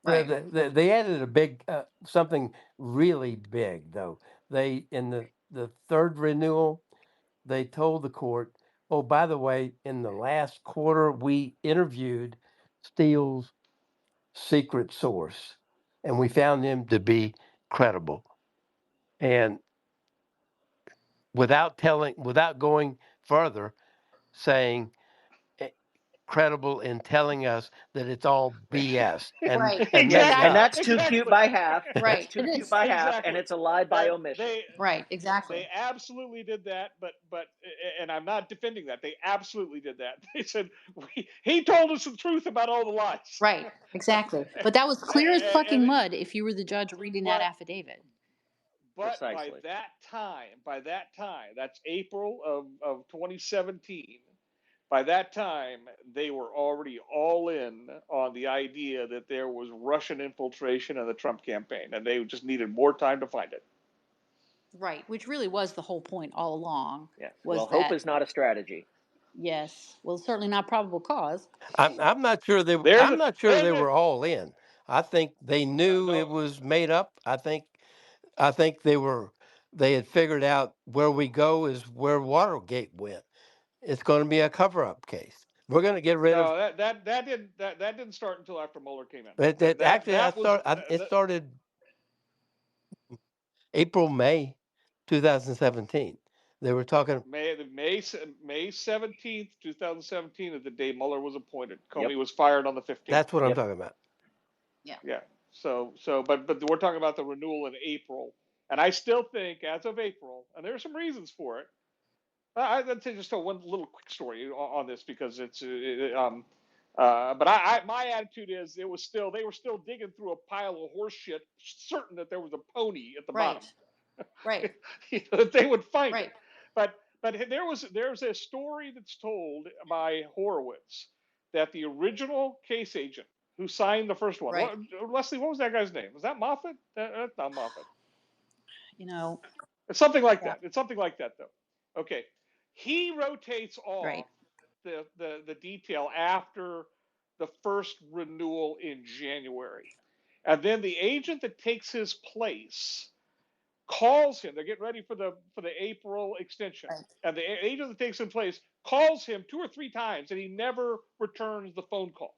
Right. They added a big something really big though. They in the third renewal, they told the court, oh, by the way, in the last quarter we interviewed Steele's secret source, and we found him to be credible. And without going further, saying credible in telling us that it's all BS. Right. And Yes, Exactly. and that's too Exactly. cute by half. Right. That's too It cute is. by half, Exactly. and it's a lie by But omission. Right. Exactly. They absolutely did that, but and I'm not defending that. They absolutely did that. They said he told us the truth about all the lies. Right. Exactly. But that was clear as fucking And- mud if you were the judge reading that but- affidavit. But Precisely. by that time, that's April of 2017. By that time, they were already all in on the idea that there was Russian infiltration in the Trump campaign, and they just needed more time to find it. Right. Which really was the whole point all along. Yes. Was Well, that, hope is not a strategy. Yes. Well, certainly not probable cause. I'm not sure they were all in. I think they knew it was made up. I think they had figured out where we go is where Watergate went. It's going to be a cover-up case. We're going to get rid of. No, that didn't start until after Mueller came in. It started May 2017. They were talking May 17th, 2017 is the day Mueller was appointed. Comey Yep. was fired on the 15th. That's what I'm Yep. talking about. Yeah. So, but we're talking about the renewal in April, and I still think, as of April, and there are some reasons for it. I'd just tell one little quick story on this because it's, but my attitude is they were still digging through a pile of horse shit, certain that there was a pony at the bottom. Right. That they would find Right. it. But there's a story that's told by Horowitz that the original case agent who signed the first one, Right. Leslie, what was that guy's name? Was that Moffat? That's not Moffat. It's something like that. It's something like that, though. Okay, he rotates off the detail after the first renewal in January, and then the agent that takes his place calls him. They're getting ready for the April extension, and the agent that takes his place calls him 2 or 3 times, and he never returns the phone call.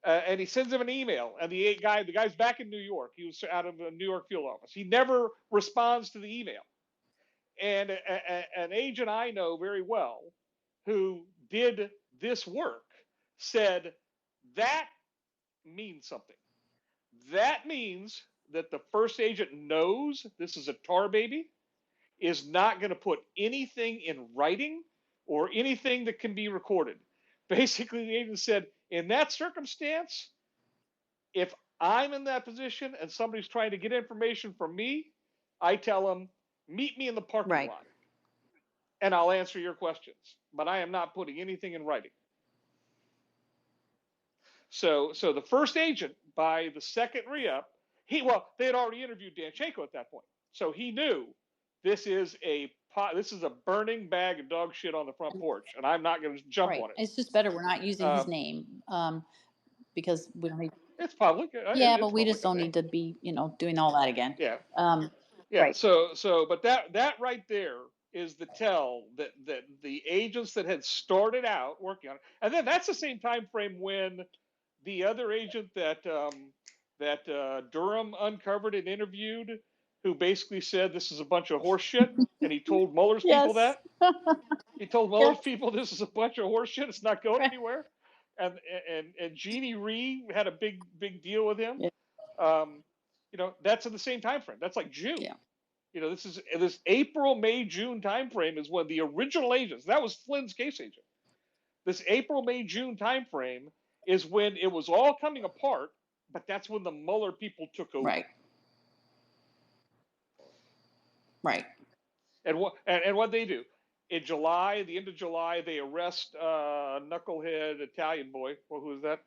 And he sends him an email, and the guy's back in New York. He was out of the New York field office. He never responds to the email. And an agent I know very well who did this work said that means something. That means that the first agent knows this is a tar baby, is not going to put anything in writing or anything that can be recorded. Basically, the agent said, in that circumstance, if I'm in that position and somebody's trying to get information from me, I tell them, meet me in the parking lot. and I'll answer your questions, but I am not putting anything in writing. So the first agent, by the second re-up, they had already interviewed Danchenko at that point, so he knew this is a burning bag of dog shit on the front porch, and I'm not going to jump Right. on it. It's just better we're not using his name, because we don't need. It's public. Yeah, It's but we public, just don't need to be, doing all that again. Yeah. Yeah. Right. But that right there is the tell that the agents that had started out working on it, and then that's the same time frame when the other agent that Durham uncovered and interviewed, who basically said this is a bunch of horse shit, and he told Mueller's people Yes. that. He told Mueller's Yes. people this is a bunch of horse shit. It's not going Right. anywhere. And Jeannie Rhee had a big deal with him. Yeah. That's in the same time frame. That's like June. Yeah. This April, May, June time frame is when the original agents, that was Flynn's case agent. This April, May, June time frame is when it was all coming apart, but that's when the Mueller people took over. Right. Right. And what they do in July, the end of July, they arrest knucklehead Italian boy. Well, who is that?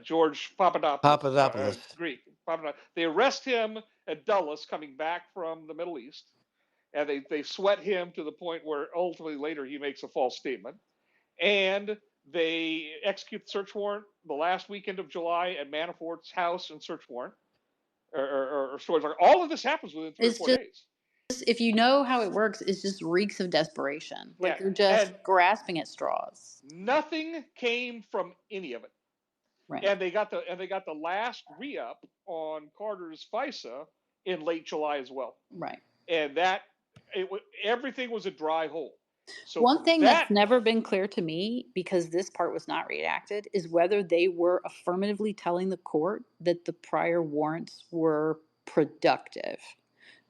George Papadopoulos. Greek. They arrest him at Dulles, coming back from the Middle East, and they sweat him to the point where ultimately later he makes a false statement, and they execute the search warrant the last weekend of July at Manafort's house and search warrant or storage. All of this happens within 3 or 4 days. If you know how it works, it's just reeks of desperation. Like you're just grasping at straws. Nothing came from any of it. Right. And they got the last re-up on Carter's FISA in late July as well. Right. And everything was a dry hole. So one thing that's never been clear to me, because this part was not redacted, is whether they were affirmatively telling the court that the prior warrants were productive,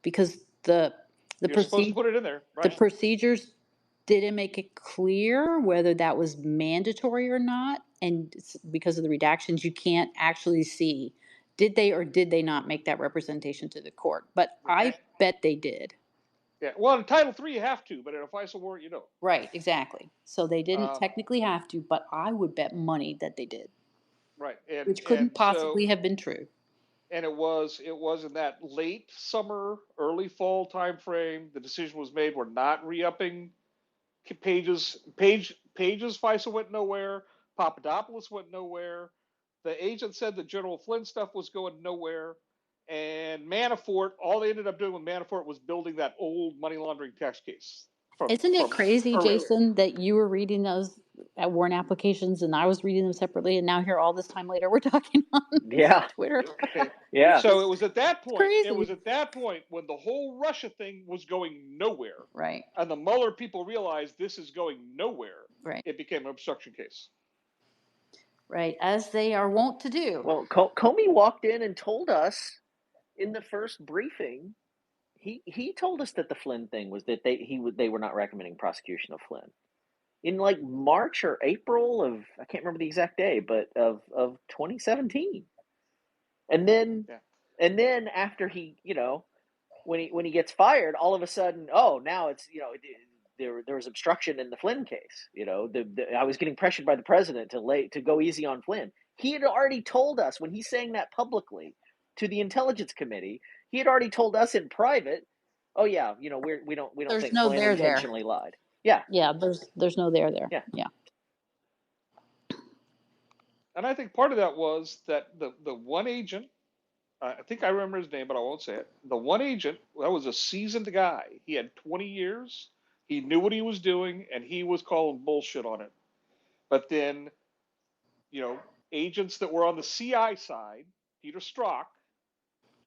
because the supposed to put it in there, right? The procedures didn't make it clear whether that was mandatory or not, and because of the redactions, you can't actually see did they or did they not make that representation to the court. But I bet they did. Yeah, well, in Title III you have to, but in a FISA warrant you don't. Right, exactly. So they didn't technically have to, but I would bet money that they did. Right, which couldn't possibly have been true. And it was in that late summer, early fall time frame. The decision was made. We're not re-upping Page's FISA went nowhere. Papadopoulos went nowhere. The agent said the General Flynn stuff was going nowhere. And Manafort, all they ended up doing with Manafort was building that old money laundering tax case. Isn't it crazy, Jason, that you were reading those warrant applications and I was reading them separately, and now here all this time later we're talking on Twitter? Yeah. So it was at that point. Crazy. It was at that point when the whole Russia thing was going nowhere. Right. And the Mueller people realized this is going nowhere. Right. It became an obstruction case. Right, as they are wont to do. Well, Comey walked in and told us in the first briefing. He told us that the Flynn thing was that they were not recommending prosecution of Flynn in like March or April of, I can't remember the exact day, but of 2017. And then after he, when he gets fired, all of a sudden, now it's, there was obstruction in the Flynn case. I was getting pressured by the president to go easy on Flynn. He had already told us, when he's saying that publicly to the Intelligence Committee, he had already told us in private, we don't there's think no Flynn intentionally lied. Yeah. Yeah, there's no there. Yeah. And I think part of that was that the one agent, I think I remember his name, but I won't say it. The one agent, that was a seasoned guy. He had 20 years. He knew what he was doing, and he was calling bullshit on it. But then, agents that were on the CI side, Peter Strzok,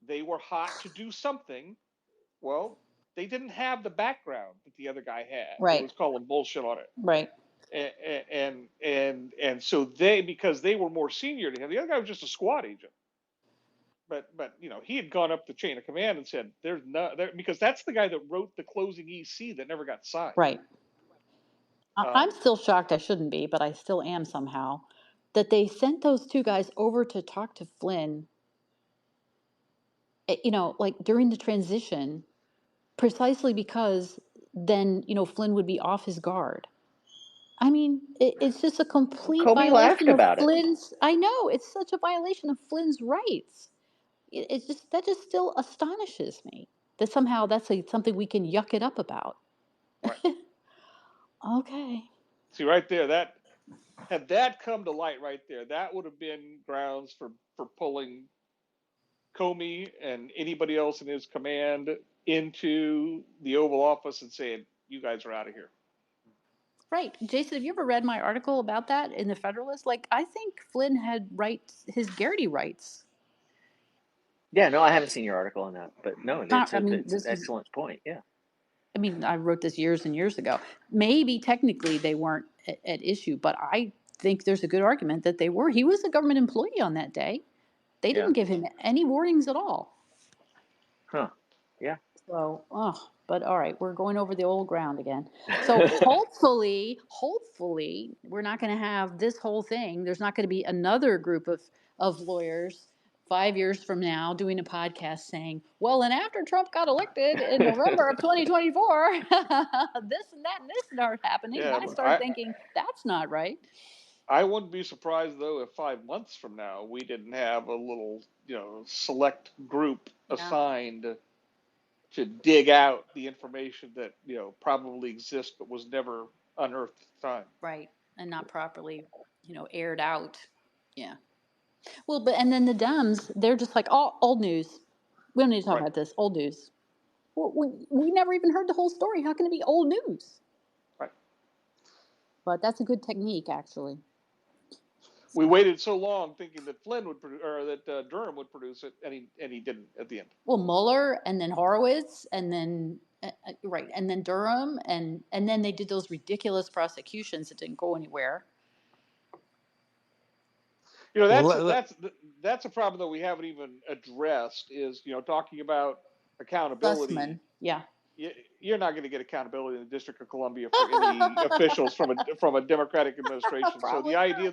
they were hot to do something. Well, they didn't have the background that the other guy had. Right. He was calling bullshit on it. Right. And so because they were more senior to him, the other guy was just a squad agent. But he had gone up the chain of command and said, because that's the guy that wrote the closing EC that never got signed. Right. I'm still shocked. I shouldn't be, but I still am somehow, that they sent those two guys over to talk to Flynn, like during the transition, precisely because then Flynn would be off his guard. I mean, it's just a complete Comey laughed violation of about it. Flynn's. I know it's such a violation of Flynn's rights. It's just that just still astonishes me that somehow that's something we can yuck it up about. Right. Okay. See, right there, that had that come to light right there, that would have been grounds for pulling Comey and anybody else in his command into the Oval Office and saying, "You guys are out of here." Right. Jason, have you ever read my article about that in the Federalist? Like, I think Flynn had his Garrity rights. Yeah, no, I haven't seen your article on that, but no, Not, it's I mean, an excellent point. Yeah. I mean, I wrote this years and years ago. Maybe technically they weren't at issue, but I think there's a good argument that they were. He was a government employee on that day. They Yeah. didn't give him any warnings at all. Huh. Yeah. So, but all right, we're going over the old ground again. So hopefully, we're not going to have this whole thing. There's not going to be another group of lawyers 5 years from now doing a podcast saying, well, and after Trump got elected in November of 2024, this and that and this started happening. And Yeah, I started thinking, that's not right. I wouldn't be surprised though if 5 months from now we didn't have a little, select group assigned to dig out the information that probably exists but was never unearthed at the time. Right, and not properly, aired out. Yeah. Well, but and then the Dems, they're just like, oh, old news. We don't need to talk Right. about this. Old news. Well, we never even heard the whole story. How can it be old news? Right. But that's a good technique, actually. We waited so long thinking that Flynn would or that Durham would produce it, and he didn't at the end. Well, Mueller and then Horowitz and then right, and then Durham and then they did those ridiculous prosecutions that didn't go anywhere. That's a problem that we haven't even addressed. Is talking about accountability. Sussman, yeah. You're not going to get accountability in the District of Columbia for any officials from a Democratic administration. So the idea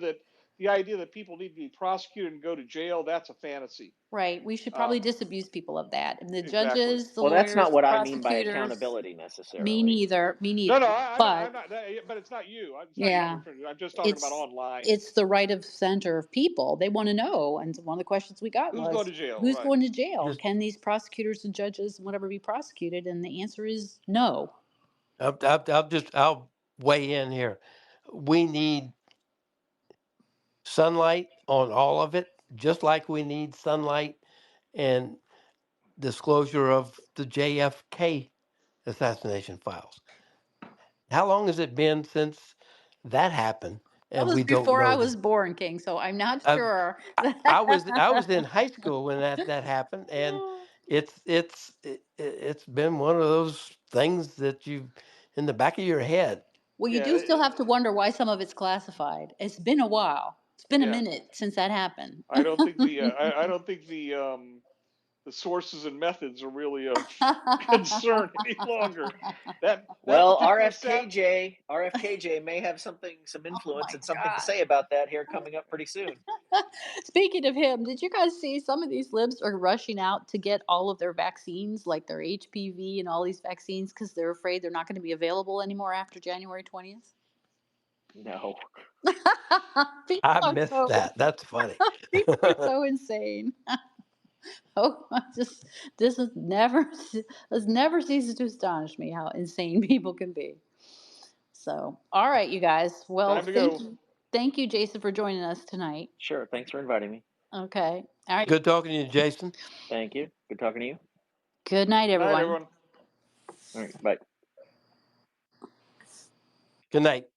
that people need to be prosecuted and go to jail, that's a fantasy. Right. We should probably disabuse people of that. And the Exactly. judges, the well, lawyers, that's not what the I mean by prosecutors. accountability necessarily. Me neither. No, but I'm not. But it's not you. Yeah. I'm just talking about online. It's the right of center of people. They want to know. And one of the questions we got Who's was, going to jail? who's Right. going to jail? Can these prosecutors and judges and whatever be prosecuted? And the answer is no. I'll weigh in here. We need sunlight on all of it, just like we need sunlight and disclosure of the JFK assassination files. How long has it been since that happened? That And was we don't before know I was born, King. So I'm not sure. I was in high school when that happened, and it's been one of those things that you in the back of your head. Well, you do still have to wonder why some of it's classified. It's been a while. It's been a minute since that happened. I don't think the sources and methods are really of concern any longer. Well, RFKJ may have some influence and something to say about that here coming up pretty soon. Speaking of him, did you guys see some of these libs are rushing out to get all of their vaccines, like their HPV and all these vaccines, because they're afraid they're not going to be available anymore after January 20th? No. I missed that. That's funny. People are so insane. This has never ceases to astonish me how insane people can be. So, all right, you guys. Well, thank you, Jason, for joining us tonight. Sure. Thanks for inviting me. Okay. All right. Good talking to you, Jason. Thank you. Good talking to you. Good night, everyone. Good night, everyone. All right. Bye. Good night.